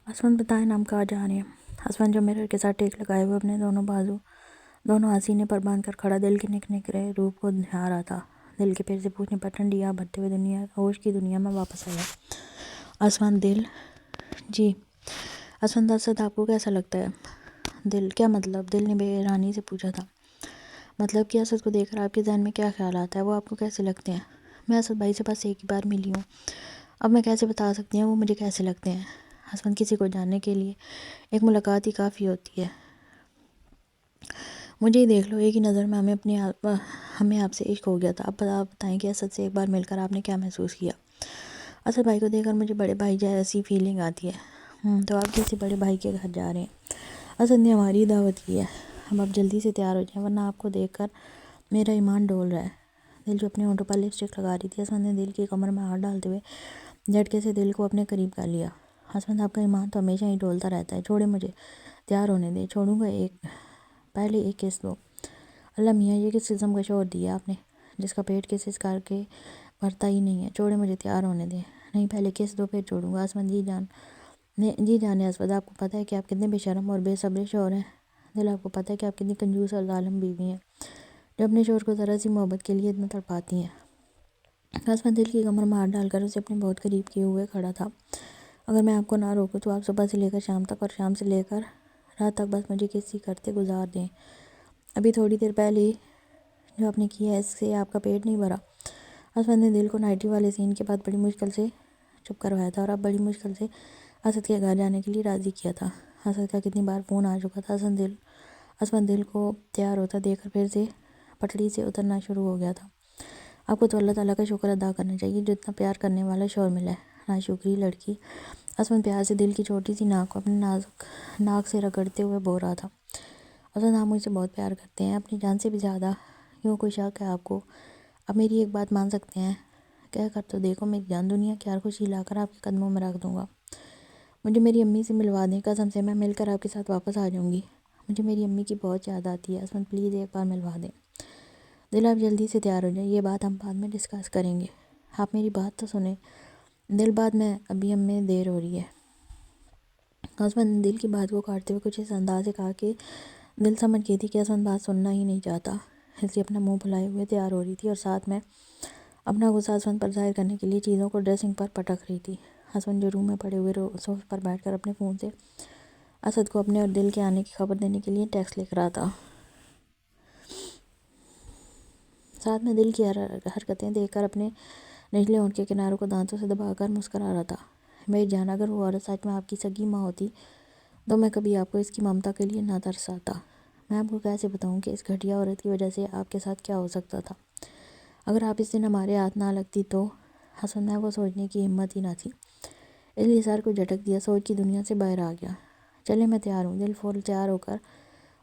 اسفند بتائیں ہم کہاں جا رہے ہیں؟ اسفند جو مرر کے ساتھ ٹیک لگائے ہوئے اپنے دونوں بازو دونوں سینے پر باندھ کر کھڑا دل کے نکھرے روپ کو نہا رہا تھا۔ دل کے پیر سے پوچھنے پر ٹھنڈی آب بھرتے ہوئے ہوش کی دنیا میں واپس آیا۔ اسفند دل جی اسفند اسد آپ کو کیسا لگتا ہے؟ دل کیا مطلب؟ دل نے بے حیرانی سے پوچھا تھا۔ مطلب کہ اسد کو دیکھ کر آپ کے ذہن میں کیا خیال آتا ہے؟ وہ آپ کو کیسے لگتے ہیں؟ میں اسد بھائی سے بس ایک ہی بار ملی ہوں، اب میں کیسے بتا سکتی ہوں وہ مجھے کیسے لگتے ہیں؟ اسفند کسی کو جاننے کے لیے ایک ملاقات ہی کافی ہوتی ہے۔ مجھے ہی دیکھ لو، ایک ہی نظر میں ہمیں آپ سے عشق ہو گیا تھا۔ اب آپ بتائیں کہ اسد سے ایک بار مل کر آپ نے کیا محسوس کیا؟ اسد بھائی کو دیکھ کر مجھے بڑے بھائی جیسی فیلنگ آتی ہے۔ تو آپ کسی بڑے بھائی کے گھر جا رہے ہیں؟ اسد نے ہماری دعوت کی ہے، اب آپ جلدی سے تیار ہو جائیں ورنہ آپ کو دیکھ کر میرا ایمان ڈول رہا ہے۔ دل جو اپنے ہونٹوں پر لپسٹک لگا رہی تھی، اسد نے دل کی کمر میں ہاتھ ڈالتے ہوئے جھٹکے سے دل کو اپنے قریب کر لیا۔ اسد آپ کا ایمان تو ہمیشہ ہی ڈولتا رہتا ہے، چھوڑے مجھے تیار ہونے دیں۔ چھوڑوں گا، پہلے ایک کس دو۔ اللہ میاں، یہ کس قسم کا شوہر دیا آپ نے جس کا پیٹ کس کر کے بھرتا ہی نہیں ہے؟ چھوڑے مجھے تیار ہونے دیں۔ نہیں، پہلے کس دو پھر چھوڑوں گا۔ اسد جی جانے اسد، آپ کو پتہ ہے کہ آپ کتنے بے شرم اور بے صبر شوہر ہیں؟ دل آپ کو پتہ ہے کہ آپ کتنی کنجوس اور ظالم بیوی ہیں جو اپنے شوہر کو ذرا سی محبت کے لیے اتنا تڑپاتی ہیں؟ اسد دل کی کمر میں ہاتھ ڈال کر اسے اپنے بہت قریب کیے ہوئے کھڑا تھا۔ اگر میں آپ کو نہ روکوں تو آپ صبح سے لے کر شام تک اور شام سے لے کر رات تک بس مجھے کسی کرتے گزار دیں۔ ابھی تھوڑی دیر پہلے جو آپ نے کیا ہے اس سے آپ کا پیٹ نہیں بھرا؟ اسد نے دل کو نائٹی والے سین کے بعد بڑی مشکل سے چپ کروایا تھا اور اب بڑی مشکل سے اسد کے گھر جانے کے لیے راضی کیا تھا۔ اسد کا کتنی بار فون آ چکا تھا۔ اسد دل کو تیار ہوتا دیکھ کر پھر سے پٹڑی سے اترنا شروع ہو گیا تھا۔ آپ کو تو اللہ تعالیٰ کا شکر ادا کرنا چاہیے جو اتنا پیار کرنے والا شوہر ملا ہے، ناشکری لڑکی۔ اسد پیار سے دل کی چھوٹی سی ناک کو اپنے نازک ناک سے رگڑتے ہوئے بول رہا تھا۔ اسد آپ مجھ سے بہت پیار کرتے ہیں، اپنی جان سے بھی زیادہ، کیوں کوئی شک ہے آپ کو؟ اب میری ایک بات مان سکتے ہیں؟ کہہ کر تو دیکھو میری جان، دنیا کی ہر خوشی لا کر آپ کے قدموں میں رکھ دوں گا۔ مجھے میری امی سے ملوا دیں، قسم سے میں مل کر آپ کے ساتھ واپس آ جاؤں گی۔ مجھے میری امی کی بہت یاد آتی ہے۔ اسد پلیز ایک بار ملوا دیں۔ دل آپ جلدی سے تیار ہو جائیں، یہ بات ہم بعد میں ڈسکس کریں گے۔ آپ میری بات تو سنیں۔ دل بعد میں، ابھی ہمیں دیر ہو رہی ہے۔ اسد نے دل کی بات کو کاٹتے ہوئے کچھ اس انداز سے کہا کہ دل سمجھ گئی تھی کہ اسد بات سننا ہی نہیں چاہتا، اس لیے اپنا منہ پھلائے ہوئے تیار ہو رہی تھی اور ساتھ میں اپنا غصہ اسد پر ظاہر کرنے کے لیے چیزوں کو ڈریسنگ پر پٹک رہی تھی۔ اسد جو روم میں پڑے ہوئے صوفے پر بیٹھ کر اپنے فون سے اسد کو اپنے اور دل کے آنے کی خبر دینے کے لیے ٹیکسٹ لکھ رہا تھا، ساتھ میں دل کی حرکتیں دیکھ کر اپنے نچلے ہونٹ کے کناروں کو دانتوں سے دبا کر مسکرا رہا تھا۔ میری جان، اگر وہ عورت سچ میں آپ کی سگی ماں ہوتی تو میں کبھی آپ کو اس کی ممتا کے لیے نہ ترساتا۔ میں آپ کو کیسے بتاؤں کہ اس گھٹیا عورت کی وجہ سے آپ کے ساتھ کیا ہو سکتا تھا؟ اگر آپ اس دن ہمارے ہاتھ نہ لگتی تو اسد میں وہ سوچنے کی ہمت ہی نہ تھی، اس لیے سر کو جھٹک دیا، سوچ کی دنیا سے باہر آ گیا۔ چلے میں تیار ہوں۔ دل فل تیار ہو کر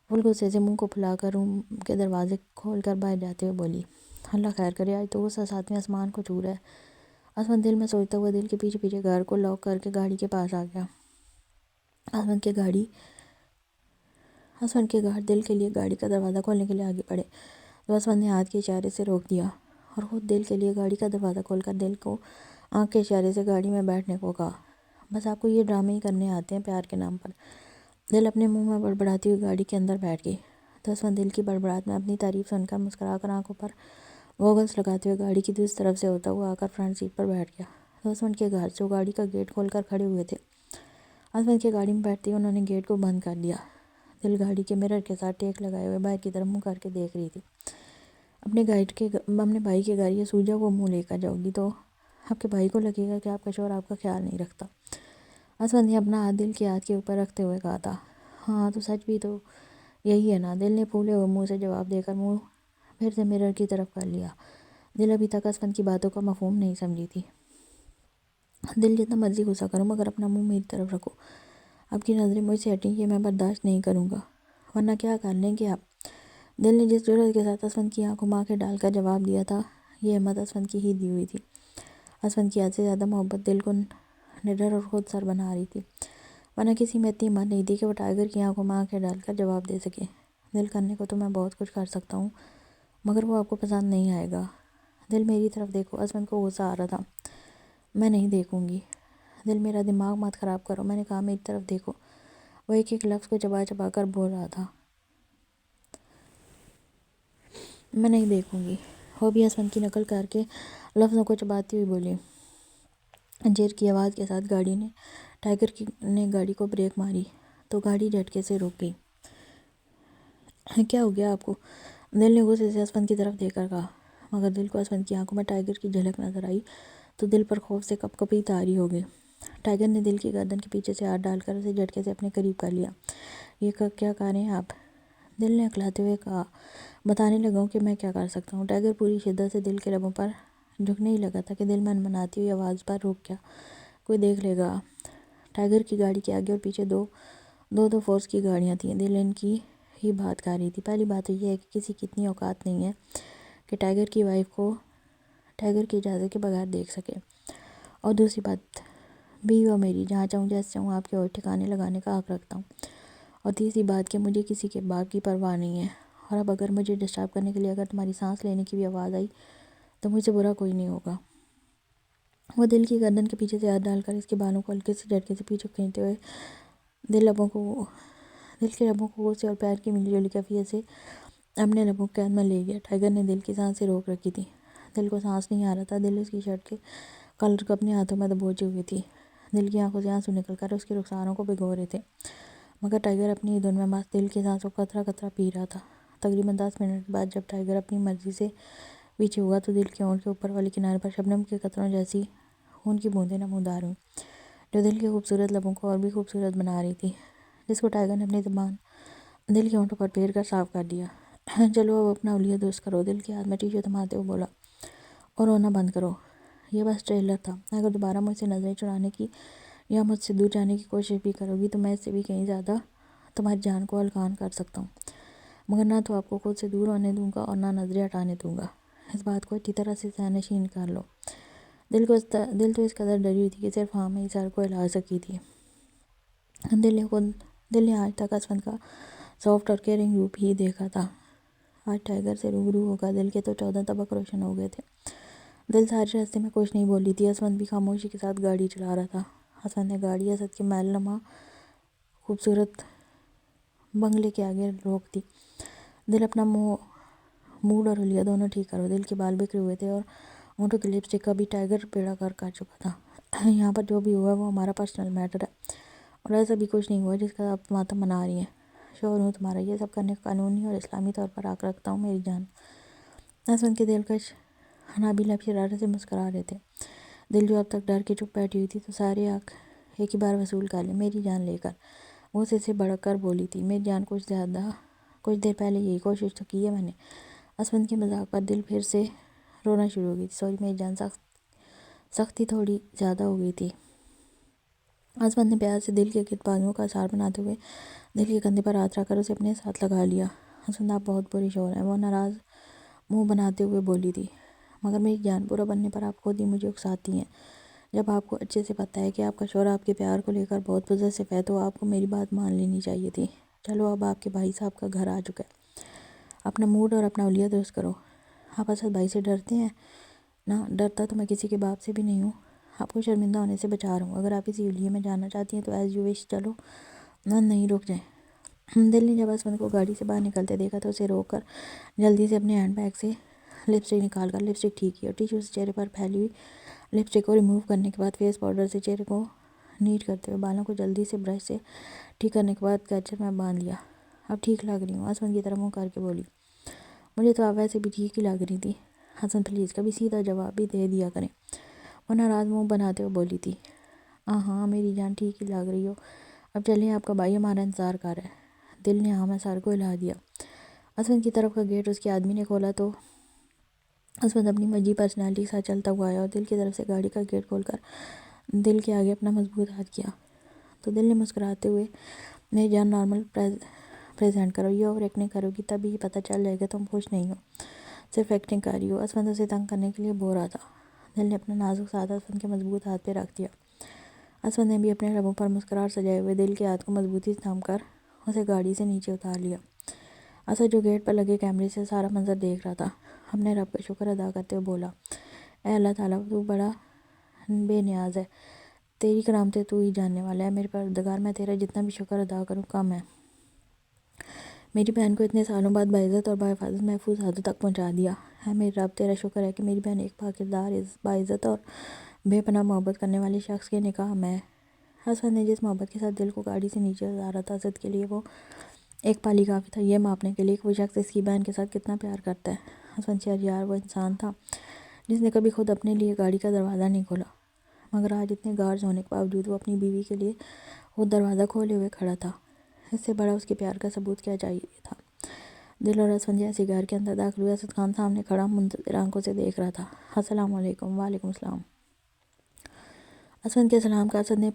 فل غصے سے منہ کو پھلا کر روم کے دروازے کھول کر باہر جاتے ہوئے بولی، اللہ خیر کرے، آج تو غصہ ساتویں آسمان کو چھو رہا ہے۔ اسد دل میں سوچتا ہوا دل کے پیچھے پیچھے گھر کو لاک کر کے گاڑی کے پاس آ گیا۔ اسد کے گھر دل کے لیے گاڑی کا دروازہ کھولنے کے لیے آگے بڑھے تو اسد نے ہاتھ کے اشارے سے روک دیا اور خود دل کے لیے گاڑی کا دروازہ کھول کر دل کو آنکھ کے اشارے سے گاڑی میں بیٹھنے کو کہا۔ بس آپ کو یہ ڈرامے ہی کرنے آتے ہیں پیار کے نام پر۔ دل اپنے منہ میں بڑبڑاتی ہوئی گاڑی کے اندر بیٹھ گئی تو اسد دل کی بڑبڑاہٹ میں اپنی تعریف سن کر مسکرا کر آنکھوں پر گوگلز لگاتے ہوئے گاڑی کی دوسری طرف سے ہوتا ہوا آ کر فرنٹ سیٹ پر بیٹھ گیا۔ تو اسد کے گھر جو گاڑی کا گیٹ کھول کر کھڑے ہوئے تھے، اسد کے گاڑی میں بیٹھتے ہی انہوں نے گیٹ کو بند کر دیا۔ دل گاڑی کے مرر کے ساتھ ٹیک لگائے ہوئے باہر کی طرف منہ کر کے دیکھ رہی تھی۔ اپنے بھائی کے گھر یہ سوجا وہ منہ لے کر جاؤ گی تو آپ کے بھائی کو لگے گا کہ آپ کا شوہر آپ کا خیال نہیں رکھتا۔ اسد نے اپنا ہاتھ دل کے ہاتھ کے اوپر رکھتے ہوئے کہا تھا۔ ہاں تو سچ بھی تو یہی ہے نا؟ دل نے پھولے ہوئے منہ سے جواب دے کر منہ پھر سے مرر کی طرف کر لیا۔ دل ابھی تک اسد کی باتوں کا مفہوم نہیں سمجھی تھی۔ دل جتنا مرضی غصہ کرو مگر اپنا منہ میری طرف رکھو، آپ کی نظریں مجھ سے ہٹیں یہ میں برداشت نہیں کروں گا، ورنہ کیا کر لیں گے آپ؟ دل نے جس جرأت کے ساتھ اسد کی آنکھوں میں آنکھیں ڈال کر جواب دیا تھا، یہ ہمت اسد کی ہی دی ہوئی تھی۔ اسد کی حد سے زیادہ محبت دل کو نڈر اور خود سر بنا رہی تھی، ورنہ کسی میں اتنی ہمت نہیں تھی کہ وہ ٹائیگر کی آنکھوں میں آنکھیں ڈال کر جواب دے سکے۔ دل کرنے کو تو میں بہت کچھ کر سکتا ہوں مگر وہ آپ کو پسند نہیں آئے گا۔ دل میری طرف دیکھو۔ اسد کو غصہ آ رہا تھا۔ میں نہیں دیکھوں گی۔ دل میرا دماغ مت خراب کرو، میں نے کہا میری طرف دیکھو۔ وہ ایک ایک لفظ کو چبا چبا کر بول رہا تھا۔ میں نہیں دیکھوں گی، وہ بھی حسن کی نقل کر کے لفظوں کو چباتی ہوئی بولی۔ انجیر کی آواز کے ساتھ ٹائیگر نے گاڑی کو بریک ماری تو گاڑی جھٹکے سے رک گئی۔ کیا ہو گیا آپ کو؟ دل نے غصے سے اسفند کی طرف دیکھ کر کہا، مگر دل کو اسفند کی آنکھوں میں ٹائیگر کی جھلک نظر آئی تو دل پر خوف سے کپ کپی طاری ہو گئی۔ ٹائیگر نے دل کی گردن کے پیچھے سے ہاتھ ڈال کر اسے جھٹکے سے اپنے قریب کر لیا۔ یہ کیا کر رہے ہیں آپ؟ دل نے اکلاتے ہوئے کہا، بتانے لگا ہوں کہ میں کیا کر سکتا ہوں۔ ٹائیگر پوری شدت سے دل کے لبوں پر جھکنے ہی لگا تھا کہ دل منمناتی ہوئی آواز پر رک گیا، کوئی دیکھ لے گا۔ ٹائیگر کی گاڑی کے آگے اور پیچھے دو فورس کی گاڑیاں تھیں۔ دل ان کی ہی بات کر رہی تھی۔ پہلی بات تو یہ ہے کہ کسی کی اتنی اوقات نہیں ہے کہ ٹائیگر کی وائف کو ٹائیگر کی اجازت کے بغیر دیکھ سکے، اور دوسری بات بھی وہ میری، جہاں چاہوں جیسے چاہوں آپ کے اور ٹھکانے لگانے کا حق رکھتا ہوں، اور تیسری بات کہ مجھے کسی کے باپ کی پرواہ نہیں ہے، اور اب اگر مجھے ڈسٹرب کرنے کے لیے اگر تمہاری سانس لینے کی بھی آواز آئی تو مجھ سے برا کوئی نہیں ہوگا۔ وہ دل کی گردن کے پیچھے سے ہاتھ ڈال کر اس کے بالوں کو ہلکے سے جھٹکے سے پیچھے کھینچتے ہوئے دل کے لبوں کو غصے اور پیار کی ملی جلی کیفیت سے اپنے لبوں کے قید میں لے گیا۔ ٹائیگر نے دل کی سانسیں روک رکھی تھی، دل کو سانس نہیں آ رہا تھا، دل اس کی شرٹ کے کلر کو اپنے ہاتھوں میں دبوچے ہوئی تھی، دل کی آنکھوں سے آنسو نکل کر اس کے رخساروں کو بھگو رہے تھے، مگر ٹائیگر اپنی ہی دھن میں مست دل کی سانسوں کو قطرہ قطرہ پی رہا تھا۔ تقریباً 10 منٹ کے بعد جب ٹائیگر اپنی مرضی سے پیچھے ہوا تو دل کے ہونٹ کے اوپر والے کنارے پر شبنم کے قطروں جیسی خون کی بوندیں نمودار ہوئیں، جو دل کے خوبصورت لبوں کو اور بھی خوبصورت بنا رہی تھی، جس کو ٹائیگر نے اپنی زبان دل کے ہونٹوں پر پھیر کر صاف کر دیا۔ چلو اب اپنا اولیا درست کرو، دل کے ہاتھ میں ٹیشو تھماتے ہوئے بولا، اور رونا بند کرو۔ یہ بس ٹریلر تھا، اگر دوبارہ مجھ سے نظریں چرانے کی یا مجھ سے دور جانے کی کوشش بھی کرو گی تو میں اس سے بھی کہیں زیادہ تمہاری جان کو ہلکان کر سکتا ہوں، مگر نہ تو آپ کو خود سے دور ہونے دوں گا اور نہ نظریں ہٹانے دوں گا۔ اس بات کو اچھی طرح سے ذہن نشین کر لو۔ دل تو اس قدر ڈری ہوئی تھی کہ صرف ہاں میں ہی سر کو ہلا سکی تھی۔ دل نے آج تک اسفند کا سافٹ اور کیئرنگ روپ ہی دیکھا تھا، آج ٹائیگر سے روبرو ہو کر دل کے تو 14 طبق روشن ہو گئے تھے۔ دل سارے راستے میں کچھ نہیں بولی تھی، اسفند بھی خاموشی کے ساتھ گاڑی چلا رہا تھا۔ اسفند نے گاڑی اسد کے محل نما خوبصورت بنگلے کے آگے روک دی۔ دل اپنا موڈ اور حلیہ دونوں ٹھیک کرو، دل کے بال بکھرے ہوئے تھے اور ہونٹوں کی لپسٹک کا بھی ٹائیگر بیڑا کر چکا تھا۔ یہاں پر جو بھی ہوا ہے وہ ہمارا پرسنل میٹر ہے، اور ایسا بھی کچھ نہیں ہوا جس کا آپ ماتم منا رہی ہیں۔ شوہر ہوں تمہارا، یہ سب کرنے کا قانونی اور اسلامی طور پر حق رکھتا ہوں میری جان۔ اسفند کے دلکش حنابی لب شرارت سے مسکرا رہے تھے۔ دل جو اب تک ڈر کے چپ بیٹھی ہوئی تھی تو سارے حق ایک ہی بار وصول کر لیں میری جان لے کر غصے سے بڑک کر بولی تھی، میری جان کچھ دیر پہلے یہی کوشش تو کی ہے میں نے۔ اسفند کے مذاق پر دل پھر سے رونا شروع ہو گئی تھی، سوری میری جان، سختی تھوڑی زیادہ ہو گئی تھی۔ اسفند نے پیار سے دل کے گرد بازوؤں کا اثار بناتے ہوئے دل کے کندھے پر ہاتھ رکھ کر اسے اپنے ساتھ لگا لیا۔ اسفند آپ بہت برے شوہر ہیں، وہ ناراض منہ بناتے ہوئے بولی تھی، مگر میری جان برا بننے پر آپ خود ہی مجھے اکساتی ہیں۔ جب آپ کو اچھے سے پتہ ہے کہ آپ کا شوہر آپ کے پیار کو لے کر بہت پوزیسو ہے تو آپ کو میری بات مان لینی چاہیے تھی۔ چلو اب آپ کے بھائی صاحب کا گھر آ چکا ہے، اپنا موڈ اور اپنا حلیہ درست کرو۔ آپ اسد بھائی سے ڈرتے ہیں نا؟ ڈرتا تو میں کسی کے باپ سے بھی نہیں ہوں، آپ کو شرمندہ ہونے سے بچا رہا ہوں۔ اگر آپ اسی حلیے میں جانا چاہتی ہیں تو ایز یو وش، چلو نہیں رک جائیں۔ دل نے جب اسفند کو گاڑی سے باہر نکلتے دیکھا تو اسے روک کر جلدی سے اپنے ہینڈ بیگ سے لپسٹک نکال کر لپسٹک ٹھیک کی اور ٹیشو سے چہرے پر پھیلی ہوئی لپسٹک کو ریموو کرنے کے بعد فیس پاؤڈر سے چہرے کو نیٹ کرتے ہوئے بالوں کو جلدی سے برش سے ٹھیک کرنے کے بعد کیچر میں باندھ لیا۔ اب ٹھیک لگ رہی ہوں، اسفند کی طرف منہ کر کے بولی۔ مجھے تو آپ ویسے بھی ٹھیک ہی لگ رہی تھی حسن، پلیز کبھی سیدھا جواب بھی دے دیا کریں۔ وہ ناراض منہ بناتے ہوئے بولی تھی، ہاں میری جان ٹھیک ہی لگ رہی ہو، اب چلیں آپ کا بھائی ہمارا انتظار کر رہا ہے۔ دل نے ہاں میں سر کو ہلا دیا۔ اسفند کی طرف کا گیٹ اس کے آدمی نے کھولا تو اسفند اپنی مجید پرسنالٹی کے ساتھ چلتا ہوا آیا اور دل کی طرف سے گاڑی کا گیٹ کھول کر دل کے آگے اپنا مضبوط ہاتھ کیا تو دل نے مسکراتے ہوئے، میری جان نارمل پریزنٹ کرو، یہ اوور ایکٹنگ کرو گی تب ہی پتہ چل جائے گا تم خوش نہیں ہو، صرف ایکٹنگ کر رہی ہو۔ اسفند اسے تنگ کرنے کے لیے بول رہا تھا۔ دل نے اپنا نازک ہاتھ اسفند کے مضبوط ہاتھ پہ رکھ دیا۔ اسفند نے بھی اپنے لبوں پر مسکراہٹ سجائے ہوئے دل کے ہاتھ کو مضبوطی سے تھام کر اسے گاڑی سے نیچے اتار لیا۔ اسد جو گیٹ پر لگے کیمرے سے سارا منظر دیکھ رہا تھا اپنے رب کا شکر ادا کرتے ہوئے بولا، اے اللہ تعالیٰ تو بڑا بے نیاز ہے، تیری کرامتیں تو ہی جاننے والا ہے، میرے پروردگار میں تیرا جتنا بھی شکر ادا کروں کم ہے۔ میری بہن کو اتنے سالوں بعد باعزت اور باحفاظت محفوظ حد تک پہنچا دیا ہے۔ میرے رب تیرا شکر ہے کہ میری بہن ایک پاکردار، باعزت اور بے پناہ محبت کرنے والے شخص کے نکاح میں ہے۔ اسود نے جس محبت کے ساتھ دل کو گاڑی سے نیچے اتارا تھا، اسد کے لیے وہ ایک پالی کافی تھا یہ ماپنے کے لیے کہ وہ شخص اس کی بہن کے ساتھ کتنا پیار کرتا ہے۔ اسود شہریار وہ انسان تھا جس نے کبھی خود اپنے لیے گاڑی کا دروازہ نہیں کھولا، مگر آج اتنے گارڈز ہونے کے باوجود وہ اپنی بیوی کے لیے خود دروازہ کھولے ہوئے کھڑا تھا۔ اس سے بڑا اس کے پیار کا ثبوت کیا چاہیے تھا۔ دل اور اسود جیسے گھر کے اندر داخل ہوئے، اسد خان سامنے کھڑا منتظر آنکھوں سے دیکھ رہا تھا۔ السلام علیکم۔ وعلیکم السلام۔ اسود کے سلام کا اسد نے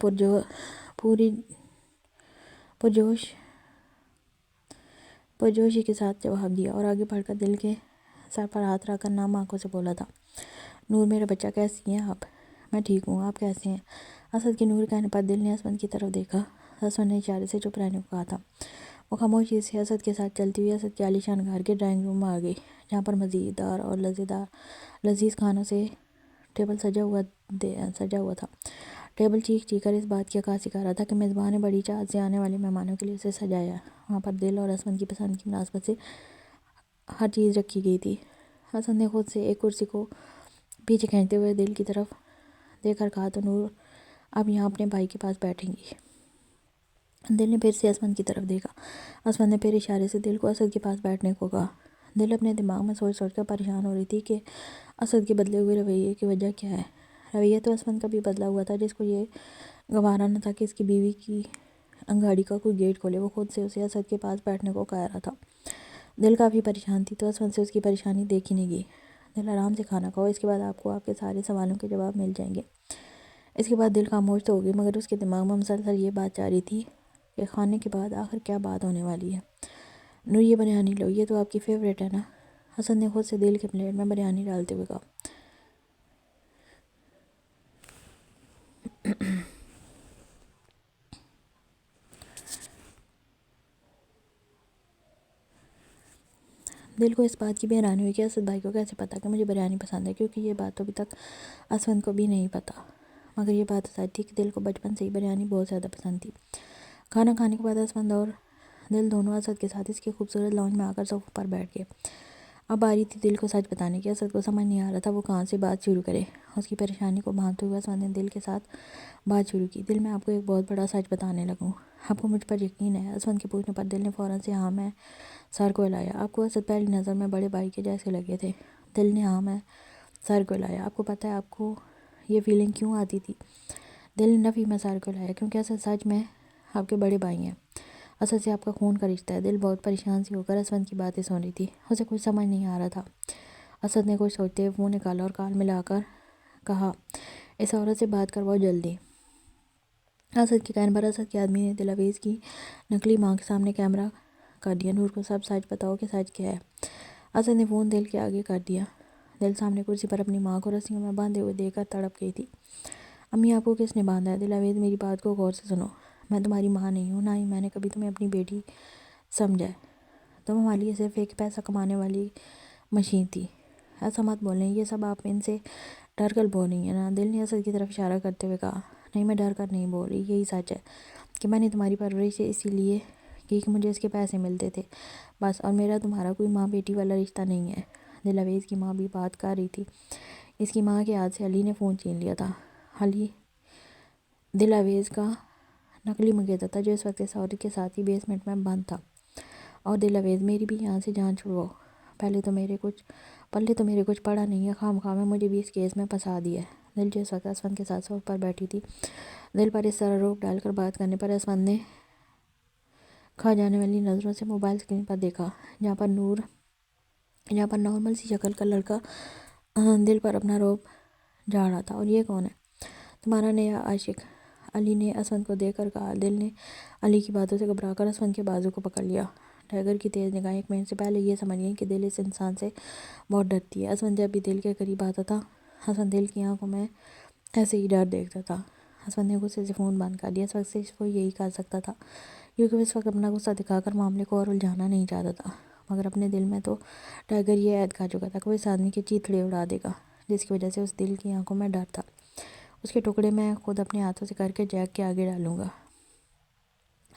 پرجوشی کے ساتھ جواب دیا اور آگے بڑھ کر دل کے سر پر ہاتھ رکھ کر نام آنکھوں سے بولا تھا، نور میرا بچہ کیسی ہیں آپ؟ میں ٹھیک ہوں، آپ کیسے ہیں؟ اسد کے نور کہنے پر دل نے اسود کی طرف دیکھا۔ اسود نے اشارے سے چپ رہنے کو کہا تھا۔ وہ خاموشی سے اسد کے ساتھ چلتی ہوئی اسد کے عالیشان گھر کے ڈرائنگ روم میں آ گئی، جہاں پر مزید دار اور لذیذ کھانوں سے ٹیبل سجا ہوا تھا۔ ٹیبل چیخ چیخ کر اس بات کی عکاسی کر رہا تھا کہ میزبان نے بڑی چاہت سے آنے والے مہمانوں کے لیے اسے سجایا ہے۔ وہاں پر دل اور اسود کی پسند کی مناسبت سے ہر چیز رکھی گئی تھی۔ اسد نے خود سے ایک کرسی کو پیچھے کھینچتے ہوئے دل کی طرف دیکھ کر کہا، تو نور اب یہاں اپنے بھائی کے پاس بیٹھیں گی۔ دل نے پھر سے اسود کی طرف دیکھا۔ اسود نے پھر اشارے سے دل کو اسد کے پاس بیٹھنے کو کہا۔ دل اپنے دماغ میں سوچ سوچ کر پریشان ہو رہی تھی کہ اسد کے بدلے ہوئے رویے کی وجہ کیا ہے۔ رویہ تو اسود کا بھی بدلا ہوا تھا، جس کو یہ گوارا نہ تھا کہ اس کی بیوی کی گاڑی کا کوئی گیٹ کھولے۔ وہ خود سے اسے اسد کے پاس بیٹھنے کو کہہ رہا تھا۔ دل کافی پریشان تھی، تو اسود سے اس کی پریشانی دیکھی نہیں گئی۔ دل آرام سے کھانا کھاؤ، اس کے بعد آپ کو آپ کے سارے سوالوں کے جواب مل جائیں گے۔ اس کے بعد دل خاموش تو ہو گئی، مگر اس کے دماغ میں مسلسل یہ بات جاری تھی کہ کھانے کے بعد آخر کیا بات ہونے والی ہے۔ نور یہ بریانی لو، یہ تو آپ کی فیوریٹ ہے نا؟ اسد نے خود سے دل کے پلیٹ میں بریانی ڈالتے ہوئے کہا۔ دل کو اس بات کی بھی حیرانی ہوئی کہ اسد بھائی کو کیسے پتا کہ مجھے بریانی پسند ہے، کیونکہ یہ بات تو ابھی تک اسود کو بھی نہیں پتا۔ مگر یہ بات سچ تھی کہ دل کو بچپن سے ہی بریانی بہت زیادہ پسند تھی۔ کھانا کھانے کے بعد اسود اور دل دونوں اسد کے ساتھ اس کے خوبصورت لاؤنج میں آ کر صوفے پر بیٹھ گئے۔ اب باری تھی دل کو سچ بتانے کی۔ اسد کو سمجھ نہیں آ رہا تھا وہ کہاں سے بات شروع کرے۔ اس کی پریشانی کو بھانپتے ہوئے اسود نے دل کے ساتھ بات شروع کی۔ دل، میں آپ کو ایک بہت بڑا سچ بتانے لگوں، آپ کو مجھ پر یقین ہے؟ اسود کے پوچھنے پر دل نے فوراً سے ہاں میں سر کو ہلایا۔ آپ کو اسد پہلی نظر میں بڑے بھائی کے جیسے لگے تھے۔ دل نے ہاں میں سر کو ہلایا۔ آپ کو پتہ ہے آپ کو یہ فیلنگ کیوں آتی تھی؟ دل نے نفی میں سر کو ہلایا، کیونکہ اسد سچ میں آپ کے بڑے بھائی ہیں، اسد سے آپ کا خون کا رشتہ ہے۔ دل بہت پریشان سی ہو کر اسود کی باتیں سن رہی تھی، اسے کچھ سمجھ نہیں آ رہا تھا۔ اسد نے کچھ سوچتے ہوئے فون نکالا اور کال ملا کر کہا، اس عورت سے بات کرواؤ جلدی۔ اسد کے کہنے پر اسد کے آدمی نے دلاویز کی نقلی ماں کے سامنے کیمرہ کر دیا۔ نور کو سب سچ بتاؤ کہ سچ کیا ہے؟ اسد نے فون دل کے آگے کر دیا۔ دل سامنے کرسی پر اپنی ماں کو رسیوں میں باندھے ہوئے دیکھ کر تڑپ گئی تھی۔ امی، آپ کو کس نے باندھا ہے؟ دلاویز، میری بات کو غور سے سنو، میں تمہاری ماں نہیں ہوں، نہ ہی میں نے کبھی تمہیں اپنی بیٹی سمجھا ہے۔ تم ہمارے لیے صرف ایک پیسہ کمانے والی مشین تھی۔ ایسا مت بولیں، یہ سب آپ ان سے ڈر کر بول رہی ہیں نا؟ دل نے اسد کی طرف اشارہ کرتے ہوئے کہا، نہیں، میں ڈر کر نہیں بول رہی، یہی سچ ہے کہ میں نے تمہاری پرورش اسی لیے کی کہ مجھے اس کے پیسے ملتے تھے بس، اور میرا تمہارا کوئی ماں بیٹی والا رشتہ نہیں ہے۔ دلاویز کی ماں بھی بات کر رہی تھی۔ اس کی ماں کے ہاتھ سے علی نے فون چھین لیا تھا۔ علی دلاویز کا نقلی منگیتر تھا، جو اس وقت اس عورت کے ساتھ ہی بیسمنٹ میں بند تھا۔ اور دلاویز، میری بھی یہاں سے جان چھڑواؤ، پلے تو میرے کچھ پڑا نہیں ہے، خواہ میں مجھے بھی اس کیس میں پھنسا دیا ہے۔ دل جو اس وقت اسود کے ساتھ صوفے پر بیٹھی تھی، دل پر اس طرح روک ڈال کر بات کرنے پر اسود نے کھا جانے والی نظروں سے موبائل اسکرین پر دیکھا، جہاں پر نارمل سی شکل کا لڑکا دل پر اپنا روب جھاڑ رہا تھا۔ اور یہ کون ہے؟ تمہارا نیا عاشق، علی نے اسود کو دیکھ کر کہا۔ دل نے علی کی باتوں سے گھبرا کر اسود کے بازو کو پکڑ لیا۔ ٹائیگر کی تیز نگاہیں ایک منٹ سے پہلے یہ سمجھ گئیں کہ دل اس انسان سے بہت ڈرتی ہے۔ اسود جب بھی دل کے قریب آتا تھا، اسود دل کی آنکھوں میں ایسے ہی ڈر دیکھتا تھا۔ اسود نے غصے سے فون بند کر دیا۔ اس وقت صرف وہ یہی کر سکتا تھا، کیونکہ وہ اس وقت اپنا غصہ دکھا کر معاملے کو اور الجھانا نہیں چاہتا تھا، مگر اپنے دل میں تو ٹائیگر یہ عہد کھا چکا تھا کہ وہ اس آدمی کے چیتھڑے اڑا دے گا، جس کی وجہ سے اس دل کی آنکھوں میں ڈر تھا۔ اس کے ٹکڑے میں خود اپنے ہاتھوں سے کر کے جیک کے آگے ڈالوں گا۔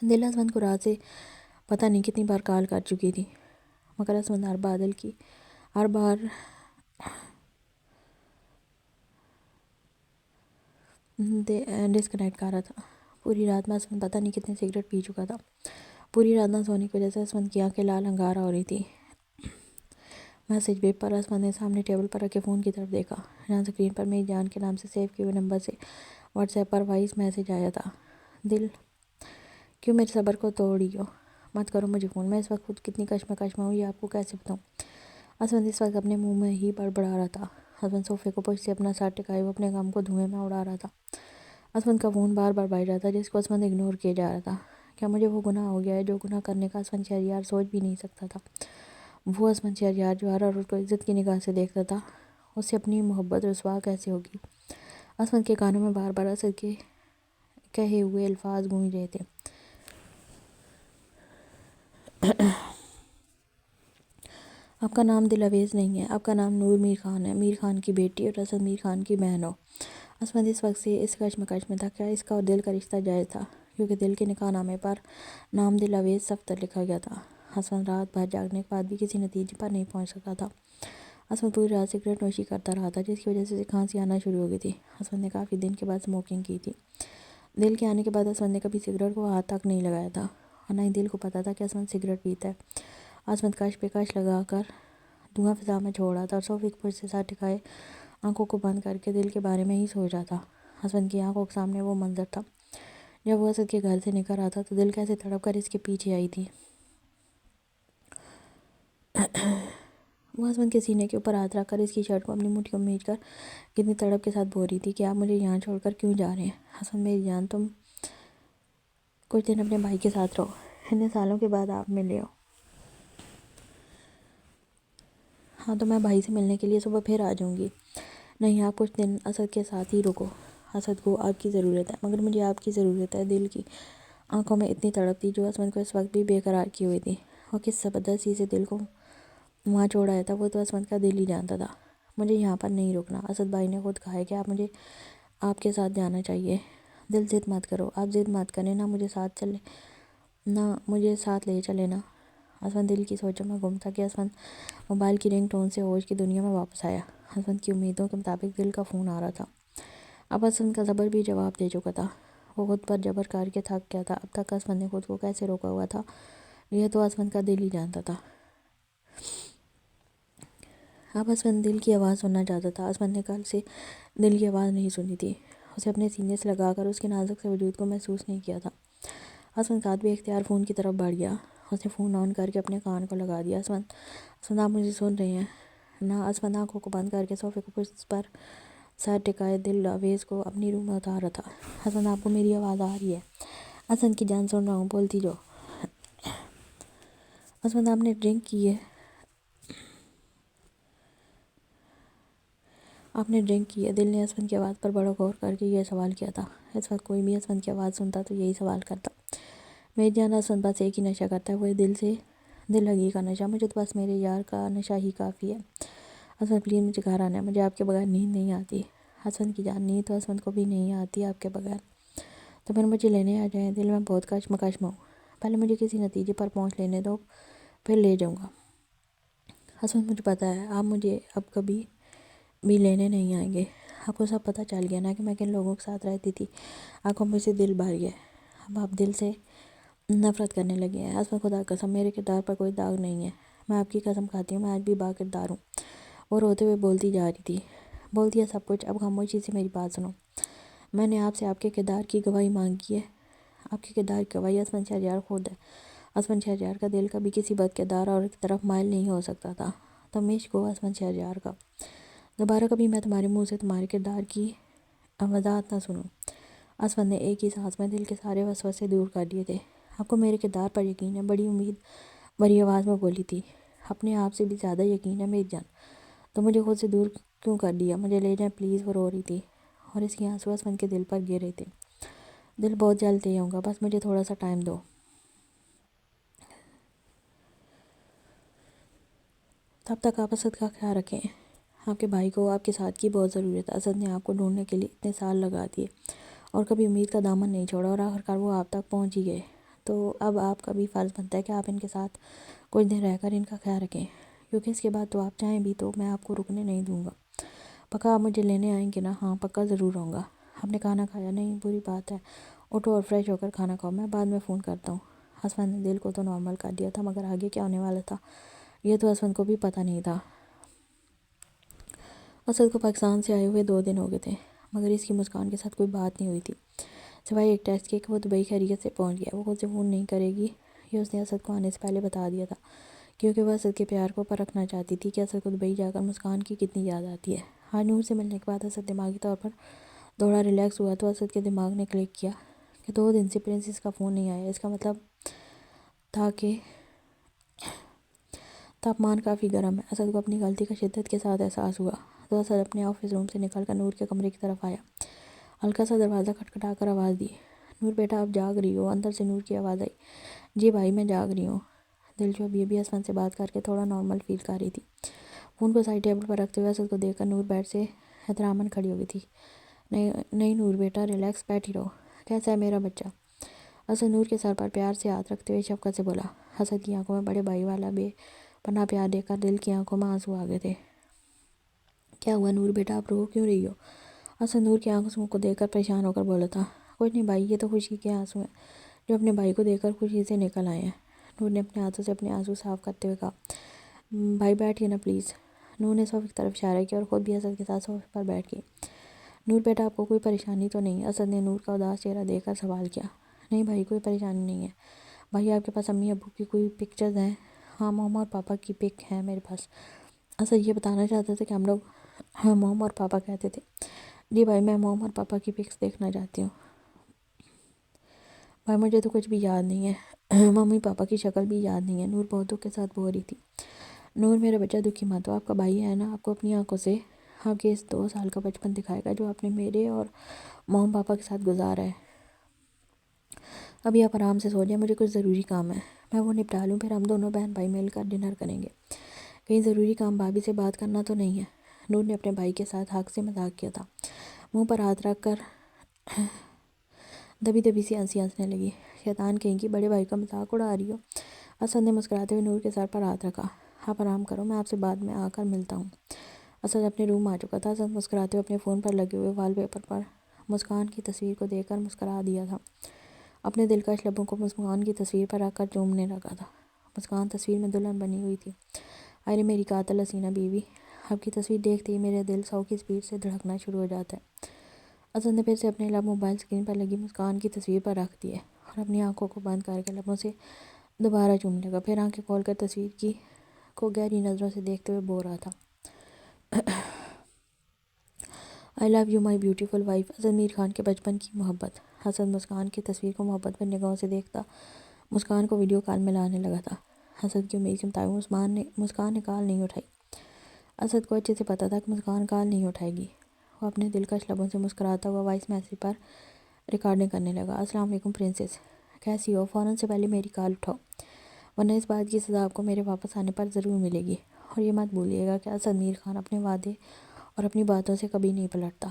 دل اسمند کو رات سے پتہ نہیں کتنی بار کال کر چکی تھی، مگر اسمند ہر بار ڈسکنیکٹ کر رہا تھا۔ پوری رات میں اسمند پتہ نہیں کتنے سگریٹ پی چکا تھا۔ پوری رات نہ سونے کی وجہ سے اسمند کی آنکھیں لال انگارہ ہو رہی تھی۔ میسج ویب پر اسمند نے سامنے ٹیبل پر رکھے فون کی طرف دیکھا، جہاں اسکرین پر میری جان کے نام سے سیو کیے ہوئے نمبر سے واٹس ایپ پر وائس میسج آیا تھا۔ دل، کیوں میرے صبر کو توڑی ہو؟ مت کرو مجھے فون، میں اس وقت خود کتنی کشمکش میں ہوں یہ آپ کو کیسے بتاؤں؟ اسمند اس وقت اپنے منہ میں ہی بڑبڑا رہا تھا۔ اسمند صوفے کو پشت سے اپنا سر ٹکائے وہ اپنے غم کو دھوئیں میں اڑا رہا تھا۔ اسمند کا فون بار بار بج رہا تھا، جس کو اسمند اگنور کیے جا رہا تھا۔ کیا مجھے وہ گناہ ہو گیا ہے جو گناہ کرنے کا اسمند شہریار سوچ بھی نہیں سکتا تھا؟ وہ اسمند شہریار جو ہر عورت کو عزت کی نگاہ سے دیکھتا تھا، اس سے اپنی محبت رسوا کیسے ہوگی؟ اسمند کے کانوں میں بار بار اسد کے کہے ہوئے الفاظ گونج رہے تھے۔ آپ کا نام دل اویس نہیں ہے، آپ کا نام نور میر خان ہے، میر خان کی بیٹی اور اسد میر خان کی بہن ہو۔ اسمند اس وقت سے اس کشمکش میں تھا، کیا اس کا اور دل کا رشتہ جائز تھا؟ کیونکہ دل کے نکاح نامے پر نام دل اویس صفر لکھا گیا تھا۔ اسمند رات بھر جاگنے کے بعد بھی کسی نتیجے پر نہیں پہنچ سکا تھا۔ اسمند پوری رات سگریٹ نوشی کرتا رہا تھا، جس کی وجہ سے کھانسی آنا شروع ہو گئی تھی۔ اسمند نے کافی دن کے بعد اسموکنگ کی تھی۔ دل کے آنے کے بعد اسمند نے کبھی سگریٹ کو ہاتھ تک نہیں لگایا تھا، اور نہ ہی دل کو پتا تھا کہ اسمند سگریٹ پیتا ہے۔ اسمند کش پہ کش لگا کر دھواں فضا میں چھوڑ رہا تھا اور صوفے کے پشت سے سر ٹکائے آنکھوں کو بند کر کے دل کے بارے میں ہی سوچ رہا تھا۔ اسمند کی آنکھوں کے سامنے وہ منظر تھا جب وہ اسد کے گھر سے نکل رہا تھا تو دل کیسے تڑپ کر اس کے پیچھے آئی تھی۔ وہ اسمند کے سینے کے اوپر ہاتھ رکھ کر اس کی شرٹ کو اپنی مٹھیوں میں بھیج کر کتنی تڑپ کے ساتھ بول رہی تھی کہ آپ مجھے یہاں چھوڑ کر کیوں جا رہے ہیں؟ اسمند میری جان، تم کچھ دن اپنے بھائی کے ساتھ رہو، اتنے سالوں کے بعد آپ ملے ہو۔ ہاں تو میں بھائی سے ملنے کے لیے صبح پھر آ جاؤں گی۔ نہیں، آپ کچھ دن اسد کے ساتھ ہی رکو، اسد کو آپ کی ضرورت ہے، مگر مجھے آپ کی ضرورت ہے۔ دل کی آنکھوں میں اتنی تڑپ تھی جو اسمند کو اس وقت بھی بے قرار کیے ہوئی تھی۔ وہ کس زبردستی سے دل کو وہاں چھوڑ آیا تھا وہ تو اسمند کا دل ہی جانتا تھا۔ مجھے یہاں پر نہیں رکنا، اسد بھائی نے خود کہا ہے کہ مجھے آپ کے ساتھ جانا چاہیے۔ دل، ضد مت کرو، آپ ضد مت کریں، نہ مجھے ساتھ لے چلے نا۔ اسمند دل کی سوچوں میں گم تھا کہ اسمند موبائل کی رنگ ٹون سے ہوش کی دنیا میں واپس آیا۔ اسمند کی امیدوں کے مطابق دل کا فون آ رہا تھا۔ اب اسمند کا صبر بھی جواب دے چکا تھا۔ وہ خود پر جبر کر کے تھک گیا تھا۔ اب تک اسمند نے خود کو کیسے روکا ہوا تھا یہ تو اسمند کا دل ہی جانتا تھا۔ اب اسمند دل کی آواز سننا چاہتا تھا۔ اسمند نے کل سے دل کی آواز نہیں سنی تھی، اسے اپنے سینے سے لگا کر اس کے نازک سے وجود کو محسوس نہیں کیا تھا۔ اسمند کا ہاتھ بے اختیار فون کی طرف بڑھ گیا، اس نے فون آن کر کے اپنے کان کو لگا دیا۔ اسمند آپ مجھے سن رہے ہیں نا؟ اسمند آنکھوں کو بند کر کے صوفے کو پشت پر سر ٹکائے دل اویس کو اپنی روح میں اتار رہا تھا۔ اسمند آپ کو میری آواز آ رہی ہے؟ اسمند کی جان، سن رہا ہوں، بولتی جو۔ اسمند آپ نے ڈرنک کی ہے؟ آپ نے ڈرنک کی ہے؟ دل نے اسمند کی آواز پر بڑا غور کر کے یہ سوال کیا تھا۔ اس وقت کوئی بھی اسمند کی آواز سنتا تو یہی سوال کرتا۔ میری جان، اسمند بس ایک ہی نشہ کرتا ہے، وہ دل لگی کا نشہ۔ مجھے تو بس میرے یار کا نشہ ہی کافی ہے۔ اسمند پلیز مجھے گھر آنا ہے، مجھے آپ کے بغیر نیند نہیں آتی۔ اسمند کی جان، نیند تو اسمند کو بھی نہیں آتی آپ کے بغیر، تو پھر مجھے لینے آ جائیں۔ دل میں بہت کشمکش میں ہوں، پہلے مجھے کسی نتیجے پر پہنچ لینے دو، پھر لے جاؤں گا۔ اسمند مجھے پتا ہے آپ مجھے اب کبھی بھی لینے نہیں آئیں گے۔ آپ کو سب پتہ چل گیا نا کہ میں کن لوگوں کے ساتھ رہتی تھی۔ آنکھوں میں سے دل بھر گیا، اب آپ دل سے نفرت کرنے لگے ہیں۔ اسمند، خدا کی قسم میرے کردار پر کوئی داغ نہیں ہے، میں آپ کی قسم کھاتی ہوں میں آج بھی با کردار ہوں۔ وہ روتے ہوئے بولتی جا رہی تھی۔ بولتی ہے سب کچھ، اب خاموشی سے میری بات سنو۔ میں نے آپ سے آپ کے کردار کی گواہی مانگی ہے۔ آپ کے کردار کی گواہی اسمند شہریار خود ہے۔ اسمند شہریار کا دل کبھی کسی بد کردار عورت کی طرف مائل نہیں ہو سکتا تھا۔ تم عشق ہو اسمند شہریار کا، دوبارہ کبھی میں تمہارے منہ سے تمہارے کردار کی وضاحت نہ سنوں۔ اسمند نے ایک ہی سانس میں دل کے سارے وسوسے دور کر لیے تھے۔ آپ کو میرے کردار پر یقین ہے؟ بڑی امید بھری آواز میں بولی تھی۔ اپنے آپ سے بھی زیادہ یقین ہے میری جان، تو مجھے خود سے دور کیوں کر دیا؟ مجھے لے جائیں پلیز۔ وہ رو رہی تھی اور اس کے آنسو اسمند کے دل پر گر رہے تھے۔ دل، بہت جلد لے آؤں گا، بس مجھے تھوڑا سا ٹائم دو۔ تب تک آپ اسد کا خیال رکھیں۔ آپ کے بھائی کو آپ کے ساتھ کی بہت ضرورت ہے۔ اسد نے آپ کو ڈھونڈنے کے لیے اتنے سال لگا دیے اور کبھی امید کا دامن نہیں چھوڑا، اور آخرکار وہ آپ تک پہنچ ہی گئے۔ تو اب آپ کا بھی فرض بنتا ہے کہ آپ ان کے ساتھ کچھ دن رہ کر ان کا خیال رکھیں، کیونکہ اس کے بعد تو آپ چاہیں بھی تو میں آپ کو رکنے نہیں دوں گا۔ پکا آپ مجھے لینے آئیں گے نا؟ ہاں پکا ضرور آؤں گا۔ آپ نے کھانا کھایا؟ نہیں، بری بات ہے، اٹھو اور فریش ہو کر کھانا کھاؤ، میں بعد میں فون کرتا ہوں۔ اسد نے دل کو تو نارمل کر دیا تھا، مگر آگے کیا ہونے والا تھا یہ تو اسد کو بھی پتہ نہیں تھا۔ اسد کو پاکستان سے آئے ہوئے 2 دن ہو گئے تھے، مگر اس کی مسکان کے ساتھ کوئی بات نہیں ہوئی تھی، سوائے ایک ٹیکسٹ کے کہ وہ دبئی خیریت سے پہنچ گیا۔ وہ خود سے فون نہیں کرے گی، یہ اس نے اسد کو آنے سے پہلے بتا دیا تھا، کیونکہ وہ اسد کے پیار کو پرکھنا چاہتی تھی کہ اسد کو دبئی جا کر مسکان کی کتنی یاد آتی ہے۔ آج نور سے ملنے کے بعد اسد دماغی طور پر تھوڑا ریلیکس ہوا تو اسد کے دماغ نے کلک کیا کہ 2 دن سے پرنسس کا فون نہیں آیا۔ اس کا مطلب تھا کہ تاپمان کافی گرم ہے۔ اسد کو اپنی غلطی کا شدت کے ساتھ احساس ہوا، تو اسد اپنے آفس روم سے نکل کر نور کے کمرے کی طرف آیا، ہلکا سا دروازہ کھٹکھٹا کر آواز دی، نور بیٹا آپ جاگ رہی ہو؟ اندر سے نور کی آواز آئی، جی بھائی میں جاگ رہی ہوں۔ دلجو بھی اسد سے بات کر کے تھوڑا نارمل فیل کر رہی تھی۔ فون کو سائڈ ٹیبل پر رکھتے ہوئے اسد کو دیکھ کر نور بیڈ سے احتراماً کھڑی ہو گئی تھی۔ نہیں نور بیٹا ریلیکس، بیٹھی رہو۔ کیسا ہے میرا بچہ؟ اسد نور کے سر پر پیار سے ہاتھ رکھتے ہوئے شفقت سے بولا۔ اسد کی آنکھوں میں بڑے بھائی والا بے پناہ پیار دیکھ کر دل کی آنکھوں میں آنسو آ گئے تھے۔ کیا ہوا نور بیٹا، آپ رو کیوں رہی ہو؟ اسد نور کی آنکھوں کو دیکھ کر پریشان ہو کر بولا تھا، کچھ نہیں بھائی، یہ تو خوشی کے آنسو ہیں جو اپنے بھائی کو دیکھ کر خوشی سے نکل آئے ہیں۔ نور نے اپنے ہاتھوں سے اپنے آنسو صاف کرتے ہوئے کہا، بھائی بیٹھیے نا پلیز۔ نور نے صوفے کی طرف اشارہ کیا اور خود بھی اسد کے ساتھ صوفے پر بیٹھ گئی۔ نور بیٹا آپ کو کوئی پریشانی تو نہیں؟ اسد نے نور کا اداس چہرہ دیکھ کر سوال کیا۔ نہیں بھائی کوئی پریشانی نہیں ہے۔ بھائی آپ کے پاس امی ابو کی کوئی پکچرز ہیں؟ ہاں ماما اور پاپا کی پک ہیں میرے پاس۔ اسد یہ بتانا چاہتے تھے کہ ہم لوگ موم اور پاپا کہتے تھے۔ جی بھائی میں موم اور پاپا کی پکس دیکھنا چاہتی ہوں۔ بھائی مجھے تو کچھ بھی یاد نہیں ہے، ممی پاپا کی شکل بھی یاد نہیں ہے۔ نور بہت دکھ کے ساتھ بول رہی تھی۔ نور میرا بچہ دکھی مت ہو، آپ کا بھائی ہے نا، آپ کو اپنی آنکھوں سے آپ کے اس 2 سال کا بچپن دکھائے گا جو آپ نے میرے اور موم پاپا کے ساتھ گزارا ہے۔ ابھی آپ آرام سے سو جائیں، مجھے کچھ ضروری کام ہے، میں وہ نپٹا لوں، پھر ہم دونوں بہن بھائی مل کر ڈنر کریں گے۔ کہیں ضروری کام بھابھی سے بات کرنا تو نہیں ہے؟ نور نے اپنے بھائی کے ساتھ حق سے مذاق کیا تھا، منہ پر ہاتھ رکھ کر دبی دبی سی ہنسنے لگی، شیطان کہیں کی، بڑے بھائی کا مذاق اڑا رہی ہو۔ اسد نے مسکراتے ہوئے نور کے سر پر ہاتھ رکھا، آپ آرام کرو، میں آپ سے بعد میں آ کر ملتا ہوں۔ اسد اپنے روم آ چکا تھا۔ اسد مسکراتے ہوئے اپنے فون پر لگے ہوئے وال پیپر پر مسکان کی تصویر کو دیکھ کر مسکرا دیا تھا، اپنے دلکش لبوں کو مسکان کی تصویر پر رکھ کر چومنے لگا تھا۔ مسکان تصویر میں دلہن بنی ہوئی تھی۔ ارے میری قاتل حسینہ بیوی، آپ کی تصویر دیکھتے ہی میرے دل 100 کی سپیڈ سے دھڑکنا شروع ہو جاتا ہے۔ اسد نے پھر سے اپنے لب موبائل اسکرین پر لگی مسکان کی تصویر پر رکھ دیے اور اپنی آنکھوں کو بند کر کے لبوں سے دوبارہ چومنے لگا، پھر آنکھیں کھول کر تصویر کو گہری نظروں سے دیکھتے ہوئے بول رہا تھا، I love you my beautiful wife. Asad Mir Khan کے بچپن کی محبت۔ اسد مسکان کی تصویر کو محبت بھری نگاہوں سے دیکھتا مسکان کو ویڈیو کال میں لانے لگا تھا۔ اسد کی امید کے مطابق مسکان نے کال نہیں اٹھائی۔ اسد کو اچھے سے پتا تھا کہ مسکان کال نہیں اٹھائے گی۔ وہ اپنے دلکش لبوں سے مسکراتا ہوا وائس میسیج پر ریکارڈنگ کرنے لگا، السلام علیکم پرنسس، کیسی ہو؟ فوراً سے پہلے میری کال اٹھاؤ، ورنہ اس بات کی سزا آپ کو میرے واپس آنے پر ضرور ملے گی، اور یہ مت بھولیے گا کہ اسد میر خان اپنے وعدے اور اپنی باتوں سے کبھی نہیں پلٹتا۔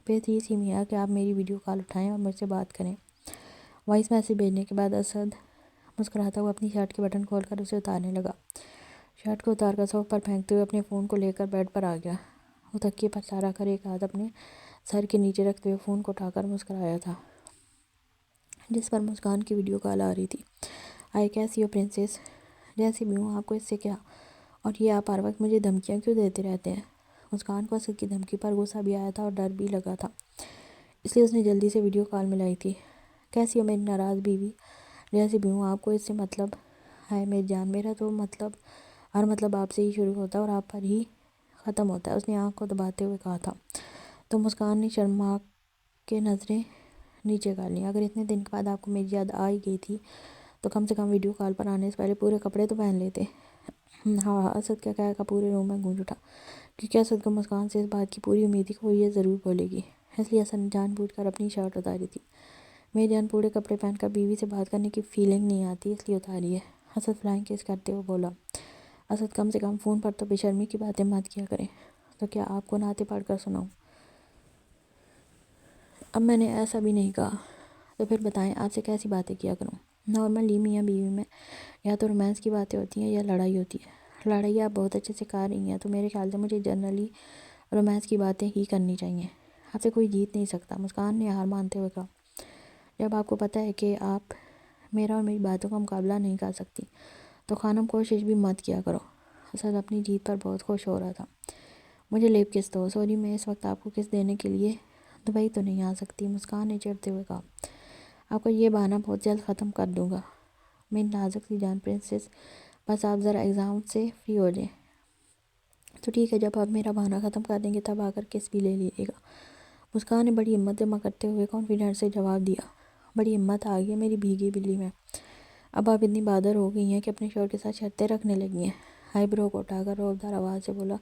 بہتر اسی میں ہے کہ آپ میری ویڈیو کال اٹھائیں اور مجھ سے بات کریں۔ وائس میسیج بھیجنے کے بعد اسد مسکراتا ہوا اپنی شرٹ کے بٹن کھول کر اسے اتارنے لگا، شرٹ کو اتار کر صوف پر پھینکتے ہوئے اپنے فون کو لے کر بیڈ پر آ گیا۔ وہ تکیے پر سارا کر ایک ہاتھ اپنے سر کے نیچے رکھتے ہوئے فون کو اٹھا کر مسکرایا تھا جس پر مسکان کی ویڈیو کال آ رہی تھی۔ آئے کیسی ہو پرنسس؟ جیسی بھی ہوں، آپ کو اس سے کیا؟ اور یہ آپ ہر وقت مجھے دھمکیاں کیوں دیتے رہتے ہیں؟ مسکان کو اسد کی دھمکی پر غصہ بھی آیا تھا اور ڈر بھی لگا تھا، اس لیے اس نے جلدی سے ویڈیو کال ملائی تھی۔ کیسی ہو میری ناراض بیوی؟ جیسی بھی ہوں، آپ کو اس سے مطلب ہے میری جان؟ میرا تو ہر مطلب آپ سے ہی شروع ہوتا ہے اور آپ پر ہی ختم ہوتا ہے، اس نے آنکھ کو دباتے ہوئے کہا تھا۔ تو مسکان نے شرما کے نظریں نیچے کر لیں، اگر اتنے دن کے بعد آپ کو میری یاد آ ہی گئی تھی تو کم سے کم ویڈیو کال پر آنے سے پہلے پورے کپڑے تو پہن لیتے۔ ہاں، اسد کیا کہے گا پورے روم میں گونج اٹھا، کیونکہ اسد کو مسکان سے اس بات کی پوری امید تھی کہ وہ یہ ضرور بولے گی، اس لیے اسد نے جان بوجھ کر اپنی شرٹ اتاری تھی۔ میری جان پورے کپڑے پہن کر بیوی سے بات کرنے کی فیلنگ نہیں آتی، اس لیے اتاری ہے، اسد فلائنگ کس کرتے ہوئے بولا۔ اسد کم سے کم فون پر تو بے شرمی کی باتیں مت کیا کریں۔ تو کیا آپ کو نعتیں پڑھ کر سناؤں؟ اب میں نے ایسا بھی نہیں کہا، تو پھر بتائیں آپ سے کیسی باتیں کیا کروں؟ نارملی میاں بیوی میں یا تو رومانس کی باتیں ہوتی ہیں یا لڑائی ہوتی ہے۔ لڑائی آپ بہت اچھے سے کر رہی ہیں، تو میرے خیال سے مجھے جنرلی رومانس کی باتیں ہی کرنی چاہیے۔ آپ سے کوئی جیت نہیں سکتا، مسکان نے ہار مانتے ہوئے کہا۔ جب آپ کو پتہ ہے کہ آپ میرا اور میری باتوں کا مقابلہ نہیں کر سکتی تو خانم کوشش بھی مت کیا کرو۔ اسد اپنی جیت پر بہت خوش ہو رہا تھا۔ مجھے لیپ کس دو، سوری میں اس وقت آپ کو کس دینے کے لیے دبئی تو نہیں آ سکتی، مسکان نے چڑھتے ہوئے کہا۔ آپ کا یہ بہانہ بہت جلد ختم کر دوں گا میری نازک سی جان پرنسس، بس آپ ذرا ایگزام سے فری ہو جائیں۔ تو ٹھیک ہے، جب آپ میرا بہانہ ختم کر دیں گے تب آ کر کس بھی لے لیجیے گا، مسکان نے بڑی ہمت جمع کرتے ہوئے کانفیڈنٹ سے جواب دیا۔ بڑی ہمت آ گئی ہے میری بھیگی بلی میں۔ اب آپ اتنی بہادر ہو گئی ہیں کہ اپنے شوہر کے ساتھ شرطیں رکھنے لگی ہیں، آئی برو کو اٹھا کر روبدار آواز سے بولا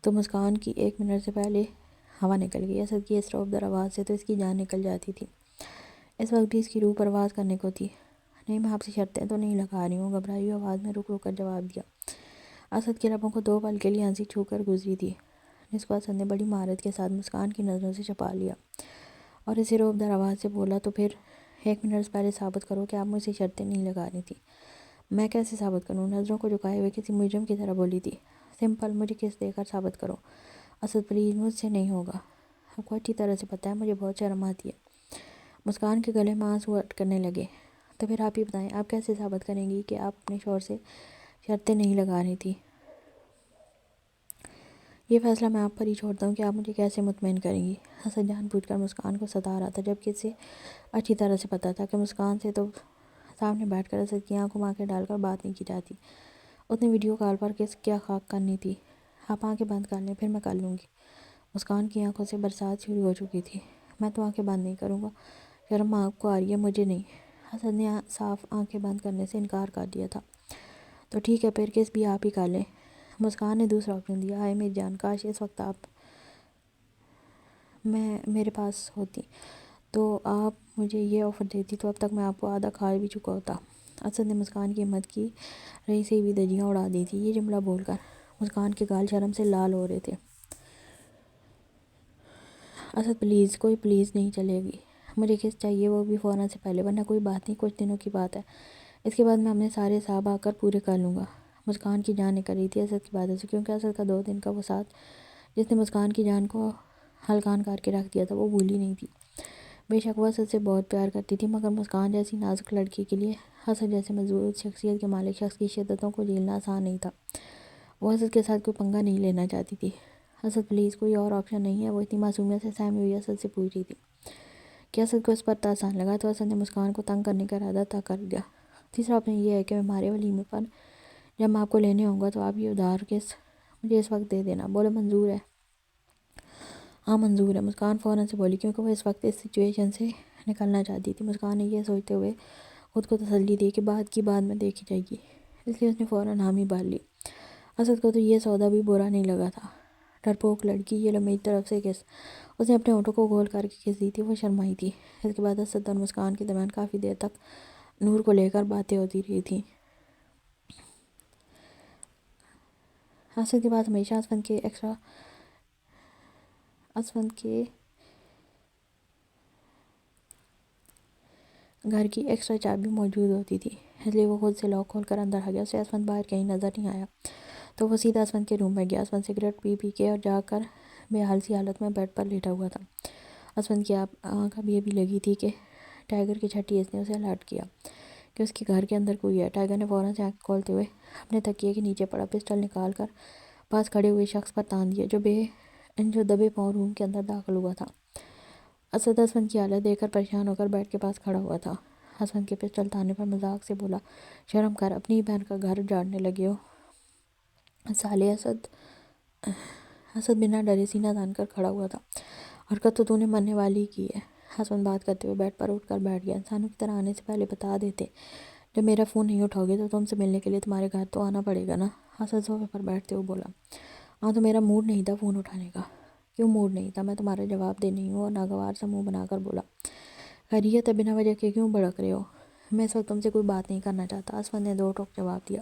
تو مسکان کی 1 منٹ سے پہلے ہوا نکل گئی۔ اسد کی اس روبدار آواز سے تو اس کی جان نکل جاتی تھی، اس وقت بھی اس کی روح پرواز کرنے کو تھی۔ نہیں، میں آپ سے شرطیں تو نہیں لگا رہی ہوں، گھبرائی ہوئی آواز میں رک رک کر جواب دیا۔ اسد کے لبوں کو 2 پل کے لیے ہنسی چھو کر گزری تھی، جس کو اسد نے بڑی مہارت کے ساتھ مسکان کی نظروں سے چھپا لیا، اور اسے روبدار آواز سے بولا تو پھر 1 منٹ سے پہلے ثابت کرو کہ آپ مجھ سے شرطیں نہیں لگا رہی تھی۔ میں کیسے ثابت کروں؟ نظروں کو جھکائے ہوئے کسی مجرم کی طرح بولی تھی۔ سمپل، مجھے کس دے کر ثابت کرو۔ اسد پلیز، مجھ سے نہیں ہوگا، آپ کو اچھی طرح سے پتہ ہے مجھے بہت شرم آتی ہے۔ مسکان کے گلے میں آنسو اٹکنے لگے۔ تو پھر آپ ہی بتائیں، آپ کیسے ثابت کریں گی کہ آپ اپنے شوہر سے شرطیں نہیں لگا رہی تھی؟ یہ فیصلہ میں آپ پر ہی چھوڑتا ہوں کہ آپ مجھے کیسے مطمئن کریں گی۔ اسد جان بوجھ کر مسکان کو ستا رہا تھا، جبکہ اسے اچھی طرح سے پتہ تھا کہ مسکان سے تو سامنے بیٹھ کر اسد کی آنکھوں میں آنکھیں ڈال کر بات نہیں کی جاتی۔ اس نے ویڈیو کال پر کیا خاک کرنی تھی؟ آپ آنکھیں بند کر لیں، پھر میں کر لوں گی۔ مسکان کی آنکھوں سے برسات شروع ہو چکی تھی۔ میں تو آنکھیں بند نہیں کروں گا، شرم آپ کو آ رہی ہے، مجھے نہیں۔ اسد نے صاف آنکھیں بند کرنے سے انکار کر دیا تھا۔ تو ٹھیک ہے، پھر کس بھی آپ ہی کر لیں۔ مسکان نے دوسرا آپشن دیا۔ ہائے میری جان، کاش اس وقت آپ میرے پاس ہوتی تو آپ مجھے یہ آفر دیتی تو اب تک میں آپ کو آدھا کھا بھی چکا ہوتا۔ اسد نے مسکان کی ہمت کی رہی سے بھی دھجیاں اڑا دی تھی۔ یہ جملہ بول کر مسکان کے گال شرم سے لال ہو رہے تھے۔ اسد پلیز، کوئی پلیز نہیں چلے گی، مجھے کس چاہیے، وہ بھی فوراً سے پہلے، ورنہ کوئی بات نہیں، کچھ دنوں کی بات ہے، اس کے بعد میں اپنے سارے حساب آ کر پورے کر لوں گا۔ مسکان کی جان نکل رہی تھی اسد کی باتوں سے، کیونکہ اسد کا 2 دن کا وہ ساتھ جس نے مسکان کی جان کو ہلکان کر کے رکھ دیا تھا وہ بھولی نہیں تھی۔ بے شک وہ اسد سے بہت پیار کرتی تھی، مگر مسکان جیسی نازک لڑکی کے لیے اسد جیسے مضبوط شخصیت کے مالک شخص کی شدتوں کو جھیلنا آسان نہیں تھا۔ وہ اسد کے ساتھ کوئی پنگا نہیں لینا چاہتی تھی۔ اسد پلیز، کوئی اور آپشن نہیں ہے؟ وہ اتنی معصومیت سے سہمی ہوئی اسد سے پوچھ رہی تھی کہ اسد کو اس پر آسان لگا تو اسد نے مسکان کو تنگ کرنے کا ارادہ طے کر دیا۔ تیسرا آپشن یہ ہے کہ ہمارے ولیمے پر جب میں آپ کو لینے آؤں گا تو آپ یہ ادھار کس مجھے اس وقت دے دینا۔ بولے منظور ہے؟ ہاں منظور ہے، مسکان فوراً سے بولی، کیونکہ وہ اس وقت اس سچویشن سے نکلنا چاہتی تھی۔ مسکان نے یہ سوچتے ہوئے خود کو تسلی دی کہ بعد کی بعد میں دیکھی جائے گی، اس لیے اس نے فوراً حامی بھر لی۔ اسد کو تو یہ سودا بھی برا نہیں لگا تھا۔ ڈرپوک لڑکی، یہ لو میری طرف سے کس۔ اس نے اپنے ہونٹوں کو گول کر کے کس دی تھی، وہ شرمائی تھی۔ اس کے بعد اسد اور مسکان کے درمیان کافی دیر تک نور کو لے کر باتیں ہوتی رہی تھیں۔ اسد کے پاس ہمیشہ اسفند کے گھر کی ایکسٹرا چابی موجود ہوتی تھی، اس لیے وہ خود سے لاک کھول کر اندر آ گیا۔ اسے اسفند باہر کہیں نظر نہیں آیا تو وہ سیدھا اسفند کے روم میں گیا۔ اسفند سگریٹ پی کے اور جا کر بے حال سی حالت میں بیڈ پر لیٹا ہوا تھا۔ اسفند کی آنکھ اب یہ بھی لگی تھی کہ ٹائیگر کی چھٹی اس نے اسے الرٹ کیا کہ اس کے گھر کے اندر کوئی ہے۔ ٹائیگر نے فوراً سے آنکھ کھولتے ہوئے اپنے تکیے کے نیچے پڑا پسٹل نکال کر پاس کھڑے ہوئے شخص پر تان دیا جو دبے پاؤں روم کے اندر داخل ہوا تھا۔ اسفند کی حالت دیکھ کر پریشان ہو کر بیڈ کے پاس کھڑا ہوا تھا۔ اسفند کے پسٹل تاننے پر مذاق سے بولا، شرم کر، اپنی ہی بہن کا گھر جاڑنے لگے ہو سالے۔ اسد بنا ڈرے سینہ تان کر کھڑا ہوا تھا۔ حرکت تو نے مرنے والی کی ہے۔ اسفند بات کرتے ہوئے بیڈ پر اٹھ کر بیٹھ گیا۔ انسانوں کی طرح آنے سے پہلے بتا دیتے، جب میرا فون نہیں اٹھاؤ گے تو تم سے ملنے کے لیے تمہارے گھر تو آنا پڑے گا نا۔ اسد صوفے پر بیٹھتے ہوئے بولا، ہاں تو میرا موڈ نہیں تھا فون اٹھانے کا۔ کیوں موڈ نہیں تھا؟ میں تمہارا جواب دے نہیں ہوں۔ اور ناگوار سا منہ بنا کر بولا، خیریت ہے؟ بنا وجہ کے کیوں بھڑک رہے ہو؟ میں اس وقت تم سے کوئی بات نہیں کرنا چاہتا، اسفند نے 2 ٹوک جواب دیا۔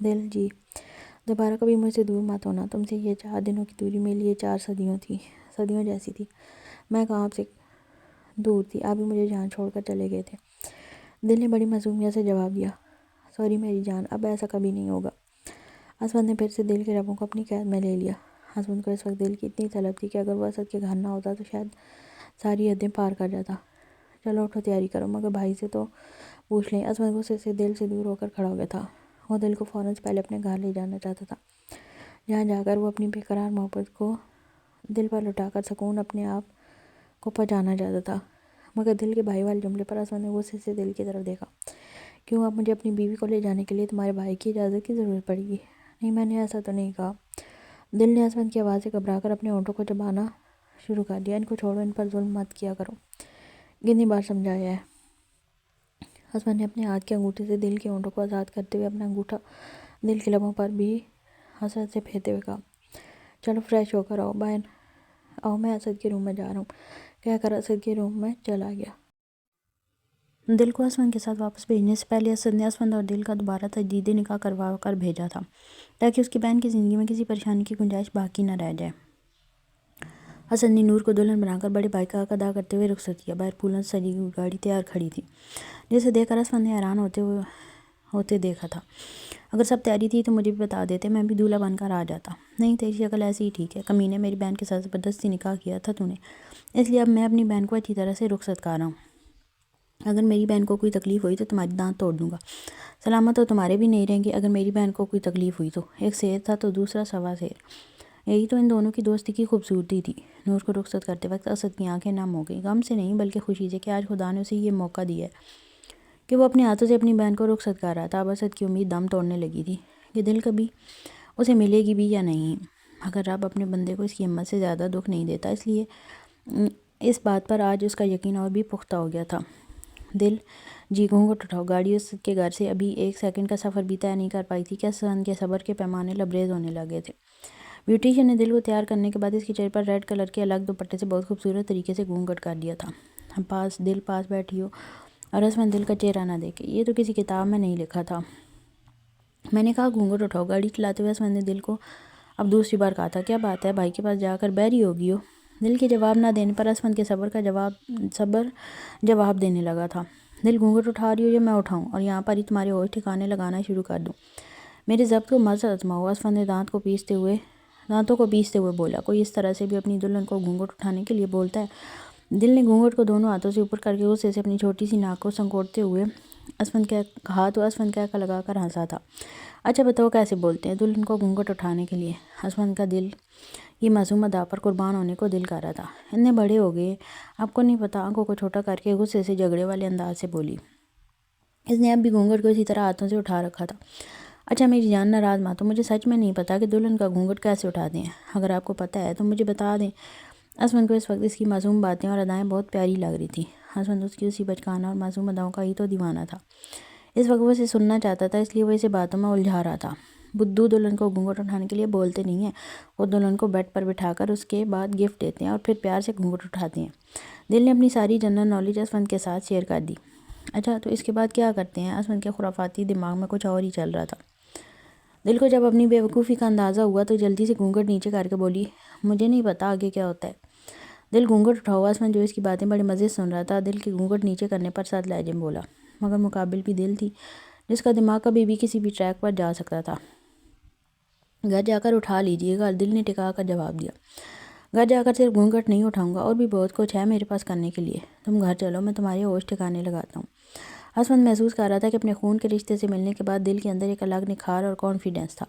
دل جی دوبارہ کبھی مجھ سے دور مت ہونا، تم سے یہ 4 دنوں کی دوری میرے لیے 4 صدیوں تھی، صدیوں جیسی تھی۔ میں کہاں آپ سے دور تھی، آپ بھی مجھے جان چھوڑ کر چلے گئے تھے۔ دل نے بڑی معصومیت سے جواب دیا، سوری میری جان، اب ایسا کبھی نہیں ہوگا۔ اسود نے پھر سے دل کے ربوں کو اپنی قید میں لے لیا۔ اسود کو اس وقت دل کی اتنی طلب تھی کہ اگر وہ اسد کے گھر نہ ہوتا تو شاید ساری حدیں پار کر جاتا۔ چلو اٹھو تیاری کرو، مگر بھائی سے تو پوچھ لیں۔ اسود غصے سے دل سے دور ہو کر کھڑا ہو گیا تھا۔ وہ دل کو فوراً سے پہلے اپنے گھر لے جانا چاہتا تھا، جہاں جا کر وہ اپنی بے قرار محبت کو دل پر لٹا کر سکون اپنے آپ کو پہنچانا چاہتا تھا۔ مگر دل کے بھائی والے جملے پر اسود نے غصے سے دل کی طرف دیکھا۔ کیوں اب مجھے اپنی بیوی کو لے جانے کے لیے تمہارے بھائی کی اجازت کی ضرورت پڑے گی؟ نہیں، میں نے ایسا تو نہیں کہا۔ دل نے اسود کی آواز سے گھبرا کر اپنے ہونٹوں کو چبانا شروع کر دیا۔ ان کو چھوڑو، ان پر ظلم مت کیا کرو، کتنی بار سمجھایا ہے۔ اسود نے اپنے ہاتھ کے انگوٹھے سے دل کے ہونٹوں کو آزاد کرتے ہوئے اپنا انگوٹھا دل کے لبوں پر بھی حسرت سے پھیرتے ہوئے کہا، چلو فریش ہو کر آؤ، باہر آؤ، میں اسد کے روم میں جا رہا ہوں، کہہ کر اسد کے روم میں چلا گیا۔ دل کو اسود کے ساتھ واپس بھیجنے سے پہلے اسد نے اسود اور دل کا دوبارہ تجدید نکاح کروا کر بھیجا تھا، تاکہ اس کی بہن کی زندگی میں کسی پریشانی کی گنجائش باقی نہ رہ جائے۔ اسد نے نور کو دلہن بنا کر بڑے بھائی کا حق ادا کرتے ہوئے رخصت کیا۔ باہر پھولوں سے سجی ہوئی گاڑی تیار کھڑی تھی، جسے دیکھ کر اسد نے حیران ہوتے دیکھا تھا۔ اگر سب تیاری تھی تو مجھے بھی بتا دیتے، میں بھی دولہا بن کر آ جاتا۔ نہیں، تیری شکل ایسی ہی ٹھیک ہے، کمینے، میری بہن کے ساتھ زبردستی نکاح کیا تھا تو نے، اس لیے اب میں اپنی بہن کو اچھی طرح سے رخصت کر رہا ہوں۔ اگر میری بہن کو کوئی تکلیف ہوئی تو تمہاری دانت توڑ دوں گا۔ سلامت تو تمہارے بھی نہیں رہیں گے اگر میری بہن کو کوئی تکلیف ہوئی تو۔ ایک شیر تھا تو دوسرا سوا شیر، یہی تو ان دونوں کی دوستی کی خوبصورتی تھی۔ نور کو رخصت کرتے وقت اسد کی آنکھیں نم ہو گئیں، غم سے نہیں بلکہ خوشی سے کہ آج خدا نے اسے یہ موقع دیا ہے کہ وہ اپنے ہاتھوں سے اپنی بہن کو رخصت کر رہا تھا۔ اب اسد کی امید دم توڑنے لگی تھی کہ دل کبھی اسے ملے گی بھی یا نہیں، مگر رب اپنے بندے کو اس کی ہمت سے زیادہ دکھ نہیں دیتا، اس لیے اس بات پر آج اس کا یقین اور بھی پختہ ہو گیا تھا۔ دل جی گھونگھٹ اٹھاؤ۔ گاڑی اسد کے گھر سے ابھی 1 سیکنڈ کا سفر بھی طے نہیں کر پائی تھی کہ اسد کے صبر کے پیمانے لبریز ہونے لگے تھے۔ بیوٹیشین نے دل کو تیار کرنے کے بعد اس کی چہرے پر ریڈ کلر کے الگ دوپٹے سے بہت خوبصورت طریقے سے گھونگھٹ کر دیا تھا۔ دل پاس بیٹھی ہو اور اسد دل کا چہرہ نہ دیکھے، یہ تو کسی کتاب میں نہیں لکھا تھا۔ میں نے کہا گھونگھٹ اٹھاؤ۔ گاڑی چلاتے ہوئے اسد نے دل کو اب دوسری بار کہا تھا، کیا بات ہے، بھائی کے پاس جا کر بحری ہو گئی ہو؟ دل کے جواب نہ دینے پر اسد کے صبر جواب دینے لگا تھا، دل گھونگھٹ اٹھا رہی ہو یا میں اٹھاؤں اور یہاں پر ہی تمہارے ہوش ٹھکانے لگانا شروع کر دوں؟ میرے ضبط کو مت آزماؤ۔ اسد نے دانتوں کو پیستے ہوئے بولا، کوئی اس طرح سے بھی اپنی دلہن کو گھونگھٹ اٹھانے کے لیے بولتا ہے؟ دل نے گھونگھٹ کو دونوں ہاتھوں سے اوپر کر کے غصے سے اپنی چھوٹی سی ناک کو سنکوڑتے ہوئے اسد کہہ لگا کر ہنسا تھا، اچھا بتاؤ کیسے بولتے ہیں دلہن کو گھونگھٹ اٹھانے کے لیے؟ اسد کا دل یہ معصوم ادا پر قربان ہونے کو دل کر رہا تھا۔ اتنے بڑے ہو گئے، آپ کو نہیں پتا؟ آنکھوں کو چھوٹا کر کے غصے سے جھگڑے والے انداز سے بولی۔ اس نے اب بھی گھونگھٹ کو اسی طرح ہاتھوں سے اٹھا رکھا تھا۔ اچھا میری جان، ناراض مت ہو، مجھے سچ میں نہیں پتا کہ دلہن کا گھونگھٹ کیسے اٹھاتے ہیں، اگر آپ کو پتہ ہے تو مجھے بتا دیں۔ اسد کو اس وقت اس کی معصوم باتیں اور ادائیں بہت پیاری لگ رہی تھیں۔ اسد اس کی اسی بچکانہ اور معصوم اداؤں کا ہی تو دیوانہ تھا۔ اس وقت وہ اسے سننا چاہتا تھا، اس لیے وہ اسے باتوں میں الجھا رہا تھا۔ بدھو دلہن کو گھونگھٹ اٹھانے کے لیے بولتے نہیں ہیں، وہ دلہن کو بیڈ پر بٹھا کر اس کے بعد گفٹ دیتے ہیں اور پھر پیار سے گھونگھٹ اٹھاتے ہیں۔ دل نے اپنی ساری جنرل نالج اسد کے ساتھ شیئر کر دی۔ اچھا تو اس کے بعد کیا کرتے ہیں؟ اسد کے خرافاتی دماغ میں کچھ اور ہی چل رہا تھا۔ دل کو جب اپنی بے وقوفی کا اندازہ ہوا تو جلدی سے گھونگھٹ نیچے کر کے بولی، مجھے نہیں پتا آگے کیا ہوتا ہے۔ دل گھونگھٹ اٹھاؤ۔ اسد جو اس کی باتیں بڑے مزے سے سن رہا تھا، دل کے گھونگھٹ نیچے کرنے پر سخت لہجے میں بولا، مگر مقابل بھی دل تھی جس کا دماغ کبھی بھی کسی بھی ٹریک پر جا سکتا تھا۔ گھر جا کر اٹھا لیجیے گا، دل نے ٹکا کر جواب دیا۔ گھر جا کر صرف گھونگھٹ نہیں اٹھاؤں گا، اور بھی بہت کچھ ہے میرے پاس کرنے کے لیے، تم گھر چلو، میں تمہارے ہوش ٹھکانے لگاتا ہوں۔ اسد محسوس کر رہا تھا کہ اپنے خون کے رشتے سے ملنے کے بعد دل کے اندر ایک الگ نکھار اور کانفیڈنس تھا۔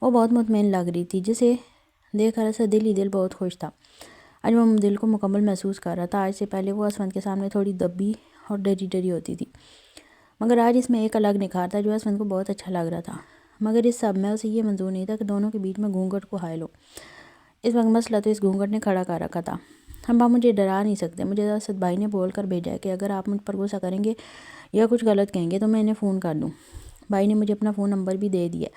وہ بہت مطمئن لگ رہی تھی، جسے دیکھ کر اسد دل ہی دل بہت خوش تھا۔ آج وہ دل کو مکمل محسوس کر رہا تھا۔ آج سے پہلے وہ اسد کے سامنے تھوڑی دبی اور ڈری ہوتی تھی، مگر آج اس میں ایک الگ نکھار تھا جو اسد کو بہت اچھا لگ رہا تھا۔ مگر اس سب میں اسے یہ منظور نہیں تھا کہ دونوں کے بیچ میں گھونگھٹ کو حائل ہو۔ اس وقت مسئلہ تو اس گھونگھٹ نے کھڑا کر رکھا تھا۔ ہم آپ مجھے ڈرا نہیں سکتے، مجھے اسد بھائی نے بول کر بھیجا ہے کہ اگر آپ مجھ پر غصہ کریں گے یا کچھ غلط کہیں گے تو میں انہیں فون کر دوں۔ بھائی نے مجھے اپنا فون نمبر بھی دے دیا،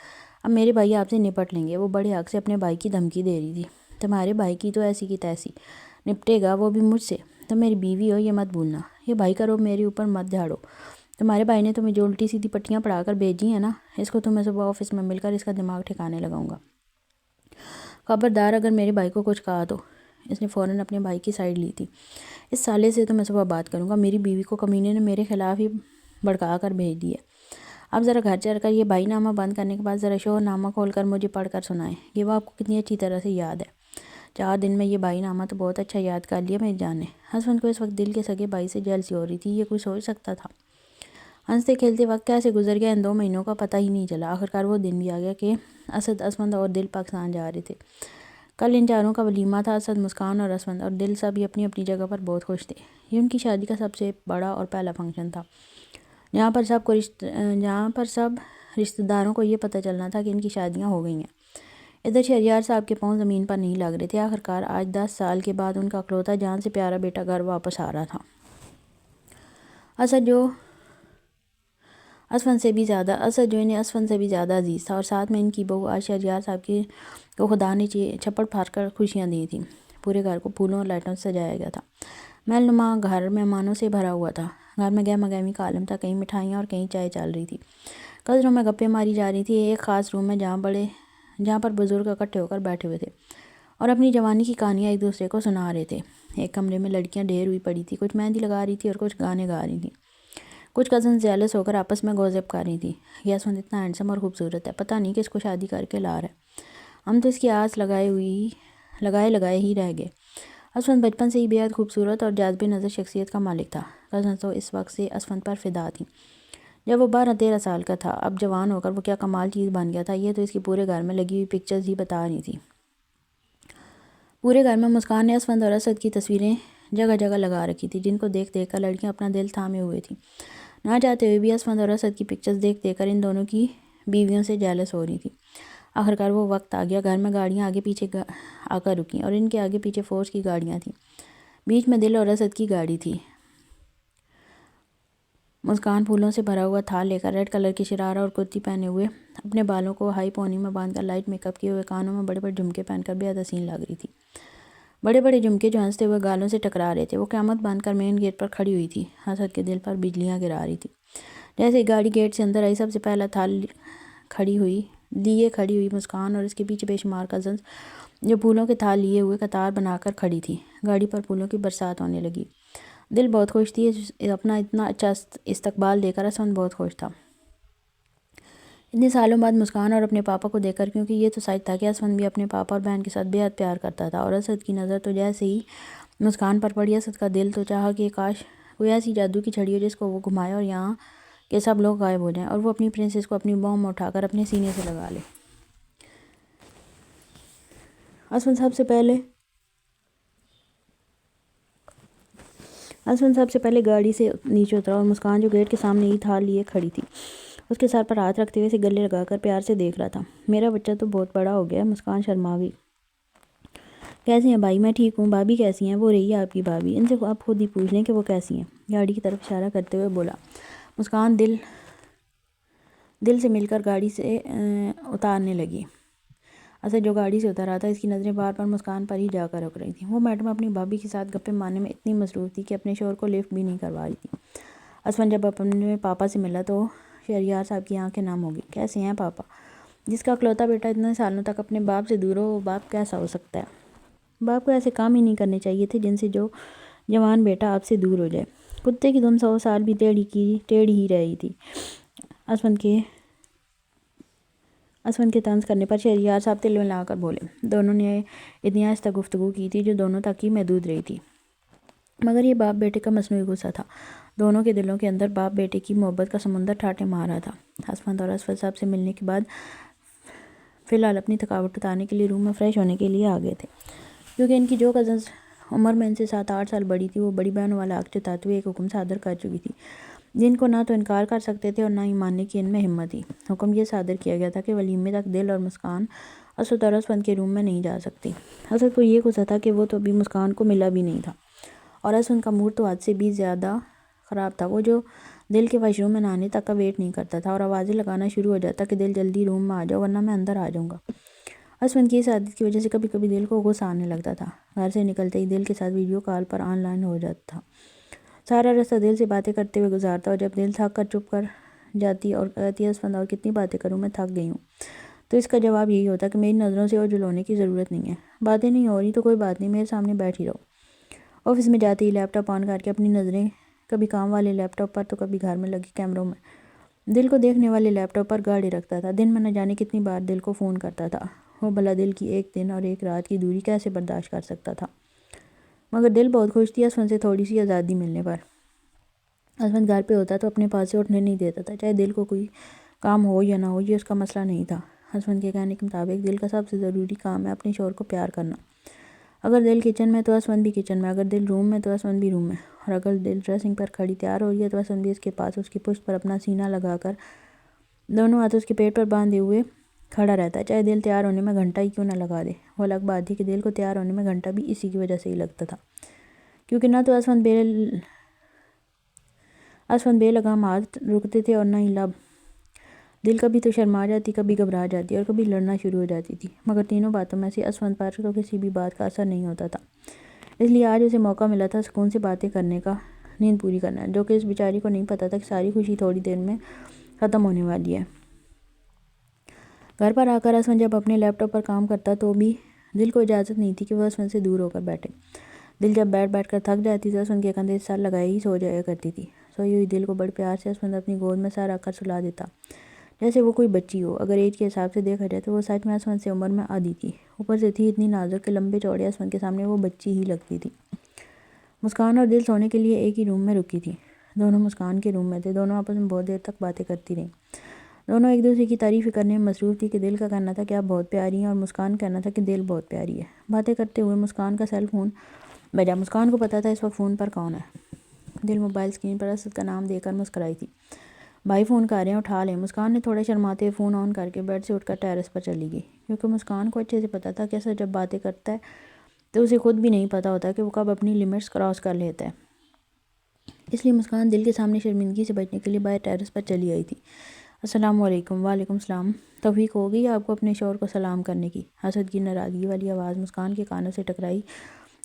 اب میرے بھائی آپ سے نپٹ لیں گے۔ وہ بڑے حق سے اپنے بھائی کی دھمکی دے رہی تھی، تمہارے بھائی کی تو ایسی کی تیسی نپٹے گا، وہ بھی مجھ سے، تم میری بیوی ہو یہ مت بھولنا، یہ بھائی کا روب میرے اوپر مت جھاڑو، تمہارے بھائی نے تمہیں جو الٹی سیدھی پٹیاں پڑھا کر بھیجی ہیں نا، اس کو تمہیں صبح آفس میں مل کر اس کا دماغ ٹھکانے لگاؤں گا۔ خبردار اگر میرے بھائی کو کچھ کہا تو۔ اس نے فوراً اپنے بھائی کی سائیڈ لی تھی۔ اس سالے سے تو میں صبح بات کروں گا، میری بیوی کو کمینے نے میرے خلاف ہی بھڑکا کر بھیج دی ہے۔ اب ذرا گھر چل کر یہ بھائی نامہ بند کرنے کے بعد ذرا شوہر نامہ کھول کر مجھے پڑھ کر سنائیں، یہ وہ آپ کو کتنی اچھی طرح سے یاد ہے۔ 4 دن میں یہ بھائی نامہ تو بہت اچھا یاد کر لیا میری جان نے۔ ہسبند کو اس وقت دل کے سگے بھائی سے جیلسی ہو رہی تھی، یہ کوئی سوچ سکتا تھا؟ ہنستے کھیلتے وقت کیسے گزر گیا ان 2 مہینوں کا پتہ ہی نہیں چلا۔ آخرکار وہ دن بھی آ گیا کہ اسد، اسمند اور دل پاکستان جا رہے تھے۔ کل ان چاروں کا ولیمہ تھا۔ اسد، مسکان اور اسمند اور دل سب اپنی اپنی جگہ پر بہت خوش تھے۔ یہ ان کی شادی کا سب سے بڑا اور پہلا فنکشن تھا، جہاں پر سب رشتہ داروں کو یہ پتہ چلنا تھا کہ ان کی شادیاں ہو گئی ہیں۔ ادھر شہریار صاحب کے پاؤں زمین پر نہیں لگ رہے تھے۔ آخرکار آج 10 سال کے بعد ان کا اکلوتا جان سے پیارا بیٹا گھر واپس آ رہا تھا۔ اسد جو انہیں اسفند سے بھی زیادہ عزیز تھا، اور ساتھ میں ان کی بہو آج شہریار صاحب کو خدا نے چھپڑ پھاڑ کر خوشیاں دی تھیں۔ پورے گھر کو پھولوں اور لائٹوں سے سجایا گیا تھا۔ محل نما گھر مہمانوں سے بھرا ہوا تھا۔ گھر میں گہما گہمی کا عالم تھا، کہیں مٹھائیاں اور کہیں چائے چل رہی تھی، قصروں میں گپیں ماری جا رہی تھی۔ ایک خاص روم میں جہاں پر بزرگ اکٹھے ہو کر بیٹھے ہوئے تھے اور اپنی جوانی کی کہانیاں ایک دوسرے کو سنا رہے تھے۔ ایک کمرے میں لڑکیاں ڈھیر ہوئی پڑی تھیں، کچھ مہندی لگا رہی تھی اور کچھ گانے گا رہی تھیں۔ کچھ کزنز جیلس ہو کر آپس میں گوسپ کر رہی تھیں، یہ اسمند اتنا ہینڈسم اور خوبصورت ہے، پتہ نہیں کس کو شادی کر کے لا رہا ہے، ہم تو اس کی آس لگائے ہی رہ گئے۔ اسمند بچپن سے ہی بے حد خوبصورت اور جاذب نظر شخصیت کا مالک تھا۔ کزنز تو اس وقت سے اسمند پر فدا تھیں۔ جب وہ 12-13 سال کا تھا، اب جوان ہو کر وہ کیا کمال چیز بن گیا تھا، یہ تو اس کی پورے گھر میں لگی ہوئی پکچرز ہی بتا رہی تھی۔ پورے گھر میں مسکان نے اسمند اور اسد کی تصویریں جگہ جگہ لگا رکھی تھی، جن کو دیکھ دیکھ کر لڑکیاں اپنا دل تھامے ہوئے تھیں۔ نہ چاہتے ہوئے بھی اسمند اور اسد کی پکچرز دیکھ دیکھ کر ان دونوں کی بیویوں سے جیلس ہو رہی تھی۔ آخرکار وہ وقت آ گیا، گھر میں گاڑیاں آگے پیچھے آ کر رکیں اور ان کے آگے پیچھے فوج کی گاڑیاں تھیں۔ بیچ میں دل اور اسد کی گاڑی تھی۔ مسکان پھولوں سے بھرا ہوا تھال لے کر، ریڈ کلر کی شرارہ اور کرتی پہنے ہوئے، اپنے بالوں کو ہائی پونی میں باندھ کر، لائٹ میک اپ کیے ہوئے، کانوں میں بڑے بڑے جھمکے پہن کر بے حد حسین لگ رہی تھی۔ بڑے بڑے جھمکے جو ہنستے ہوئے گالوں سے ٹکرا رہے تھے۔ وہ قیامت باندھ کر مین گیٹ پر کھڑی ہوئی تھی، اسد کے دل پر بجلیاں گرا رہی تھی۔ جیسے ہی گاڑی گیٹ سے اندر آئی، سب سے پہلا تھال لیے کھڑی ہوئی مسکان اور اس کے پیچھے بے شمار کزنز جو پھولوں کے تھال لیے ہوئے قطار بنا کر کھڑی تھی۔ گاڑی پر پھولوں کی برسات ہونے لگی۔ دل بہت خوش تھی، اپنا اتنا اچھا استقبال دے کر اسمند بہت خوش تھا اتنے سالوں بعد مسکان اور اپنے پاپا کو دیکھ کر، کیونکہ یہ تو سچ تھا کہ اسمند بھی اپنے پاپا اور بہن کے ساتھ بے حد پیار کرتا تھا، اور اسد کی نظر تو جیسے ہی مسکان پر پڑی، اسد کا دل تو چاہا کہ کاش کوئی ایسی جادو کی چھڑی ہو جس کو وہ گھمائے اور یہاں کے سب لوگ غائب ہو جائیں اور وہ اپنی پرنسس کو اپنی باہوں میں اٹھا کر اپنے سینے سے لگا لے۔ اسمند سب سے پہلے گاڑی سے نیچے اترا اور مسکان جو گیٹ کے سامنے ہی تھال لیے کھڑی تھی، اس کے سر پر ہاتھ رکھتے ہوئے اسے گلے لگا کر پیار سے دیکھ رہا تھا۔ میرا بچہ تو بہت بڑا ہو گیا ہے۔ مسکان شرما گئی۔ کیسی ہیں بھائی؟ میں ٹھیک ہوں۔ بھابھی کیسی ہیں؟ وہ رہی ہے آپ کی بھابھی، ان سے آپ خود ہی پوچھ لیں کہ وہ کیسی ہیں، گاڑی کی طرف اشارہ کرتے ہوئے بولا۔ مسکان دل سے مل کر گاڑی سے اتارنے لگی۔ اسد جو گاڑی سے اتر رہا تھا، اس کی نظریں بار بار مسکان پر ہی جا کر رک رہی تھیں۔ وہ میڈم اپنی بھابھی کے ساتھ گپیں مارنے میں اتنی مصروف تھی کہ اپنے شوہر کو لفٹ بھی نہیں کروا رہی تھی۔ اسمند جب اپنے پاپا سے ملا تو شہریار صاحب کی آنکھیں نم ہو گئی۔ کیسے ہیں پاپا؟ جس کا اکلوتا بیٹا اتنے سالوں تک اپنے باپ سے دور ہو، وہ باپ کیسا ہو سکتا ہے؟ باپ کو ایسے کام ہی نہیں کرنے چاہیے تھے جن سے جو جوان بیٹا آپ سے دور ہو جائے۔ کتے کی دم 100 سال بھی ٹیڑھی ہی رہی تھی۔ اسمند کے طنز کرنے پر شہریار صاحب تل ملا کر بولے۔ دونوں نے اتنی آہستہ گفتگو کی تھی جو دونوں تک ہی محدود رہی تھی، مگر یہ باپ بیٹے کا مصنوعی غصہ تھا۔ دونوں کے دلوں کے اندر باپ بیٹے کی محبت کا سمندر ٹھاٹھے مار رہا تھا۔ اسمند اور اسد صاحب سے ملنے کے بعد فی الحال اپنی تھکاوٹ اتارنے کے لیے روم میں فریش ہونے کے لیے آ گئے تھے، کیونکہ ان کی جو کزنز عمر میں ان سے 7-8 سال بڑی تھی، وہ بڑی بہنوں والا حق جتاتے ہوئے ایک حکم صادر کر چکی تھی، جن کو نہ تو انکار کر سکتے تھے اور نہ ہی ماننے کی ان میں ہمت تھی۔ حکم یہ صادر کیا گیا تھا کہ ولیمے تک دل اور مسکان اسد اور اسمند کے روم میں نہیں جا سکتی۔ اسد کو یہ غصہ تھا کہ وہ تو ابھی مسکان کو ملا بھی نہیں تھا، اور اسمند کا موڈ تو حد سے بھی زیادہ خراب تھا۔ وہ جو دل کے واش روم میں نہانے تک کا ویٹ نہیں کرتا تھا اور آوازیں لگانا شروع ہو جاتا کہ دل جلدی روم میں آ جاؤ ورنہ میں اندر آ جاؤں گا۔ اسمند کی اس عادت کی وجہ سے کبھی کبھی دل کو غصہ آنے لگتا تھا۔ گھر سے نکلتے ہی دل کے ساتھ video call per on line ہو جاتا تھا۔ سارا راستہ دل سے باتیں کرتے ہوئے گزارتا اور جب دل تھک کر چپ کر جاتی اور کہتی ہے اسفند اور کتنی باتیں کروں، میں تھک گئی ہوں، تو اس کا جواب یہی ہوتا کہ میری نظروں سے اوجھل ہونے کی ضرورت نہیں ہے، باتیں نہیں ہو رہی تو کوئی بات نہیں، میرے سامنے بیٹھی رہو۔ آفس میں جاتے ہی لیپ ٹاپ آن کر کے اپنی نظریں کبھی کام والے لیپ ٹاپ پر تو کبھی گھر میں لگے کیمروں میں دل کو دیکھنے والے لیپ ٹاپ پر گاڑی رکھتا تھا۔ دن میں نہ جانے کتنی بار دل کو فون کرتا تھا، وہ بھلا دل کی ایک دن اور ایک رات کی دوری کیسے برداشت کر سکتا تھا، مگر دل بہت خوش تھی اسفند سے تھوڑی سی آزادی ملنے پر۔ اسفند گھر پہ ہوتا تو اپنے پاس سے اٹھنے نہیں دیتا تھا، چاہے دل کو کوئی کام ہو یا نہ ہو، یہ اس کا مسئلہ نہیں تھا۔ اسفند کے کہنے کے مطابق دل کا سب سے ضروری کام ہے اپنے شوہر کو پیار کرنا۔ اگر دل کچن میں تو اسفند بھی کچن میں، اگر دل روم میں تو اسفند بھی روم میں، اور اگر دل ڈریسنگ پر کھڑی تیار ہو رہی ہے تو اسفند بھی اس کے پاس اس کی پشت پر اپنا سینہ لگا کر دونوں ہاتھ اس کے پیٹ پر باندھے ہوئے کھڑا رہتا ہے، چاہے دل تیار ہونے میں گھنٹہ ہی کیوں نہ لگا دے۔ وہ الگ بات تھی کہ دل کو تیار ہونے میں گھنٹہ بھی اسی کی وجہ سے ہی لگتا تھا، کیونکہ نہ تو اسفند بے لگام ہاتھ رکتے تھے اور نہ ہی لب۔ دل کبھی تو شرما جاتی، کبھی گھبرا جاتی اور کبھی لڑنا شروع ہو جاتی تھی، مگر تینوں باتوں میں سے اسفند پر تو کسی بھی بات کا اثر نہیں ہوتا تھا۔ اس لیے آج اسے موقع ملا تھا سکون سے باتیں کرنے کا، نیند پوری کرنا، جو کہ اس بیچاری کو نہیں پتا تھا کہ ساری خوشی تھوڑی دیر میں ختم ہونے والی ہے۔ گھر پر آ کر اسفند جب اپنے لیپ ٹاپ پر کام کرتا تو بھی دل کو اجازت نہیں تھی کہ وہ اسفند سے دور ہو کر بیٹھے۔ دل جب بیٹھ کر تھک جاتی تو اسفند کے کندھے سر لگائے ہی سو جایا کرتی تھی۔ سوئی ہوئی دل کو بڑے پیار سے اسفند اپنی گود میں سر رکھ کر سلا دیتا، جیسے وہ کوئی بچی ہو۔ اگر ایج کے حساب سے دیکھا جائے تو وہ سچ میں اسفند سے عمر میں آدھی تھی، اوپر سے تھی اتنی نازک کہ لمبے چوڑے اسفند کے سامنے وہ بچی ہی لگتی تھی۔ مسکان اور دل سونے کے لیے ایک ہی روم میں رکی تھی، دونوں مسکان کے روم میں تھے، دونوں آپس میں بہت دیر تک باتیں کرتی رہیں، دونوں ایک دوسرے کی تعریفیں کرنے میں مصروف تھی کہ دل کا کہنا تھا کہ آپ بہت پیاری ہیں اور مسکان کہنا تھا کہ دل بہت پیاری ہے۔ باتیں کرتے ہوئے مسکان کا سیل فون بجا، مسکان کو پتا تھا اس وقت فون پر کون ہے۔ دل موبائل اسکرین پر اسد کا نام دیکھ کر مسکرائی تھی۔ بھائی فون کر رہے ہیں، اٹھا لیں۔ مسکان نے تھوڑا شرماتے ہوئے فون آن کر کے بیڈ سے اٹھ کر ٹیرس پر چلی گئی، کیونکہ مسکان کو اچھے سے پتا تھا کہ اسد جب باتیں کرتا ہے تو اسے خود بھی نہیں پتا ہوتا کہ وہ کب اپنی لمٹس کراس کر لیتا ہے۔ اس لیے مسکان دل کے سامنے شرمندگی سے بچنے کے لیے باہر ٹیرس پر چلی آئی تھی۔ السلام علیکم۔ وعلیکم السلام۔ توفیق ہو گئی آپ کو اپنے شوہر کو سلام کرنے کی؟ اسد کی ناراضگی والی آواز مسکان کے کانوں سے ٹکرائی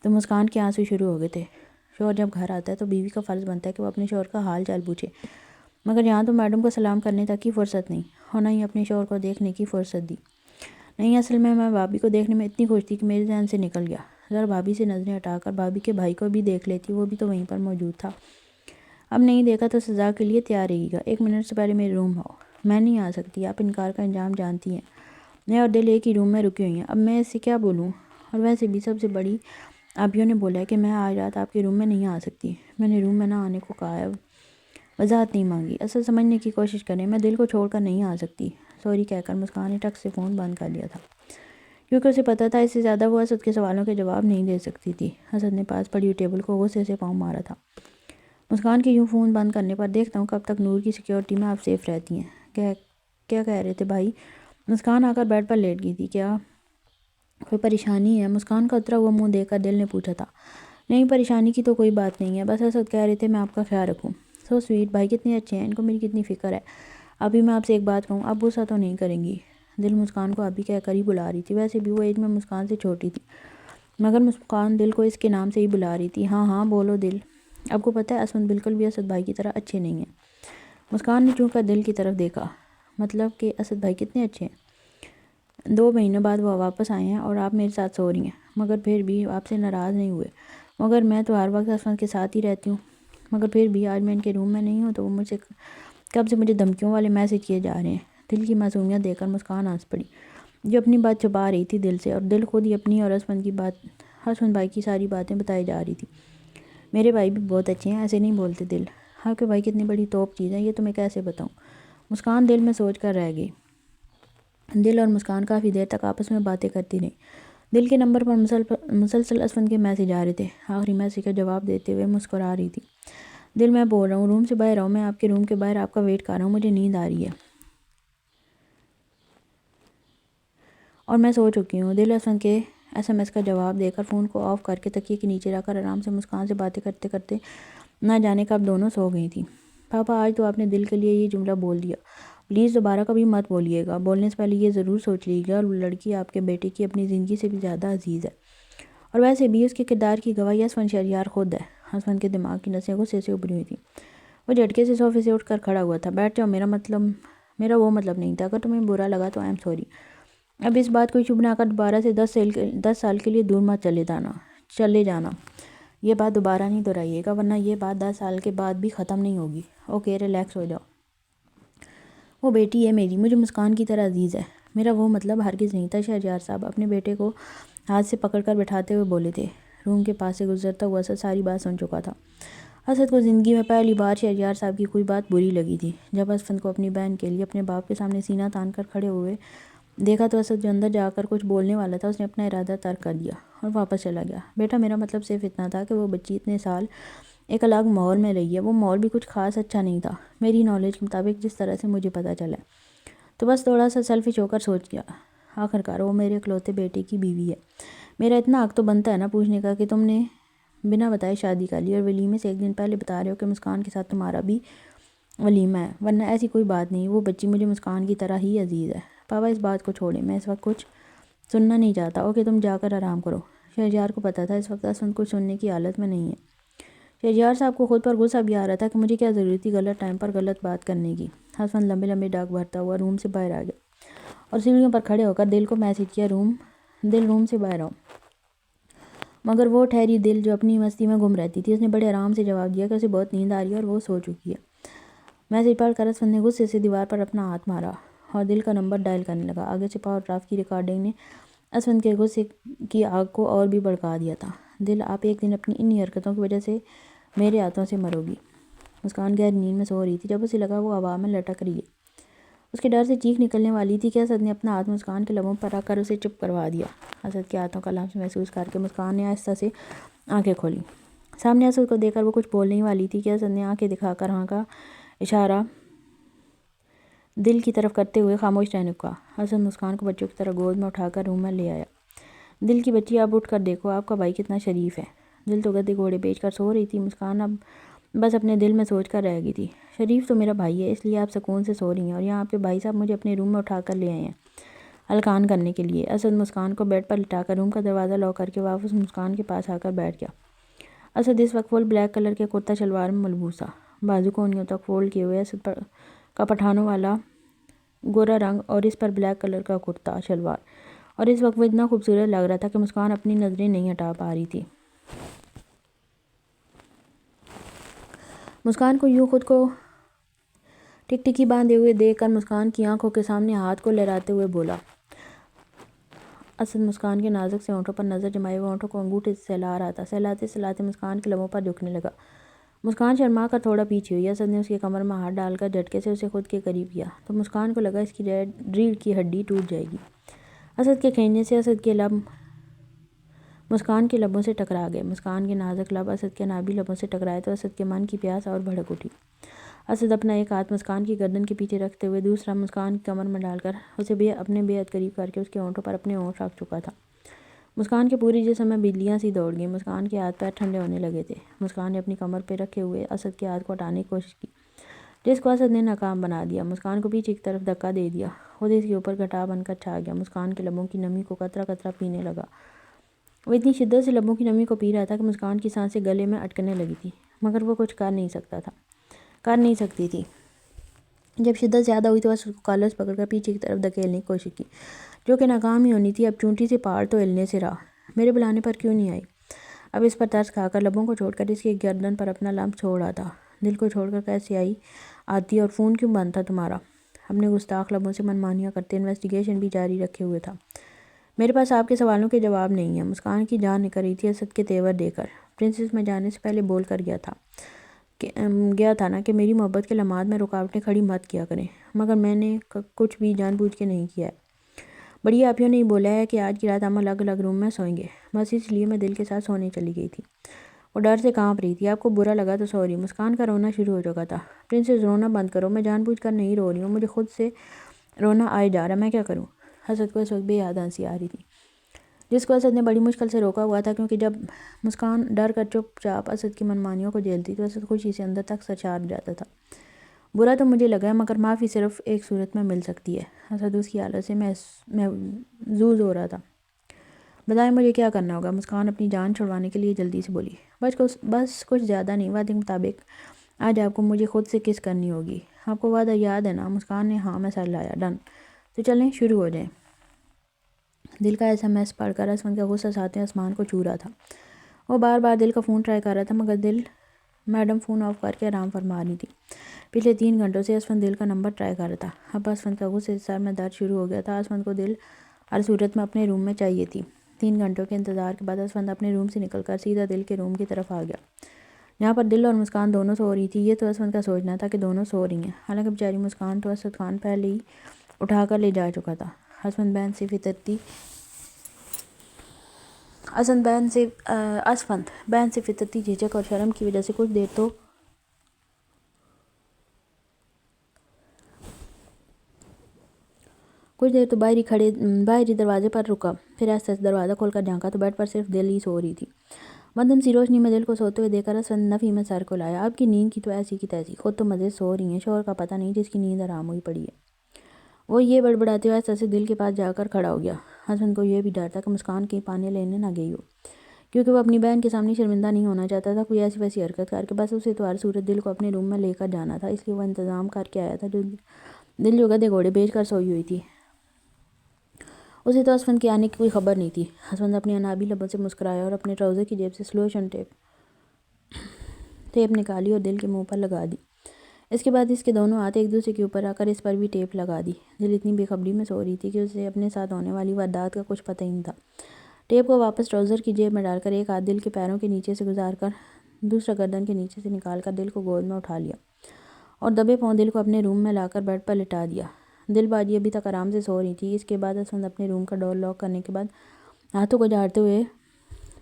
تو مسکان کے آنسو شروع ہو گئے تھے۔ شوہر جب گھر آتا ہے تو بیوی کا فرض بنتا ہے کہ وہ اپنے شوہر کا حال چال پوچھے، مگر یہاں تو میڈم کو سلام کرنے تک کی فرصت نہیں، اور نہ ہی اپنے شوہر کو دیکھنے کی فرصت دی۔ نہیں، اصل میں بھابھی کو دیکھنے میں اتنی خوش تھی کہ میرے ذہن سے نکل گیا، ذرا بھابھی سے نظریں ہٹا کر بھابھی کے بھائی کو بھی دیکھ لیتی، وہ بھی تو وہیں پر موجود تھا۔ اب نہیں دیکھا تو سزا کے لیے تیار رہے گا، 1 منٹ سے پہلے میرے روم آؤ۔ میں نہیں آ سکتی، آپ انکار کا انجام جانتی ہیں، میں اور دل ایک ہی روم میں رکی ہوئی ہیں، اب میں اس سے کیا بولوں؟ اور ویسے بھی سب سے بڑی آبیوں نے بولا ہے کہ میں آج رات آپ کے روم میں نہیں آ سکتی، میں نے روم میں نہ آنے کو کہا ہے، وضاحت نہیں مانگی۔ اصل سمجھنے کی کوشش کریں، میں دل کو چھوڑ کر نہیں آ سکتی، سوری کہہ کر مسکان نے ٹک سے فون بند کر لیا تھا، کیونکہ اسے پتا تھا اس سے زیادہ وہ اسد کے سوالوں کے جواب نہیں دے سکتی تھی۔ اسد نے پاس پڑی ہوئی ٹیبل کو غصے سے پاؤں مارا تھا۔ مسکان کے یوں فون بند کرنے پر دیکھتا ہوں کب تک نور کی سیکیورٹی میں آپ سیف رہتی ہیں۔ کیا کہہ رہے تھے بھائی؟ مسکان آ کر بیڈ پر لیٹ گئی تھی۔ کیا کوئی پریشانی ہے؟ مسکان کا اترا ہوا منہ دیکھ کر دل نے پوچھا تھا۔ نہیں، پریشانی کی تو کوئی بات نہیں ہے، بس اسد کہہ رہے تھے میں آپ کا خیال رکھوں۔ سو سویٹ، بھائی کتنے اچھے ہیں، ان کو میری کتنی فکر ہے۔ ابھی میں آپ سے ایک بات کہوں، اب غصہ تو نہیں کریں گی؟ دل مسکان کو ابھی کہہ کر ہی بلا رہی تھی، ویسے بھی وہ ایج میں مسکان سے چھوٹی تھی، مگر مسکان دل کو اس کے نام سے ہی بلا رہی تھی۔ ہاں ہاں بولو دل۔ آپ کو پتہ ہے اسد بالکل بھی اسد بھائی کی طرح اچھے نہیں ہیں۔ مسکان نے چونک کر دل کی طرف دیکھا۔ مطلب کہ اسد بھائی کتنے اچھے ہیں؟ 2 مہینوں بعد وہ واپس آئے ہیں اور آپ میرے ساتھ سو رہی ہیں، مگر پھر بھی آپ سے ناراض نہیں ہوئے، مگر میں تو ہر وقت اسد کے ساتھ ہی رہتی ہوں، مگر پھر بھی آج میں ان کے روم میں نہیں ہوں تو وہ مجھ سے کب سے مجھے دھمکیوں والے میسج کیے جا رہے ہیں۔ دل کی معصومیت دیکھ کر مسکان ہنس پڑی، جو اپنی بات چھپا رہی تھی دل سے، اور دل خود ہی اپنی اور اسد بھائی کی ساری باتیں بتائی جا رہی تھی۔ میرے بھائی بھی بہت اچھے ہیں، ایسے نہیں بولتے دل، آپ کے بھائی کتنی بڑی توپ چیز ہے، یہ تمہیں کیسے بتاؤں؟ مسکان دل میں سوچ کر رہ گئی۔ دل اور مسکان کافی دیر تک آپس میں باتیں کرتی رہیں۔ دل کے نمبر پر مسلسل اسفند کے میسج آ رہے تھے، آخری میسج کا جواب دیتے ہوئے مسکرا رہی تھی۔ دل میں بول رہا ہوں، روم سے باہر آؤ، میں آپ کے روم کے باہر آپ کا ویٹ کر رہا ہوں، مجھے نیند آ رہی ہے اور میں سو چکی ہوں۔ دل اسفند کے SMS کا جواب دے کر فون کو آف کر کے تکیے کے نیچے رکھ کر آرام سے مسکان سے باتیں کرتے کرتے نہ جانے کب دونوں سو گئی تھیں۔ پاپا آج تو آپ نے دل کے لیے یہ جملہ بول دیا، پلیز دوبارہ کبھی مت بولیے گا، بولنے سے پہلے یہ ضرور سوچ لیجیے گا، اور لڑکی آپ کے بیٹے کی اپنی زندگی سے بھی زیادہ عزیز ہے، اور ویسے بھی اس کے کردار کی گواہی اسفند شہریار خود ہے۔ اسد کے دماغ کی نسیں غصے سے ابری ہوئی تھیں. وہ جھٹکے سے صوفے سے اٹھ کر کھڑا ہوا تھا. بیٹھ جاؤ، میرا وہ مطلب نہیں تھا. اگر تمہیں برا لگا تو آئی ایم سوری. اب اس بات کو چپ نہ کر دوبارہ سے 10 سال کے لیے دور مت چلے جانا. یہ بات دوبارہ نہیں دہرائیے گا ورنہ یہ بات 10 سال کے بعد بھی ختم نہیں ہوگی. اوکے، ریلیکس ہو جاؤ. وہ بیٹی ہے میری، مجھے مسکان کی طرح عزیز ہے. میرا وہ مطلب ہرگز نہیں تھا. شہریار صاحب اپنے بیٹے کو ہاتھ سے پکڑ کر بٹھاتے ہوئے بولے تھے. روم کے پاس سے گزرتا ہوا اسد ساری بات سن چکا تھا. اسد کو زندگی میں پہلی بار شہریار صاحب کی کوئی بات بری لگی تھی. جب اسد کو اپنی بہن کے لیے اپنے باپ کے سامنے سینہ تان کر کھڑے ہوئے دیکھا تو اسد جو اندر جا کر کچھ بولنے والا تھا اس نے اپنا ارادہ ترک کر دیا اور واپس چلا گیا. بیٹا، میرا مطلب صرف اتنا تھا کہ وہ بچی اتنے سال ایک الگ ماحول میں رہی ہے. وہ ماحول بھی کچھ خاص اچھا نہیں تھا میری نالج کے مطابق، جس طرح سے مجھے پتہ چلا ہے. تو بس تھوڑا سا سیلفش ہو کر سوچ گیا. آخرکار وہ میرے اکلوتے بیٹے کی بیوی ہے. میرا اتنا حق تو بنتا ہے نا پوچھنے کا کہ تم نے بنا بتائے شادی کر لی اور ولیمے سے ایک دن پہلے بتا رہے ہو کہ مسکان کے ساتھ تمہارا بھی ولیمہ ہے. ورنہ ایسی کوئی بات نہیں. وہ بچی مجھے مسکان کی طرح ہی عزیز ہے. پاپا اس بات کو چھوڑیں، میں اس وقت کچھ سننا نہیں چاہتا. اوکے، تم جا کر آرام کرو. شہریار کو پتہ تھا اس وقت اسد کچھ سننے کی حالت میں نہیں ہے. شہریار صاحب کو خود پر غصہ بھی آ رہا تھا کہ مجھے کیا ضرورت تھی غلط ٹائم پر غلط بات کرنے کی. اسد لمبے لمبے ڈاک بھرتا ہوا روم سے باہر آ گیا اور سیڑھیوں پر کھڑے ہو کر دل کو میسج کیا، دل روم سے باہر آؤ. مگر وہ ٹھہری دل جو اپنی مستی میں گم رہتی تھی، اس نے بڑے آرام سے جواب دیا کہ اسے بہت نیند آ رہی ہے اور وہ سو چکی ہے. میسج پڑھ کر اسد نے غصے سے دیوار پر اپنا ہاتھ مارا اور دل کا نمبر ڈائل کرنے لگا. آگے سے پاور ڈراف کی ریکارڈنگ نے اسد کے غصے کی آگ کو اور بھی بھڑکا دیا تھا. دل، آپ ایک دن اپنی انہی حرکتوں کی وجہ سے میرے ہاتھوں سے مرو گی. مسکان گہری نیند میں سو رہی تھی جب اسے لگا وہ ہوا میں لٹک رہی ہے. اس کے ڈر سے چیخ نکلنے والی تھی کہ اسد نے اپنا ہاتھ مسکان کے لبوں پر رکھ کر اسے چپ کروا دیا. اسد کے ہاتھوں کا لمس محسوس کر کے مسکان نے آہستہ سے آنکھیں کھولیں. سامنے اسد کو دیکھ کر وہ کچھ بولنے ہی والی تھی کہ اسد نے آنکھیں دکھا کر ہاں کا اشارہ دل کی طرف کرتے ہوئے خاموش رہنے کو کہا. اسد مسکان کو بچوں کی طرح گود میں اٹھا کر روم میں لے آیا. دل کی بچی، آپ اٹھ کر دیکھو، آپ کا بھائی کتنا شریف ہے. دل تو گدے گھوڑے بیچ کر سو رہی تھی. مسکان اب بس اپنے دل میں سوچ کر رہ گئی تھی. شریف تو میرا بھائی ہے، اس لیے آپ سکون سے سو رہی ہیں، اور یہاں آپ کے بھائی صاحب مجھے اپنے روم میں اٹھا کر لے آئے ہیں ہلکان کرنے کے لیے. اسد مسکان کو بیڈ پر لٹا کر روم کا دروازہ لاک کر کے واپس مسکان کے پاس آ کر بیٹھ گیا. اسد اس وقت فل بلیک کلر کے کرتا شلوار میں ملبوس تھا، بازو کونیوں تک فولڈ کیے ہوئے. اسد کا پٹھانوں والا گورا رنگ اور اس پر بلیک کلر کا کرتا شلوار، اور اس وقت وہ اتنا خوبصورت لگ رہا تھا کہ مسکان اپنی نظریں نہیں ہٹا پا رہی تھی. مسکان کو یوں خود کو ٹکٹکی باندھے ہوئے دیکھ کر مسکان کی آنکھوں کے سامنے ہاتھ کو لہراتے ہوئے بولا. اسد مسکان کے نازک سے ہونٹوں پر نظر جمائے ہوئے ہونٹوں کو انگوٹھے سے سہلا رہا تھا. سہلاتے سہلاتے مسکان کے لبوں پر جھکنے لگا. مسکان شرما کر تھوڑا پیچھے ہوئی. اسد نے اس کے کمر میں ہاتھ ڈال کر جھٹکے سے اسے خود کے قریب کیا تو مسکان کو لگا اس کی ریڑھ کی ہڈی ٹوٹ جائے گی. اسد کے کھینچنے سے اسد کے لب مسکان کے لبوں سے ٹکرا گئے. مسکان کے نازک لب اسد کے نابی لبوں سے ٹکرائے تو اسد کے من کی پیاس اور بھڑک اٹھی. اسد اپنا ایک ہاتھ مسکان کی گردن کے پیچھے رکھتے ہوئے دوسرا مسکان کی کمر میں ڈال کر اسے اپنے بے حد قریب کر کے اس کے ہونٹوں پر اپنے ہونٹ رکھ چکا تھا. مسکان کے پورے جسم میں بجلیاں سی دوڑ گئیں. مسکان کے ہاتھ پیر ٹھنڈے ہونے لگے تھے. مسکان نے اپنی کمر پہ رکھے ہوئے اسد کے ہاتھ کو ہٹانے کی کوشش کی جس کو اسد نے ناکام بنا دیا. مسکان کو پیچھے کی طرف دھکا دے دیا. خود اس کے اوپر گھٹا بن کر چھا گیا. مسکان کے لبوں کی نمی کو قطرہ قطرہ پینے لگا. وہ اتنی شدت سے لبوں کی نمی کو پی رہا تھا کہ مسکان کی سانسیں گلے میں اٹکنے لگی تھی، مگر وہ کچھ کر نہیں سکتی تھی. جب شدت زیادہ ہوئی تو اسد کو کالر سے پکڑ کر پیچھے کی طرف دھکیلنے کی کوشش کی جو کہ ناکام ہی ہونی تھی. اب چونٹی سے پہاڑ تو ہلنے سے رہا. میرے بلانے پر کیوں نہیں آئی؟ اب اس پر ترس کھا کر لبوں کو چھوڑ کر اس کی گردن پر اپنا لمس چھوڑ آتا. دل کو چھوڑ کر کیسے آتی اور فون کیوں بند تھا تمہارا؟ اپنے گستاخ لبوں سے منمانیاں کرتے انویسٹیگیشن بھی جاری رکھے ہوئے تھا. میرے پاس آپ کے سوالوں کے جواب نہیں ہیں. مسکان کی جان نکل رہی تھی اسد کے تیور دیکھ کر. پرنسس میں جانے سے پہلے بول کر گیا تھا نا کہ میری محبت کے لمحات میں رکاوٹیں کھڑی مت کیا کریں، مگر میں نے کچھ بھی جان بوجھ کے نہیں کیا ہے. بڑی آپیوں نے بولا ہے کہ آج کی رات ہم الگ الگ روم میں سوئیں گے، بس اس لیے میں دل کے ساتھ سونے چلی گئی تھی. وہ ڈر سے کانپ رہی تھی. آپ کو برا لگا تو سوری. مسکان کا رونا شروع ہو چکا تھا. پرنسس رونا بند کرو، میں جان بوجھ کر نہیں رو رہی ہوں، مجھے خود سے رونا آئے جا رہا ہے، میں کیا کروں؟ اسد کو اس وقت بے حد ہنسی آ رہی تھی جس کو اسد نے بڑی مشکل سے روکا ہوا تھا، کیونکہ جب مسکان ڈر کر چپ چاپ اسد کی منمانیوں کو جھیلتی تو اسد خوشی سے اندر تک سرشار جاتا تھا. برا تو مجھے لگا ہے، مگر معافی صرف ایک صورت میں مل سکتی ہے. اسد اس کی حالت سے محظوظ ہو رہا تھا. بتائیں مجھے کیا کرنا ہوگا؟ مسکان اپنی جان چھڑوانے کے لیے جلدی سے بولی. بس کچھ زیادہ نہیں، وعدے کے مطابق آج آپ کو مجھے خود سے کس کرنی ہوگی۔ آپ کو وعدہ یاد ہے نا؟ مسکان نے ہاں میں سر لایا۔ ڈن، تو چلیں شروع ہو جائیں۔ دل کا SMS پڑھ کر اسمن کا غصہ ساتویں آسمان کو چھو رہا تھا۔ وہ بار بار دل کا فون ٹرائی کر رہا تھا، مگر دل میڈم فون آف کر کے آرام فرما رہی تھی۔ پچھلے 3 گھنٹوں سے اسفند دل کا نمبر ٹرائی کر رہا تھا۔ اب اسفند کا غصے سے سر میں درد شروع ہو گیا تھا۔ اسفند کو دل ہر صورت میں اپنے روم میں چاہیے تھی۔ 3 گھنٹوں کے انتظار کے بعد اسفند اپنے روم سے نکل کر سیدھا دل کے روم کی طرف آ گیا، جہاں پر دل اور مسکان دونوں سو رہی تھی۔ یہ تو اسفند کا سوچنا تھا کہ دونوں سو رہی ہیں، حالانکہ بیچاری مسکان تو اسد خان پہلے ہی اٹھا کر لے جا چکا تھا۔ اسفند بہن سے فطرتی جھجک اور شرم کی وجہ سے کچھ دیر تو باہری دروازے پر رکا، پھر ایسے دروازہ کھول کر جھانکا تو بیڈ پر صرف دل ہی سو رہی تھی۔ مدھم سی روشنی میں دل کو سوتے ہوئے دیکھ کر اسفند نفی میں سر کو لایا۔ آپ کی نیند کی تو ایسی کی تیسی، خود تو مزے سو رہی ہیں، شوہر کا پتہ نہیں جس کی نیند حرام ہوئی پڑی ہے۔ وہ یہ بڑبڑاتے ہوئے ایسے دل کے پاس جا کر کھڑا ہو گیا۔ اسفند کو یہ بھی ڈر تھا کہ مسکان کہیں پانی لینے نہ گئی ہو، کیونکہ وہ اپنی بہن کے سامنے شرمندہ نہیں ہونا چاہتا تھا کوئی ایسی ویسی حرکت کر کے۔ بس اسے تو ہر صورت دل کو اپنے روم میں لے کر جانا تھا، اس لیے وہ انتظام کر کے آیا تھا۔ دل جو گدھے گھوڑے بیچ کر سوئی ہوئی تھی، اسے تو اسفند کے آنے کی کوئی خبر نہیں تھی۔ اسفند اپنی انابی لبوں سے مسکرایا اور اپنے ٹراؤزر کی جیب سے سلوشن ٹیپ نکالی اور دل کے منہ پر لگا دی۔ اس کے بعد اس کے دونوں ہاتھ ایک دوسرے کے اوپر رکھ کر اس پر بھی ٹیپ لگا دی۔ دل اتنی بے خبری میں سو رہی تھی کہ اسے اپنے ساتھ ہونے والی واردات کا کچھ پتہ ہی نہیں تھا۔ ٹیپ کو واپس ٹراؤزر کی جیب میں ڈال کر ایک ہاتھ دل کے پیروں کے نیچے سے گزار کر دوسرا گردن کے نیچے سے نکال کر دل کو گود میں اٹھا لیا اور دبے پاؤں دل کو اپنے روم میں لا کر بیڈ پر لٹا دیا۔ دل باجی ابھی تک آرام سے سو رہی تھی۔ اس کے بعد اسفند اپنے روم کا ڈور لاک کرنے کے بعد ہاتھوں کو جھاڑتے ہوئے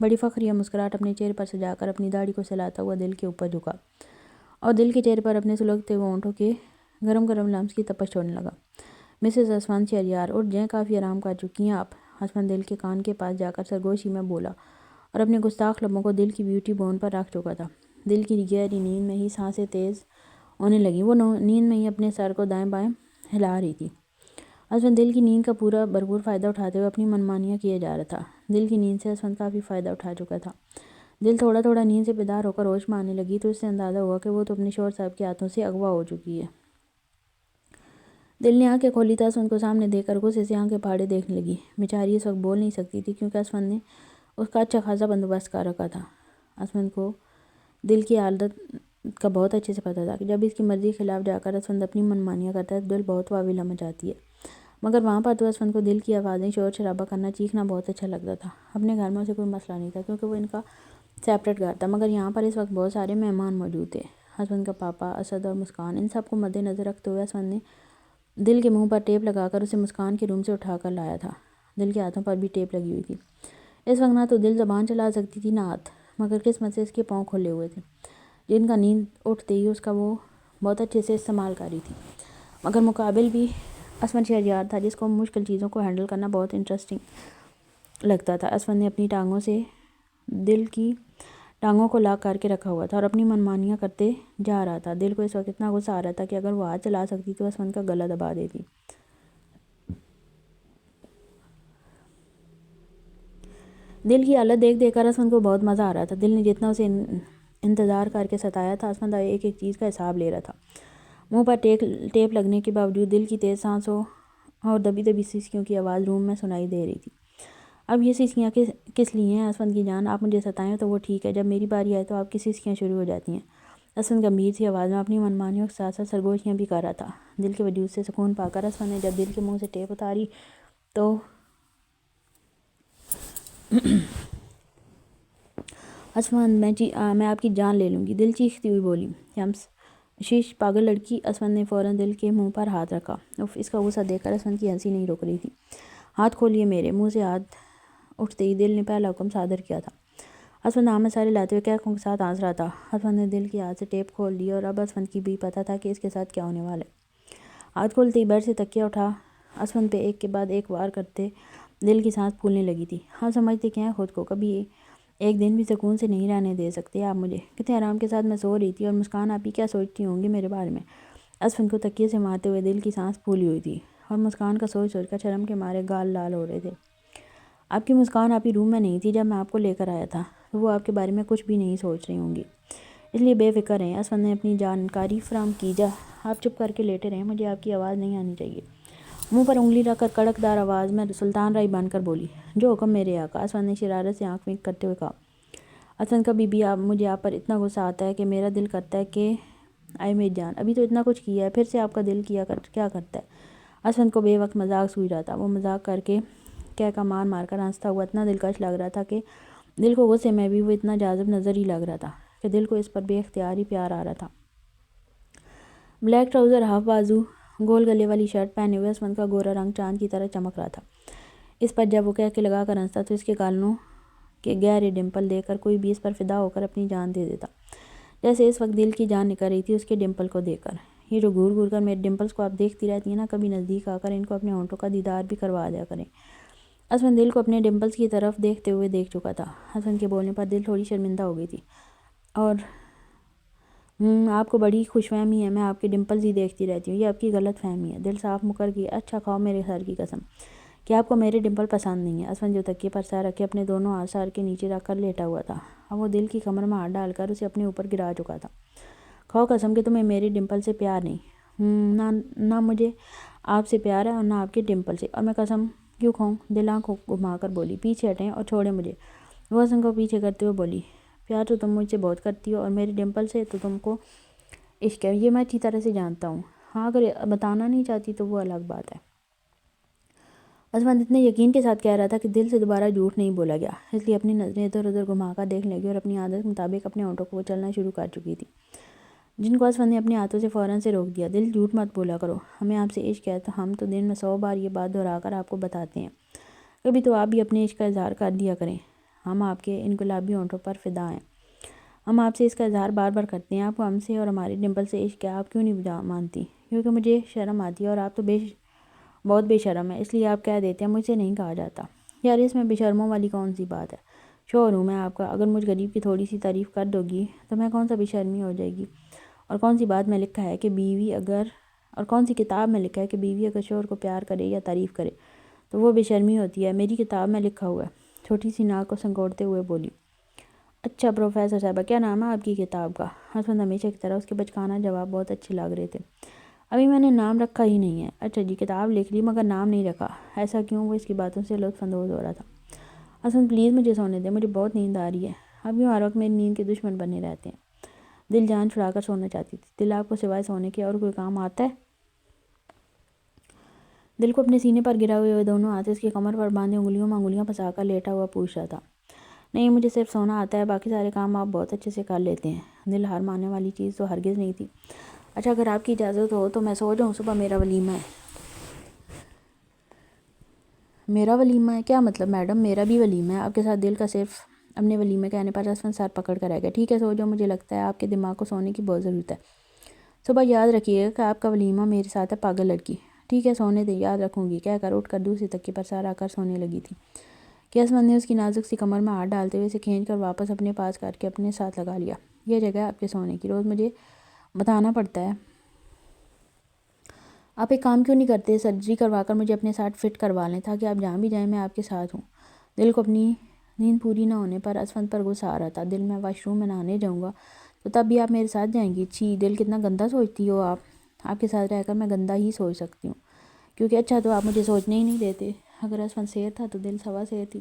بڑی فخریہ مسکراہٹ اپنے چہرے پر سجا کر اپنی داڑھی کو سلاتا ہوا دل کے اوپر جھکا اور دل کے چہرے پر اپنے سلگتے ہوئے ہونٹوں کے گرم گرم لمس کی تپش چھوڑنے لگا۔ مسز اسفند شہریار، اٹھ جائیں، کافی آرام کر چکی ہیں آپ۔ اسفند دل کے کان کے پاس جا کر سرگوشی میں بولا اور اپنے گستاخ لبوں کو دل کی بیوٹی بون پر رکھ چکا تھا۔ دل کی گہری نیند میں ہی سانسیں تیز ہونے لگیں، وہ نیند میں ہی اپنے سر کو دائیں بائیں ہلا رہی تھی۔ اسفند دل کی نیند کا پورا بھرپور فائدہ اٹھاتے ہوئے اپنی منمانیاں کیے جا رہا تھا۔ دل کی نیند سے اسفند کافی فائدہ اٹھا چکا تھا۔ دل تھوڑا تھوڑا نیند سے بیدار ہو کر ہوش میں آنے لگی تو اس سے اندازہ ہوا کہ وہ تو اپنے شوہر صاحب کے ہاتھوں سے اغوا ہو چکی ہے۔ دل نے آنکھیں کھولی تو اسفند کو سامنے دیکھ کر غصے سے آنکھیں پھاڑے دیکھنے لگی۔ بیچاری اس وقت بول نہیں سکتی تھی کیونکہ اسفند نے اس کا اچھا خاصا بندوبست کر رکھا تھا۔ اسفند کو دل کی عادت کا بہت اچھے سے پتہ تھا کہ جب اس کی مرضی کے خلاف جا کر اسفند اپنی منمانیاں کرتا ہے تو دل بہت واویلا مچاتی ہے، مگر وہاں پر تو اسفند کو دل کی آوازیں، شور شرابہ کرنا، چیخنا بہت اچھا لگتا تھا۔ اپنے گھر میں اسے کوئی مسئلہ نہیں تھا کیونکہ وہ ان کا سیپریٹ گھر تھا، مگر یہاں پر اس وقت بہت سارے مہمان موجود تھے۔ اسفند کا پاپا، اسد اور مسکان، ان سب کو مد نظر رکھتے ہوئے اسفند نے دل کے منہ پر ٹیپ لگا کر اسے مسکان کے روم سے اٹھا کر لایا تھا۔ دل کے ہاتھوں پر بھی ٹیپ لگی ہوئی تھی۔ اس وقت نہ تو دل زبان چلا سکتی تھی نہ ہاتھ، مگر قسمت سے اس کے پاؤں کھلے ہوئے تھے جن کا نیند اٹھتے ہی اس کا وہ بہت اچھے سے استعمال کر رہی تھی۔ مگر مقابل بھی اسفند شہریار تھا جس کو مشکل چیزوں کو ہینڈل کرنا بہت انٹرسٹنگ لگتا تھا۔ اسفند نے اپنی ٹانگوں سے دل کی ٹانگوں کو لاک کر کے رکھا ہوا تھا اور اپنی منمانیاں کرتے جا رہا تھا۔ دل کو اس وقت اتنا غصہ آ رہا تھا کہ اگر وہ ہاتھ چلا سکتی تو اسفند کا گلا دبا دیتی۔ دل کی حالت دیکھ دیکھ کر اسفند کو بہت مزہ آ رہا تھا۔ دل نے جتنا اسے انتظار کر کے ستایا تھا، اسفند ایک ایک چیز کا حساب لے رہا تھا۔ منہ پر ٹیپ لگنے کے باوجود دل کی تیز سانسوں اور دبی دبی سیسکیوں کی آواز روم میں سنائی دے رہی تھی۔ اب یہ سیسکیاں کس لیے ہیں اسفند کی جان؟ آپ مجھے ستائیں تو وہ ٹھیک ہے، جب میری باری آئے تو آپ کی سیسکیاں شروع ہو جاتی ہیں۔ اسفند گمبھیر سی آواز میں اپنی منمانیوں کے ساتھ ساتھ سرگوشیاں بھی کر رہا تھا۔ دل کے وجود سے سکون پا کر اسفند نے جب دل کے منہ سے ٹیپ اتاری تو اسفند میں آپ کی جان لے لوں گی، دل چیختی ہوئی بولی۔ شیش پاگل لڑکی! اسفند نے فوراً دل کے منہ پر ہاتھ رکھا۔ اس کا غصہ دیکھ کر اسفند کی ہنسی نہیں رک رہی تھی۔ ہاتھ کھولیے میرے! منہ سے ہاتھ اٹھتے ہی دل نے پہلا حکم صادر کیا تھا۔ اسفند آنکھ میں سارے لاتے ہوئے قہقہوں کے ساتھ ہنس رہا تھا۔ اسفند نے دل کے ہاتھ سے ٹیپ کھول دی اور اب اسفند کی بھی پتہ تھا کہ اس کے ساتھ کیا ہونے والا ہے۔ ہاتھ کھولتے ہی بیڈ سے تکیہ اٹھا اسفند پہ ایک کے بعد ایک وار کرتے دل کی سانس پھولنے لگی تھی۔ ہم سمجھتے کیا ہیں خود کو، کبھی ایک دن بھی سکون سے نہیں رہنے دے سکتے آپ مجھے؟ کتنے آرام کے ساتھ میں سو رہی تھی، اور مسکان آپ ہی کیا سوچتی ہوں گی میرے بارے میں؟ اسفند کو تکیے سے مارتے ہوئے دل کی سانس پھولی ہوئی تھی اور مسکان کا سوچ سوچ کر شرم کے مارے گال لال ہو رہے تھے۔ آپ کی مسکان آپ ہی روم میں نہیں تھی جب میں آپ کو لے کر آیا تھا۔ تو وہ آپ کے بارے میں کچھ بھی نہیں سوچ رہی ہوں گی، اس لیے بے فکر رہیں۔ اسود نے اپنی جانکاری فراہم کی۔ آپ چپ کر کے لیٹے رہیں، مجھے آپ کی آواز نہیں آنی چاہیے۔ منہ پر انگلی رکھ کر کڑک دار آواز میں سلطان رائی بن کر بولی، جو حکم میرے آقا۔ اسود نے شرارت سے آنکھ ونک کرتے ہوئے کہا، اسود کبھی بھی مجھے آپ پر اتنا غصہ آتا ہے کہ میرا دل کرتا ہے کہ آئے میری جان، ابھی تو اتنا کچھ کیا ہے، پھر سے آپ کا دل کیا کرتا ہے۔ اسود کو بے وقت مذاق سوچ رہا تھا۔ وہ مذاق کر کے کہہ مار مار کر ہنستا ہوا اتنا دلکش لگ رہا تھا کہ دل کو غصے میں بھی وہ اتنا جاذب نظر ہی لگ رہا تھا کہ دل کو اس پر بے اختیار ہی پیار آ رہا تھا۔ بلیک ٹراؤزر، ہاف بازو، گول گلے والی شرٹ پہنے ہوئے اسود کا گورا رنگ چاند کی طرح چمک رہا تھا۔ اس پر جب وہ کہہ لگا کر ہنستا تو اس کے گالوں کے گہرے ڈمپل دیکھ کر کوئی بھی اس پر فدا ہو کر اپنی جان دے دیتا، جیسے اس وقت دل کی جان نکل رہی تھی اس کے ڈمپل کو دیکھ کر۔ یہ جو گھور گھور کر میرے ڈمپلز کو آپ دیکھتی رہتی ہیں نا، کبھی نزدیک آ کر ان کو اپنے ہونٹوں کا دیدار بھی کروا دیا کریں۔ اسود دل کو اپنے ڈمپلز کی طرف دیکھتے ہوئے دیکھ چکا تھا۔ اسود کے بولنے پر دل تھوڑی شرمندہ ہو گئی تھی۔ اور آپ کو بڑی خوش فہمی ہے، میں آپ کے ڈمپلز ہی دیکھتی رہتی ہوں، یہ آپ کی غلط فہمی ہے۔ دل صاف مکر گئی۔ اچھا کھاؤ میرے سر کی قسم کہ آپ کو میرے ڈمپل پسند نہیں ہیں۔ اسود جو تکیے پر سر رکھے اپنے دونوں ہاتھ سر کے نیچے رکھ کر لیٹا ہوا تھا، اب وہ دل کی کمر میں ہاتھ ڈال کر اسے اپنے اوپر گرا چکا تھا۔ کھاؤ قسم کہ تمہیں میرے ڈمپل سے پیار نہیں۔ نہ مجھے آپ سے پیار ہے اور نہ آپ کے ڈمپل سے، اور میں قسم کیوں کھاؤں؟ دل آنکھ گھما کر بولی، پیچھے ہٹیں اور چھوڑیں مجھے۔ وہ اسود کو پیچھے کرتے ہوئے بولی، پیار تو تم مجھ سے بہت کرتی ہو اور میرے ڈمپل سے تو تم کو عشق ہے، یہ میں اچھی طرح سے جانتا ہوں۔ ہاں اگر بتانا نہیں چاہتی تو وہ الگ بات ہے۔ اسود اتنے یقین کے ساتھ کہہ رہا تھا کہ دل سے دوبارہ جھوٹ نہیں بولا گیا، اس لیے اپنی نظریں ادھر ادھر گھما کر دیکھنے لگی اور اپنی عادت کے مطابق اپنے ہونٹوں کو چلنا شروع کر چکی تھی، جن کو اسود نے اپنے ہاتھوں سے فوراً سے روک دیا۔ دل جھوٹ مت بولا کرو، ہمیں آپ سے عشق ہے تو ہم تو دن میں 100 بار یہ بات دہرا کر آپ کو بتاتے ہیں، کبھی تو آپ بھی اپنے عشق کا اظہار کر دیا کریں۔ ہم آپ کے ان گلابی ہونٹوں پر فدا ہیں، ہم آپ سے اس کا اظہار بار بار کرتے ہیں۔ آپ کو ہم سے اور ہمارے ڈمپل سے عشق ہے، آپ کیوں نہیں مانتی؟ کیونکہ مجھے شرم آتی ہے اور آپ تو بہت بے شرم ہے، اس لیے آپ کہہ دیتے ہیں، مجھ سے نہیں کہا جاتا۔ یار اس میں بے شرموں والی کون سی بات ہے؟ شوہر ہوں میں آپ کا، اگر مجھ غریب کی تھوڑی سی تعریف کر دو گی تو میں کون سا بے شرمی ہو جائے گی؟ اور کون سی بات میں لکھا ہے کہ کون سی کتاب میں لکھا ہے کہ بیوی اگر شوہر کو پیار کرے یا تعریف کرے تو وہ بے شرمی ہوتی ہے؟ میری کتاب میں لکھا ہوا ہے۔ چھوٹی سی ناک کو سنگوڑتے ہوئے بولی، اچھا پروفیسر صاحبہ، کیا نام ہے آپ کی کتاب کا؟ اسود ہمیشہ کی طرح اس کے بچکانہ جواب بہت اچھے لگ رہے تھے۔ ابھی میں نے نام رکھا ہی نہیں ہے۔ اچھا جی، کتاب لکھ لی مگر نام نہیں رکھا، ایسا کیوں؟ وہ اس کی باتوں سے لطف اندوز ہو رہا تھا۔ اسود پلیز مجھے سونے دیں، مجھے بہت نیند آ رہی ہے۔ اب یوں ہر وقت میری نیند کے دشمن بنے رہتے ہیں۔ دل جان چھڑا کر سونا چاہتی تھی۔ دل آپ کو سوائے سونے کے اور کوئی کام آتا ہے؟ دل کو اپنے سینے پر گرا ہوئے دونوں ہاتھ اس کی کمر پر باندھے انگلیوں میں انگلیاں پھنسا کر لیٹا ہوا پوچھ رہا تھا۔ نہیں، مجھے صرف سونا آتا ہے، باقی سارے کام آپ بہت اچھے سے کر لیتے ہیں۔ دل ہار ماننے والی چیز تو ہرگز نہیں تھی۔ اچھا اگر آپ کی اجازت ہو تو میں سو جاؤں، صبح میرا ولیمہ ہے۔ میرا ولیمہ ہے؟ کیا مطلب میڈم؟ میرا بھی ولیمہ ہے آپ کے ساتھ۔ دل کا صرف اپنے ولیمہ کہنے پر اسود سر پکڑ کر رہ گیا۔ ٹھیک ہے سو جاؤ، مجھے لگتا ہے آپ کے دماغ کو سونے کی بہت ضرورت ہے۔ صبح یاد رکھیے گا کہ آپ کا ولیمہ میرے ساتھ ہے، پاگل لڑکی۔ ٹھیک ہے سونے دے، یاد رکھوں گی، کہہ کر اٹھ کر دوسری تکیے پر سر رکھ کر سونے لگی تھی کہ اسود نے اس کی نازک سی کمر میں ہاتھ ڈالتے ہوئے اسے کھینچ کر واپس اپنے پاس کر کے اپنے ساتھ لگا لیا۔ یہ جگہ آپ کے سونے کی، روز مجھے بتانا پڑتا ہے۔ آپ ایک کام کیوں نہیں کرتے؟ سرجری کروا کر مجھے اپنے ساتھ فٹ کروا لیں تاکہ آپ جہاں بھی جائیں میں آپ کے ساتھ ہوں۔ دل کو اپنی نیند پوری نہ ہونے پر اسود پر غصہ آ رہا تھا۔ دل میں واش روم میں نہانے جاؤں گا تو تب بھی آپ میرے ساتھ جائیں گی؟ چھی دل، کتنا گندہ سوچتی ہو آپ۔ آپ کے ساتھ رہ کر میں گندہ ہی سوچ سکتی ہوں، کیونکہ اچھا تو آپ مجھے سوچنے ہی نہیں دیتے۔ اگر اسود شیر تھا تو دل سوا شیر تھی،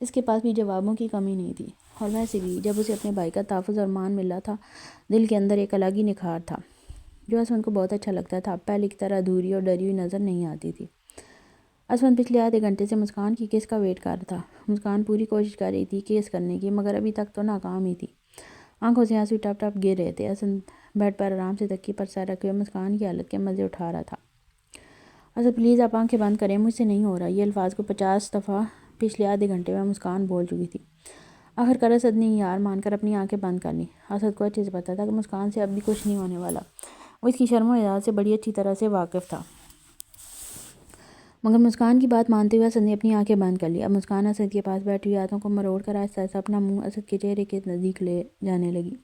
اس کے پاس بھی جوابوں کی کمی نہیں تھی۔ اور ویسے بھی جب اسے اپنے بھائی کا تحفظ اور مان ملا تھا، دل کے اندر ایک الگ ہی نکھار تھا جو اسود کو بہت اچھا لگتا تھا، پہلے کی طرح ادھوری اور ڈری ہوئی نظر نہیں آتی تھی۔ اسود پچھلے آدھے گھنٹے سے مسکان کی کس کا ویٹ کر رہا تھا۔ مسکان پوری کوشش کر رہی تھی کیس کرنے کی، مگر ابھی تک تو ناکام ہی تھی۔ آنکھوں سے آنسو ٹپ ٹپ گر رہے تھے۔ اسود بیڈ پر آرام سے تکیے پر سر رکھے ہوئے مسکان کی حالت کے مزے اٹھا رہا تھا۔ اسود پلیز آپ آنکھیں بند کریں، مجھ سے نہیں ہو رہا۔ یہ الفاظ کو 50 دفعہ پچھلے آدھے گھنٹے میں مسکان بول چکی تھی۔ آخر اسود نے ہار مان کر اپنی آنکھیں بند کر لیں۔ اسود کو اچھے سے پتا تھا کہ مسکان سے اب بھی کچھ نہیں ہونے والا، وہ اس کی شرم و حیا سے بڑی اچھی طرح سے واقف تھا۔ مگر مسکان کی بات مانتے ہوئے اسود نے اپنی آنکھیں بند کر لی۔ اب مسکان اسود کے پاس بیٹھی ہوئی ہاتھوں کو مروڑ کر آہستہ آہستہ اپنا منہ اسود کے چہرے کے نزدیک لے جانے لگی۔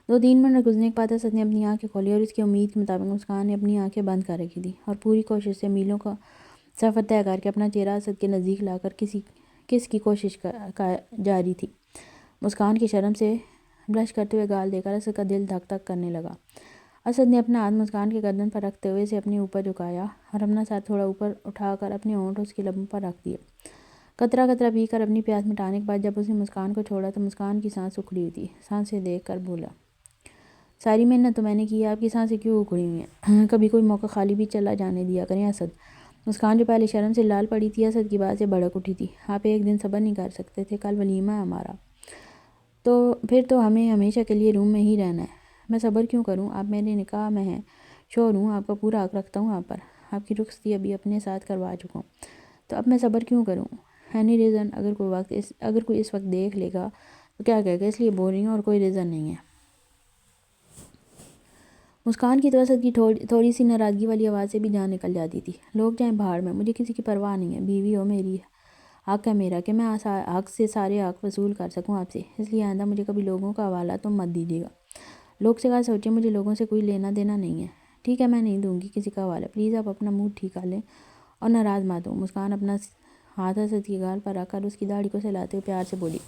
2-3 منٹ گزرنے کے بعد اسود نے اپنی آنکھیں کھولی اور اس کی امید کے مطابق مسکان نے اپنی آنکھیں بند کر رکھی تھی اور پوری کوشش سے میلوں کا سفر طے کر کے اپنا چہرہ اسود کے نزدیک لا کر کس کی کوشش جاری تھی۔ مسکان کی شرم سے بلش کرتے ہوئے گال دے کر اسد کا دل دھک دھک کرنے لگا۔ اسد نے اپنا ہاتھ مسکان کے گردن پر رکھتے ہوئے اسے اپنے اوپر جھکایا اور اپنا سر تھوڑا اوپر اٹھا کر اپنے ہونٹ اس کے لبوں پر رکھ دیے۔ قطرہ قطرہ پی کر اپنی پیاس مٹانے کے بعد جب اس نے مسکان کو چھوڑا تو مسکان کی سانس اکھڑی ہوئی تھی۔ سانسیں دیکھ کر بولا، ساری محنت تو میں نے کی ہے، آپ کی سانسیں کیوں اکھڑی ہوئی ہیں؟ کبھی کوئی موقع خالی بھی چلا جانے دیا کریں اسد۔ مسکان جو پہلے شرم سے لال پڑی تھی اسد کی بات سے بھڑک اٹھی تھی۔ آپ ایک دن صبر نہیں کر سکتے تھے؟ کل ولیمہ ہے ہمارا، تو پھر تو ہمیں ہمیشہ کے لیے روم میں ہی رہنا ہے۔ میں صبر کیوں کروں؟ آپ میرے نکاح میں ہیں، شوہر ہوں، آپ کا پورا حق رکھتا ہوں آپ پر، آپ کی رخصتی ابھی اپنے ساتھ کروا چکا ہوں، تو اب میں صبر کیوں کروں؟ Any reason? اگر کوئی اس وقت دیکھ لے گا تو کیا کہے گا؟ اس لیے بول رہی ہوں، اور کوئی ریزن نہیں ہے۔ مسکان کی تو اسد کی تھوڑی سی ناراضگی والی آواز سے بھی جان نکل جاتی تھی۔ لوگ جائیں بھاڑ میں، مجھے کسی کی پرواہ نہیں ہے، بیوی ہو میری، حق ہے میرا کہ میں حق سے سارے حق وصول کر سکوں آپ سے، اس لیے آئندہ مجھے کبھی لوگوں کا حوالہ تو مت دیجیے گا۔ لوگ سے کہا سوچیں، مجھے لوگوں سے کوئی لینا دینا نہیں ہے۔ ٹھیک ہے، میں نہیں دوں گی کسی کا حوالہ، پلیز آپ اپنا موڈ ٹھیک کر لیں اور ناراض مت ہوں۔ مسکان اپنا ہاتھ اسد کی گال پر رکھ کر اس کی داڑھی کو سہلاتے ہوئے پیار سے بولی،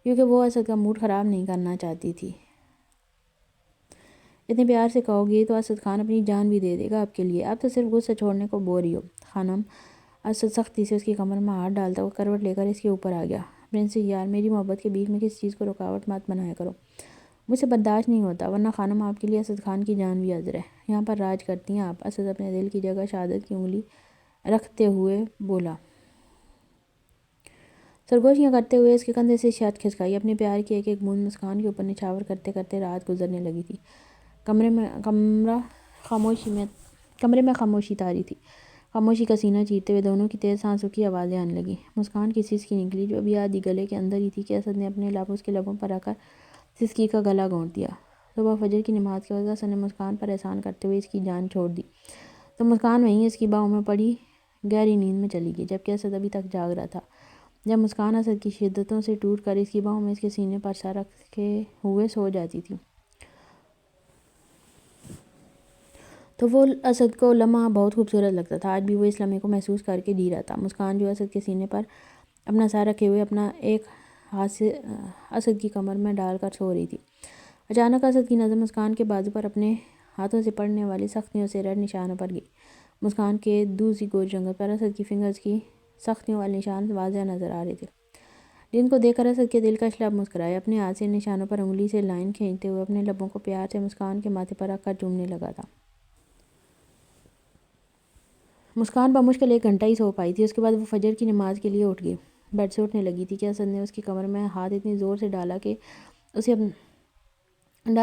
کیونکہ وہ اسد کا موڈ خراب نہیں کرنا چاہتی تھی۔ اتنے پیار سے کہو گے تو اسد خان اپنی جان بھی دے دے گا آپ کے لیے، آپ تو صرف غصہ چھوڑنے کو بول رہی ہو۔ خانم، اسد سختی سے اس کی کمر میں ہاتھ ڈالتا ہوا کروٹ لے کر اس کے اوپر آ گیا۔ پرنسس یار، میری محبت کے بیچ میں کسی چیز کو رکاوٹ مت بنایا کرو، مجھ سے برداشت نہیں ہوتا، ورنہ خانم آپ کے لیے اسد خان کی جان بھی حاضر ہے، یہاں پر راج کرتی ہیں آپ۔ اسد اپنے دل کی جگہ شہادت کی انگلی رکھتے ہوئے بولا۔ سرگوشیاں کرتے ہوئے اس کے کندھے سے شرٹ کھسکائی، اپنے پیار کی ایک ایک بوند مسکان کے اوپر نچھاور کرتے کرتے رات گزرنے لگی تھی۔ کمرے میں خاموشی طاری تھی، خاموشی کا سینہ چیرتے ہوئے دونوں کی تیز سانسوں کی آوازیں آنے لگیں۔ مسکان کی سسکی نکلی جو ابھی آدھی گلے کے اندر ہی تھی کہ اسد نے اپنے لب اس کے لبوں پر رکھ کر سسکی کا گلا گھونٹ دیا۔ صبح فجر کی نماز کے وقت اسد نے مسکان پر احسان کرتے ہوئے اس کی جان چھوڑ دی تو مسکان وہیں اس کی باہوں میں پڑی گہری نیند میں چلی گئی، جبکہ اسد ابھی تک جاگ رہا تھا۔ جب مسکان اسد کی شدتوں سے ٹوٹ کر اس کی باہوں میں اس کے سینے پر سر رکھے ہوئے سو جاتی تھی تو وہ اسد کو لمحہ بہت خوبصورت لگتا تھا۔ آج بھی وہ اس لمحے کو محسوس کر کے جی رہا تھا۔ مسکان جو اسد کے سینے پر اپنا سر رکھے ہوئے اپنا ایک ہاتھ سے اسد کی کمر میں ڈال کر سو رہی تھی۔ اچانک اسد کی نظر مسکان کے بازو پر اپنے ہاتھوں سے پڑنے والی سختیوں سے ریڈ نشانوں پر گئی۔ مسکان کے دوسری گوش رنگت پر اسد کی فنگرز کی سختیوں والے نشان واضح نظر آ رہے تھے، جن کو دیکھ کر اسد کے دلکش لب مسکرائے۔ اپنے ہاتھ سے نشانوں پر انگلی سے لائن کھینچتے ہوئے اپنے لبوں کو پیار سے مسکان کے ماتھے پر رکھ کر چومنے لگا تھا۔ مسکان بمشکل 1 گھنٹہ ہی سو پائی تھی، اس کے بعد وہ فجر کی نماز کے لیے اٹھ گئی۔ بیڈ سے اٹھنے لگی تھی کہ اسد نے اس کی کمر میں ہاتھ اتنی زور سے ڈال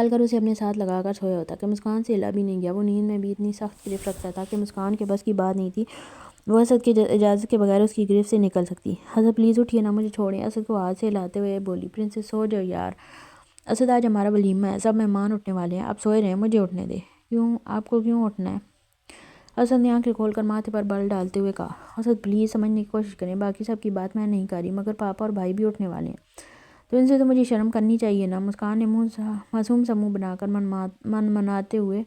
کر اسے اپنے ساتھ لگا کر سویا ہوتا کہ مسکان سے ہلا بھی نہیں گیا۔ وہ نیند میں بھی اتنی سخت گرفت رکھتا تھا کہ مسکان کے بس کی بات نہیں تھی وہ اسد کی اجازت کے بغیر اس کی گرفت سے نکل سکتی۔ اسد پلیز اٹھیے نا، مجھے چھوڑیں، اسد کو ہاتھ سے ہلاتے ہوئے بولی۔ پرنسس سو جاؤ یار، اسد آج ہمارا ولیمہ ہے، سب مہمان اٹھنے والے ہیں، آپ سوئے رہیں، مجھے اٹھنے دیں۔ کیوں؟ آپ کو کیوں اٹھنا ہے؟ اسد نے آنکھیں کھول کر ماتھے پر بل ڈالتے ہوئے کہا۔ اسد پلیز سمجھنے کی کوشش کریں، باقی سب کی بات میں نہیں کر رہی، مگر پاپا اور بھائی بھی اٹھنے والے ہیں، تو ان سے تو مجھے شرم کرنی چاہیے نا۔ مسکان نے معصوم سا منہ بنا کر منمناتے ہوئے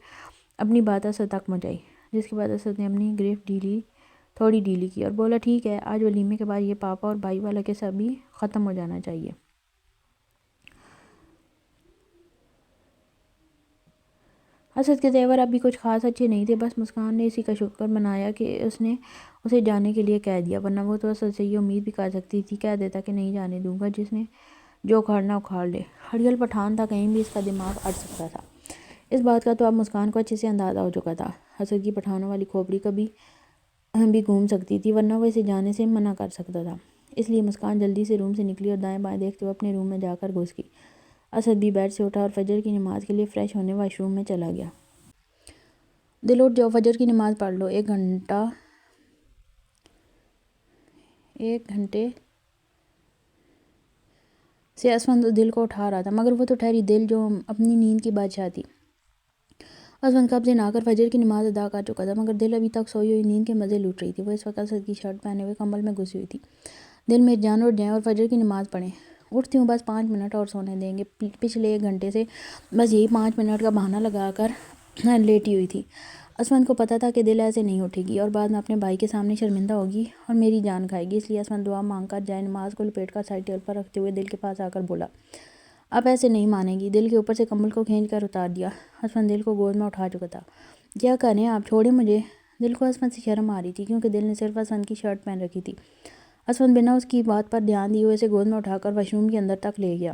اپنی بات اسد تک پہنچائی، جس کے بعد اسد نے اپنی گرفت تھوڑی ڈھیلی کی اور بولا، ٹھیک ہے، آج ولیمے کے بعد یہ پاپا اور بھائی والا قصہ بھی ختم ہو جانا چاہیے۔ اسد کے تیور اب بھی کچھ خاص اچھے نہیں تھے، بس مسکان نے اسی کا شکر منایا کہ اس نے اسے جانے کے لیے کہہ دیا، ورنہ وہ تو اسد سے یہ امید بھی کر سکتی تھی، کہہ دیتا کہ نہیں جانے دوں گا، جس نے جو اکھاڑنا اکھاڑ لے، ہڑیل پٹھان تھا، کہیں بھی اس کا دماغ اڑ سکتا تھا۔ اس بات کا تو اب مسکان کو اچھے سے اندازہ ہو چکا تھا، اسد کی پٹھانوں والی کھوپڑی کبھی بھی گھوم سکتی تھی، ورنہ وہ اسے جانے سے منع کر سکتا تھا۔ اس لیے مسکان جلدی سے روم سے نکلی اور دائیں بائیں دیکھتے ہوئے اپنے روم میں جا کر گھس گئی۔ اسد بھی بیڈ سے اٹھا اور فجر کی نماز کے لیے فریش ہونے واش روم میں چلا گیا۔ دل اٹھ جاؤ، فجر کی نماز پڑھ لو۔ 1 گھنٹے سے اسفند دل کو اٹھا رہا تھا، مگر وہ تو ٹھہری دل جو اپنی نیند کی بادشاہ تھی۔ اسفند قبضے نہ کر فجر کی نماز ادا کر چکا تھا، مگر دل ابھی تک سوئی ہوئی نیند کے مزے لوٹ رہی تھی۔ وہ اس وقت اسد کی شرٹ پہنے ہوئے کمبل میں گھسی ہوئی تھی۔ دل میں جان اٹھ جائیں اور فجر کی نماز پڑھیں۔ اٹھتی ہوں، بس 5 منٹ اور سونے دیں گے۔ پچھلے 1 گھنٹے سے بس یہی 5 منٹ کا بہانہ لگا کر لیٹی ہوئی تھی۔ اسمند کو پتہ تھا کہ دل ایسے نہیں اٹھے گی اور بعد میں اپنے بھائی کے سامنے شرمندہ ہوگی اور میری جان کھائے گی، اس لیے اسمند دعا مانگ کر جائے نماز کو لپیٹ کر سائڈ ٹیبل پر رکھتے ہوئے دل کے پاس آ کر بولا، اب ایسے نہیں مانے گی۔ دل کے اوپر سے کمبل کو کھینچ کر اتار دیا۔ اسمند دل کو گود میں اٹھا چکا تھا۔ کیا کریں آپ، چھوڑیں مجھے۔ دل کو اسمند سے شرم آ رہی تھی کیونکہ دل نے صرف اسمند کی شرٹ پہن رکھی تھی۔ اسمند بنا اس کی بات پر دھیان دیے ہوئے اسے گود میں اٹھا کر واش روم کے اندر تک لے گیا۔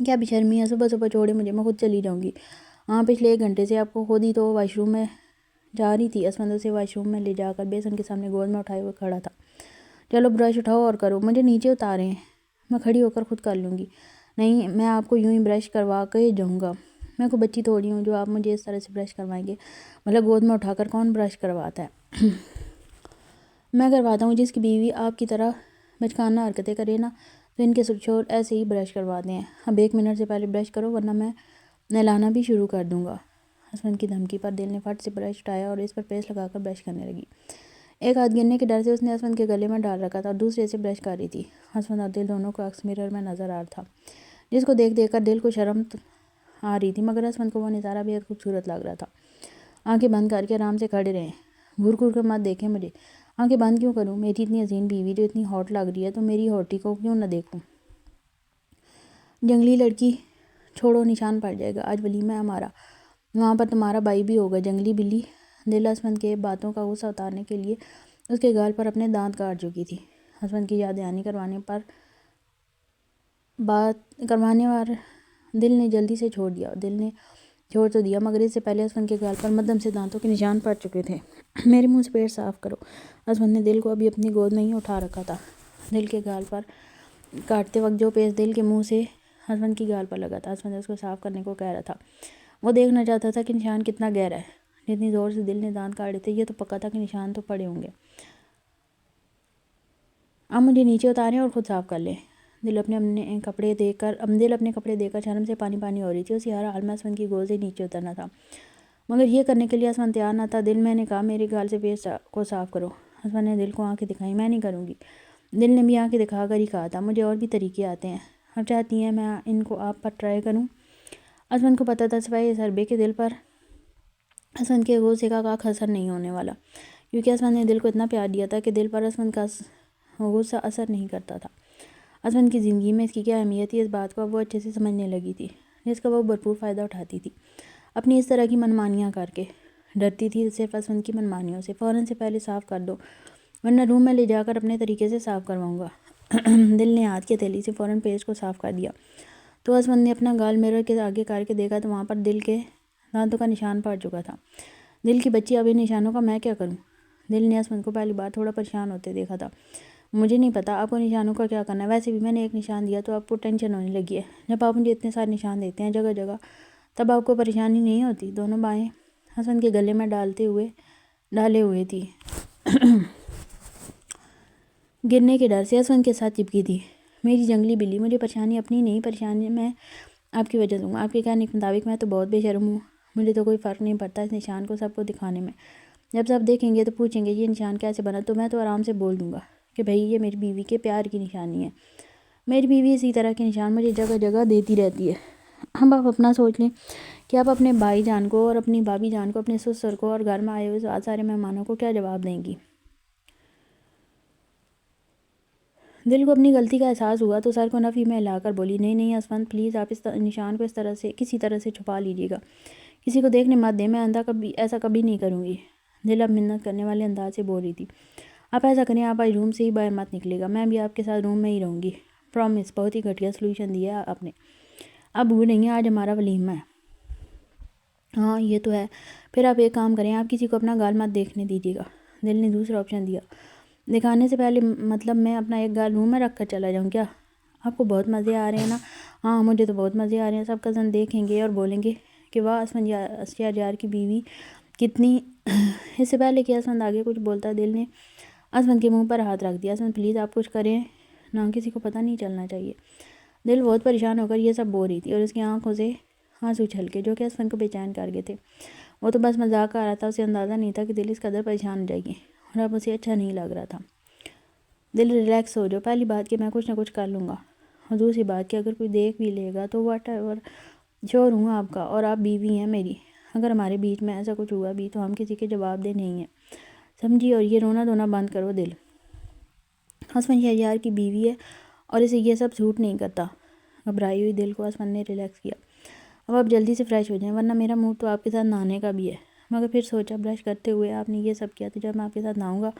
کیا بے شرمی ہے، صبح صبح چھوڑے مجھے، میں خود چلی جاؤں گی۔ ہاں پچھلے 1 گھنٹے سے آپ کو خود ہی تو واش روم میں جا رہی تھی۔ اسمند اسے واش روم میں لے جا کر بیسن کے سامنے گود میں اٹھائے ہوئے کھڑا تھا۔ چلو برش اٹھاؤ اور کرو، مجھے نیچے اتاریں، میں کھڑی ہو کر خود کر لوں گی۔ نہیں، میں آپ کو یوں ہی برش کروا کے جاؤں گا، میں کوئی بچی تھوڑی ہوں جو آپ مجھے اس طرح سے برش کروائیں گے۔ مطلب گود میں اٹھا کر کون برش کرواتا ہے؟ میں کرواتا ہوں، جس کی بیوی آپ کی طرح بچکانہ حرکتیں کرے نا تو ان کے شوہر ایسے ہی برش کرواتے ہیں۔ اب 1 منٹ سے پہلے برش کرو ورنہ میں نہلانا بھی شروع کر دوں گا۔ اسمند کی دھمکی پر دل نے فٹ سے برش اٹھایا اور اس پر پیسٹ لگا کر برش کرنے لگی۔ ایک ہاتھ گرنے کے ڈر سے اس نے اسمند کے گلے میں ڈال رکھا تھا اور دوسرے سے برش کر رہی تھی۔ اسمند اور دل دونوں کو عکس مرر میں نظر آ رہا تھا، جس کو دیکھ دیکھ کر دل کو شرم آ رہی تھی، مگر اسمند کو وہ نظارہ بہت خوبصورت لگ رہا تھا۔ آنکھیں بند کر کے آرام سے کھڑے رہیں، گھور گھور کر مت دیکھیں مجھے۔ آنکھیں بند کیوں کروں؟ میری اتنی حسین بیوی جو اتنی ہاٹ لگ رہی ہے تو میری ہاٹی کو کیوں نہ دیکھوں؟ جنگلی لڑکی، چھوڑو نشان پڑ جائے گا، آج ولیمہ ہے ہمارا، وہاں پر تمہارا بھائی بھی ہوگا، جنگلی بلی۔ دل اسمند کے باتوں کا غصہ اتارنے کے لیے اس کے گال پر اپنے دانت کاٹ چکی تھی۔ اسمند کی یاد دہانی کروانے پر دل نے جلدی سے چھوڑ دیا۔ دل نے چھوڑ تو دیا مگر اس سے پہلے اسمند کے گال پر مدھم سے دانتوں کے نشان پڑ چکے تھے۔ میرے منہ سے پیٹ صاف کرو۔ اسمند نے دل کو ابھی اپنی گود میں ہی اٹھا رکھا تھا۔ دل کے گال پر کاٹتے وقت جو پیسٹ دل کے منہ سے اسمند کی گال پر لگا تھا، اسمند اس کو صاف کرنے کو کہہ رہا تھا۔ وہ دیکھنا چاہتا تھا کہ نشان کتنا گہرا ہے۔ جتنی زور سے دل نے دانت کاٹے تھے یہ تو پکا تھا کہ نشان تو پڑے ہوں گے۔ اب مجھے نیچے اتاریں اور خود صاف کر لیں۔ دل اپنے کپڑے دیکھ کر شرم سے پانی پانی ہو رہی تھی۔ اسی ہر حال میں اسمند کی گود سے نیچے اترنا تھا مگر یہ کرنے کے لیے اسمند تیار نہ تھا۔ دل، میں نے کہا میرے گال سے پیسٹ کو صاف کرو۔ اسمند نے دل کو آنکھیں دکھائیں، میں نہیں کروں گی۔ دل نے بھی آنکھیں دکھا کر ہی کہا تھا، مجھے اور بھی طریقے آتے ہیں، اب چاہتی ہیں میں ان کو آپ پر ٹرائی کروں؟ اسمند کو پتہ تھا سوائے اس حربے کے دل پر اسمند کے غصے کا کاک اثر نہیں ہونے والا، کیونکہ اسمند نے دل کو اتنا پیار دیا تھا کہ دل پر اسمند کا غصہ اثر نہیں کرتا تھا۔ اسمند کی زندگی میں اس کی کیا اہمیت تھی، اس بات کو اب وہ اچھے سے سمجھنے لگی تھی، جس کا وہ بھرپور فائدہ اٹھاتی تھی اپنی اس طرح کی منمانیاں کر کے۔ ڈرتی تھی صرف اسمند کی منمانیوں سے۔ فوراً سے پہلے صاف کر دو ورنہ روم میں لے جا کر اپنے طریقے سے صاف کرواؤں گا۔ دل نے ہاتھ کی ہتھیلی سے فوراً پیسٹ کو صاف کر دیا تو اسمند نے اپنا گال مرر کے آگے کر کے دیکھا تو وہاں پر دل کے دانتوں کا نشان پڑ چکا تھا۔ دل کی بچی، اب ان نشانوں کا میں کیا کروں؟ دل نے اسمند کو پہلی بار تھوڑا پریشان ہوتے دیکھا تھا۔ مجھے نہیں پتا آپ کو نشانوں کا کیا کرنا ہے، ویسے بھی میں نے ایک نشان دیا تو آپ کو ٹینشن ہونے لگی ہے۔ جب آپ مجھے اتنے سارے نشان دیتے ہیں جگہ جگہ تب آپ کو پریشانی نہیں ہوتی؟ دونوں بائیں اسمند کے گلے میں ڈالے ہوئے تھی۔ گرنے کے ڈر سے اسمند کے ساتھ چپکی تھی۔ میری جنگلی بلی، مجھے پریشانی اپنی نہیں، پریشانی میں آپ کی وجہ سے ہوں۔ آپ کے کہنے کے مطابق میں تو بہت بے شرم ہوں، مجھے تو کوئی فرق نہیں پڑتا اس نشان کو سب کو دکھانے میں۔ جب سب دیکھیں گے تو پوچھیں گے یہ نشان کیسے بنا، تو میں تو آرام سے بول دوں گا کہ بھئی یہ میری بیوی کے پیار کی نشانی ہے۔ میری بیوی اسی طرح کے نشان مجھے جگہ جگہ دیتی رہتی ہے۔ اب آپ اپنا سوچ لیں کہ آپ اپنے بھائی جان کو اور اپنی بھابھی جان کو، اپنے سسر کو اور گھر میں آئے ہوئے سارے مہمانوں کو کیا جواب دیں گی؟ دل کو اپنی غلطی کا احساس ہوا تو سر کو نفی میں ہلا کر بولی، نہیں نہیں اسمند پلیز، آپ اس نشان کو کسی طرح سے چھپا لیجیے گا، کسی کو دیکھنے مت دیں، میں آئندہ ایسا کبھی نہیں کروں گی۔ دل اب منت کرنے والے انداز سے بول رہی تھی، آپ ایسا کریں، آپ آج روم سے ہی باہر مت نکلے گا، میں بھی آپ کے ساتھ روم میں ہی رہوں گی، پرومس۔ بہت ہی گھٹیا سلوشن دیا آپ نے، اب بھول نہیں ہے آج ہمارا ولیمہ ہے۔ ہاں یہ تو ہے، پھر آپ ایک کام کریں، آپ کسی کو اپنا گال مت دیکھنے دیجیے گا۔ دل نے دوسرا آپشن دیا، دکھانے سے پہلے مطلب میں اپنا ایک گال روم میں رکھ کر چلا جاؤں کیا؟ آپ کو بہت مزے آ رہے ہیں نا؟ ہاں مجھے تو بہت مزے آ رہے ہیں، سب کزن دیکھیں گے اور بولیں گے کہ واہ اسمند یار کی بیوی کتنی۔ اس سے پہلے کہ اسمند آگے کچھ بولتا دل نے اسمند کے منہ پر ہاتھ رکھ دیا، اسمند پلیز آپ کچھ کریں نا، کسی کو پتہ نہیں چلنا چاہیے۔ دل بہت پریشان ہو کر یہ سب بول رہی تھی اور اس کی آنکھوں سے آنسو چھلکے جو کہ اسمند کو بے چین کر گئے تھے۔ وہ تو بس مذاق کر رہا تھا، اسے اندازہ نہیں تھا کہ دل اس قدر پریشان ہو جائے گی اور اب اسے اچھا نہیں لگ رہا تھا۔ دل ریلیکس ہو جاؤ، پہلی بات کہ میں کچھ نہ کچھ کر لوں گا، اور دوسری بات کہ اگر کوئی دیکھ بھی لے گا تو واٹ ایور، شوہر ہوں آپ کا اور آپ بیوی ہیں میری، اگر ہمارے بیچ میں ایسا کچھ ہوا بھی تو ہم کسی کے جواب دہ نہیں ہیں، سمجھی، اور یہ رونا دھونا بند کرو دل۔ آسمان شہریار کی بیوی ہے اور اسے یہ سب سوٹ نہیں کرتا۔ گھبرائی ہوئی دل کو آسمان نے ریلیکس کیا۔ اب آپ جلدی سے فریش ہو جائیں ورنہ میرا موڈ تو آپ کے ساتھ نہانے کا بھی ہے۔ مگر پھر سوچا برش کرتے ہوئے آپ نے یہ سب کیا تو جب میں آپ کے ساتھ نہاؤں گا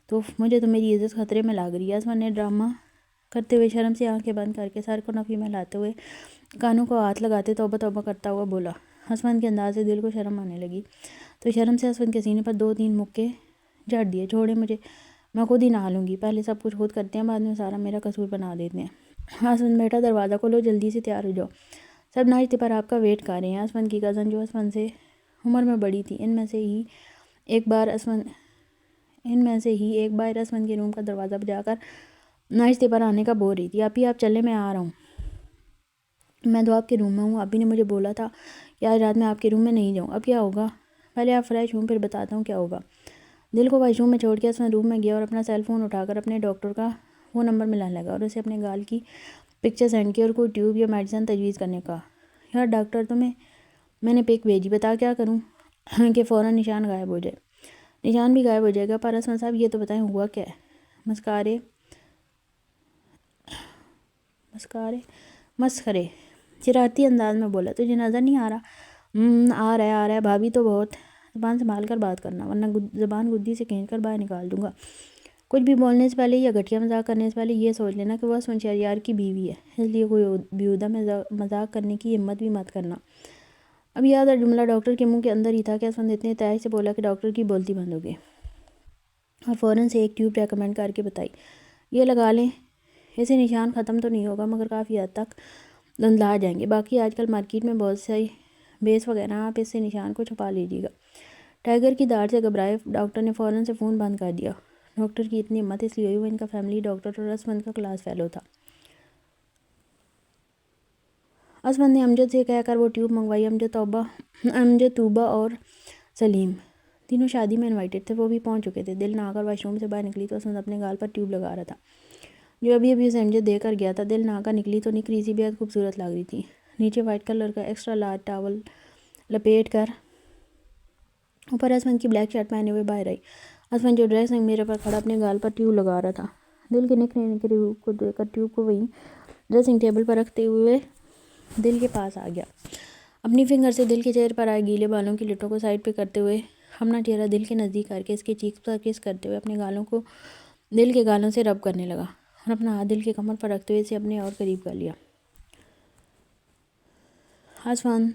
تو مجھے تو میری عزت خطرے میں لگ رہی ہے۔ آسمان نے ڈرامہ کرتے ہوئے شرم سے آنکھیں بند کر کے سر کو نفی میں لاتے ہوئے کانوں کو ہاتھ لگاتے توبہ توبہ کرتا ہوا بولا۔ آسمان کے انداز سے دل کو شرم آنے لگی تو شرم سے آسمان کے سینے پر 2-3 مکے جھڑ دیے۔ چھوڑے مجھے، میں خود ہی نہا لوں گی، پہلے سب کچھ خود کرتے ہیں، بعد میں سارا میرا قصور بنا دیتے ہیں۔ آسمان بیٹا دروازہ کھولو، جلدی سے تیار ہو جاؤ، سب ناشتے پر آپ کا ویٹ کر رہے ہیں۔ آسمان کی کزن جو آسمان سے عمر میں بڑی تھی، ان میں سے ہی ایک بار آسمان کے روم کا دروازہ بجا کر ناشتے پر آنے کا بول رہی تھی۔ آپ چلے، میں آ رہا ہوں، میں تو آپ کے روم میں ہوں۔ ابھی نے مجھے بولا تھا کہ آج رات میں آپ کے روم میں نہیں جاؤں۔ اب کیا ہوگا؟ پہلے آپ فریش ہوں پھر بتاتا ہوں کیا ہوگا۔ دل کو واش روم میں چھوڑ کے آسمان روم میں گیا اور اپنا سیل فون اٹھا کر اپنے ڈاکٹر کا فون نمبر ملانے لگا اور اسے اپنے گال کی پکچر سینڈ کی اور کوئی ٹیوب یا میڈیسن تجویز کرنے کا۔ یار ڈاکٹر تمہیں میں نے پک بھیجی، بتا کیا کروں کہ فوراً نشان غائب ہو جائے؟ نشان بھی غائب ہو جائے گا، پر آسمان صاحب یہ تو بتائیں ہوا کیا ہے؟ مسخرے شرارتی انداز میں بولا۔ تجھے نظر نہیں آ رہا؟ آ رہا ہے بھابھی، تو بہت زبان سنبھال کر بات کرنا ورنہ زبان گدی سے کھینچ کر باہر نکال دوں گا۔ کچھ بھی بولنے سے پہلے یا گھٹیا مذاق کرنے سے پہلے یہ سوچ لینا کہ وہ آسمان شہریار کی بیوی ہے، اس لیے کوئی بیہودہ مذاق کرنے کی ہمت بھی مت کرنا۔ اب یاد اور جملہ ڈاکٹر کے منہ کے اندر ہی تھا کہ آسمان اتنے تیز سے بولا کہ ڈاکٹر کی بولتی بند ہو گئی اور فوراً سے ایک ٹیوب ریکمینڈ کر کے بتائی، یہ لگا لیں، اسے نشان ختم تو نہیں ہوگا مگر کافی حد تک دھندلا جائیں گے۔ باقی آج کل مارکیٹ میں بہت سی بیس وغیرہ، آپ اس سے نشان کو چھپا لیجیے گا۔ ٹائیگر کی داڑھ سے گھبرائے ڈاکٹر نے فوراً سے فون بند کر دیا۔ ڈاکٹر کی اتنی ہمت اس لیے ہوئی وہ ان کا فیملی ڈاکٹر اور آسمان کا کلاس فیلو تھا۔ آسمان نے امجد سے کہہ کر وہ ٹیوب منگوائی۔ امجد، توبہ اور سلیم تینوں شادی میں انوائٹڈ تھے، وہ بھی پہنچ چکے تھے۔ دل نہا کر واش روم سے باہر نکلی تو آسمان اپنے گال پر ٹیوب لگا رہا تھا جو ابھی اسے امجد دے کر گیا تھا۔ دل نہا کر نکلی تو نکری سی بےحد خوبصورت لگ رہی تھی۔ نیچے وائٹ کلر کا ایکسٹرا لارج ٹاول لپیٹ کر اوپر آسمان کی بلیک شرٹ پہنے ہوئے باہر آئی۔ آسمان جو ڈریسنگ میرر پر کھڑا اپنے گال پر ٹیوب لگا رہا تھا، دل کے نکھری روپ کو دیکھ کر ٹیوب کو وہیں ڈریسنگ ٹیبل پر رکھتے ہوئے دل کے پاس آ گیا۔ اپنی فنگر سے دل کے چہرے پر آئے گیلے بالوں کی لٹوں کو سائڈ پہ کرتے ہوئے اپنا چہرہ دل کے نزدیک کر کے اس کے چیک پر کس کرتے ہوئے اپنے گالوں کو دل کے گالوں سے رب کرنے لگا اور اپنا ہاتھ دل کے کمر پر رکھتے ہوئے اسے اپنے اور قریب کر لیا۔ آسمان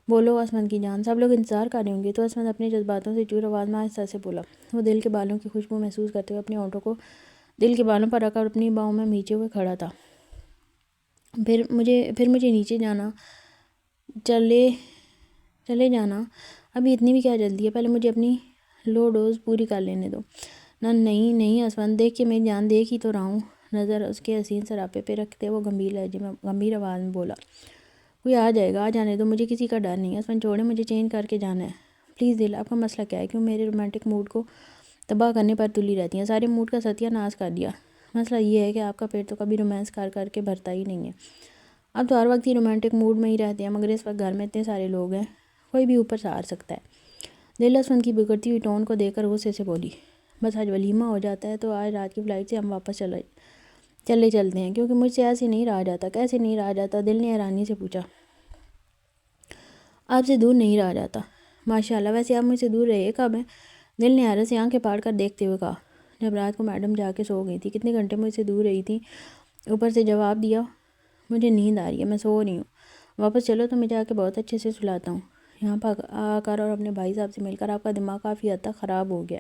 بولو آسمان کی جان، سب لوگ انتظار کر رہے ہوں گے۔ تو آسمان اپنے جذباتوں سے چور آواز میں آہستہ سے بولا۔ وہ دل کے بالوں کی خوشبو محسوس کرتے ہوئے اپنے ہونٹوں کو دل کے بالوں پر رکھ کر اپنی باہوں میں میچے ہوئے کھڑا تھا۔ پھر مجھے نیچے جانا، چلے جانا، ابھی اتنی بھی کیا جلدی ہے، پہلے مجھے اپنی لو ڈوز پوری کر لینے دو۔ نہیں آسمان، دیکھ کے میری جان، دیکھ ہی تو رہا ہوں۔ نظر اس کے حسین سراپے پہ رکھتے وہ گمبھیر آواز میں بولا، کوئی آ جائے گا، آ جانے دو، مجھے کسی کا ڈر نہیں۔ آسمان چھوڑے، مجھے چینج کر کے جانا ہے پلیز۔ دل، آپ کا مسئلہ کیا ہے؟ کیوں میرے رومانٹک موڈ کو تباہ کرنے پر تلی رہتی ہیں؟ سارے موڈ کا ستیہ ناش کر دیا۔ مسئلہ یہ ہے کہ آپ کا پیٹ تو کبھی رومانس کر کے بھرتا ہی نہیں ہے۔ اب تو ہر وقت ہی رومانٹک موڈ میں ہی رہتے ہیں، مگر اس وقت گھر میں اتنے سارے لوگ ہیں، کوئی بھی اوپر سے آ سکتا ہے۔ دل آسمان کی بگڑتی ہوئی ٹون کو دیکھ کر غصے سے بولی، بس آج ولیمہ ہو جاتا ہے تو آج رات کی فلائٹ سے ہم واپس چلتے ہیں، کیونکہ مجھ سے ایسے نہیں رہا جاتا۔ کیسے نہیں رہا جاتا؟ دل نے حیرانی سے پوچھا۔ آپ سے دور نہیں رہا جاتا؟ ماشاءاللہ، ویسے آپ مجھ سے دور رہے کب ہیں؟ دل نے حیرت سے آنکھیں پھاڑ کر دیکھتے ہوئے کہا، جب رات کو میڈم جا کے سو گئی تھی۔ کتنے گھنٹے مجھ سے دور رہی تھی؟ اوپر سے جواب دیا، مجھے نیند آ رہی ہے، میں سو رہی ہوں۔ واپس چلو تو میں جا کے بہت اچھے سے سلاتا ہوں۔ یہاں پر آ کر اور اپنے بھائی صاحب سے مل کر آپ کا دماغ کافی حد تک خراب ہو گیا۔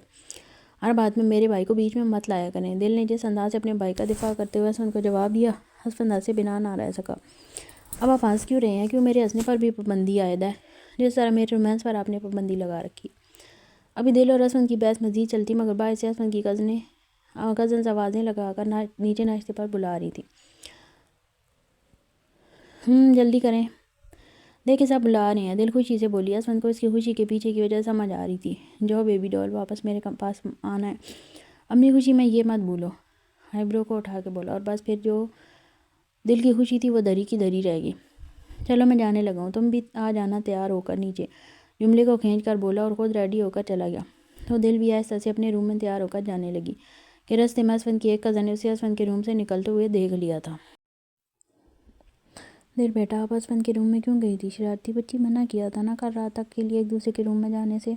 ہر بات میں میرے بھائی کو بیچ میں مت لایا کریں۔ دل نے جس انداز سے اپنے بھائی کا دفاع کرتے ہوئے آسمان کو جواب دیا، آسمان سے بنا نہ رہ سکا۔ اب آپ ہنس کیوں رہے ہیں؟ کیوں میرے ہنسنے پر بھی پابندی عائد ہے، جس طرح میرے رومانس پر آپ نے پابندی لگا رکھی؟ ابھی دل اور آسمان کی بحث مزید چلتی مگر باہر سے آسمان کی کزنز آوازیں لگا کر نیچے ناشتے پر بلا رہی تھی۔ جلدی کریں، دیکھیں سب بلا رہے ہیں، دل خوشی سے بولی۔ آسمان کو اس کی خوشی کے پیچھے کی وجہ سمجھ آ رہی تھی۔ جو بیبی ڈول، واپس میرے پاس آنا ہے، اپنی خوشی میں یہ مت بھولو۔ آئیبرو کو اٹھا کے بولا، اور بس پھر جو دل کی خوشی تھی وہ دری کی دری رہ گئی۔ چلو میں جانے لگا ہوں، تم بھی آ جانا تیار ہو کر نیچے۔ جملے کو کھینچ کر بولا اور خود ریڈی ہو کر چلا گیا۔ تو دل بھی آہستہ سے اپنے روم میں تیار ہو کر جانے لگی کہ راستے میں اسفند کی ایک کزن نے اسے اسفند کے روم سے نکلتے ہوئے دیکھ لیا تھا۔ دل بیٹا آپ اسفند کے روم میں کیوں گئی تھی؟ شرارتی بچی، منع کیا تھا نا کل رات تک کے لیے ایک دوسرے کے روم میں جانے سے۔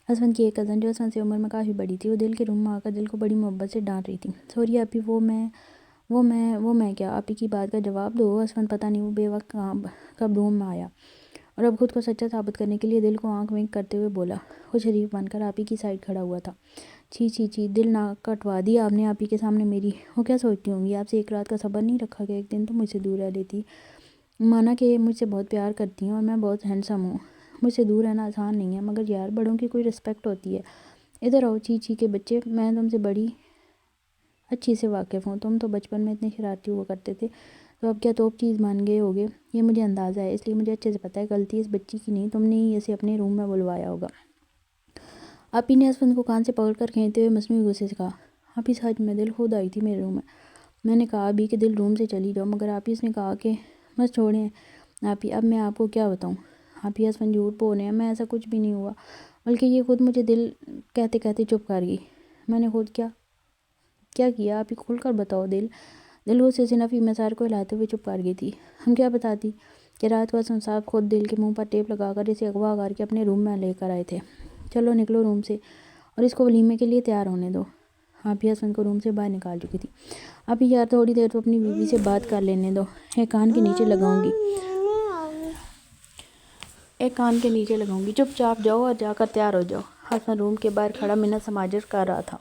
اسفند کی ایک کزن جو اسفند سے عمر میں کافی بڑی تھی، وہ دل کے روم میں آ کر دل کو بڑی محبت سے ڈانٹ رہی تھی۔ سوری آپی، وہ میں کیا؟ آپی کی بات کا جواب دو۔ اسفند پتہ نہیں وہ بے وقت کب روم میں آیا اور اب خود کو سچا ثابت کرنے کے لیے دل کو آنکھ ونک کرتے ہوئے بولا۔ وہ شریف بن کر آپی کی سائڈ کھڑا ہوا تھا۔ چھی چھی چھی، دل ناک کٹوا دی آپ نے آپی کے سامنے میری۔ وہ کیا سوچتی ہوں گی؟ آپ سے ایک رات کا صبر نہیں رکھا کہ ایک دن تو مجھ سے دور رہ لیتی؟ مانا کہ مجھ سے بہت پیار کرتی ہیں اور میں بہت ہینڈسم ہوں، مجھ سے دور رہنا آسان نہیں ہے، مگر یار بڑوں کی کوئی رسپیکٹ ہوتی ہے۔ ادھر آؤ چھی چھی کے بچے، میں تم سے بڑی اچھی سے واقف ہوں۔ تم تو بچپن میں اتنے شرارتی ہوا کرتے تھے، تو اب کیا توپ چیز مان گئے ہوگے؟ یہ مجھے اندازہ ہے، اس لیے مجھے اچھے سے پتہ ہے غلطی اس بچی کی نہیں، تم نے ہی اسے اپنے روم میں بلوایا ہوگا۔ آپی نے اسفند کو کان سے پکڑ کر کھینچتے ہوئے مصنوعی غصے سے کہا۔ آپی سچ میں دل خود آئی تھی میرے روم میں نے کہا بھی کہ دل روم سے چلی جاؤ، مگر آپی اس نے کہا کہ بس چھوڑیں آپی، اب میں آپ کو کیا بتاؤں؟ آپی اسفند جھوٹ بول رہے ہیں، میں ایسا کچھ بھی نہیں ہوا، بلکہ یہ خود مجھے دل کہتے کہتے چپ کر گئی۔ میں نے خود کیا کیا آپی؟ کھل کر بتاؤ۔ دل غصے سے نفی میں سر کو ہلاتے ہوئے چپ کر گئی تھی۔ ہم کیا بتاتی کہ رات کو اسفند صاحب خود دل کے منہ پر ٹیپ لگا کر اسے اغوا کر کے اپنے روم میں لے کر آئے تھے۔ چلو نکلو روم سے اور اس کو ولیمے کے لیے تیار ہونے دو۔ آپی اسفند کو روم سے باہر نکال چکی تھی۔ آپی یار تھوڑی دیر تو اپنی بیوی سے بات کر لینے دو، ایک کان کے نیچے لگاؤں گی، چپ چاپ جاؤ اور جا کر تیار ہو جاؤ۔ اسفند روم کے باہر کھڑا منت سماجر کر رہا تھا۔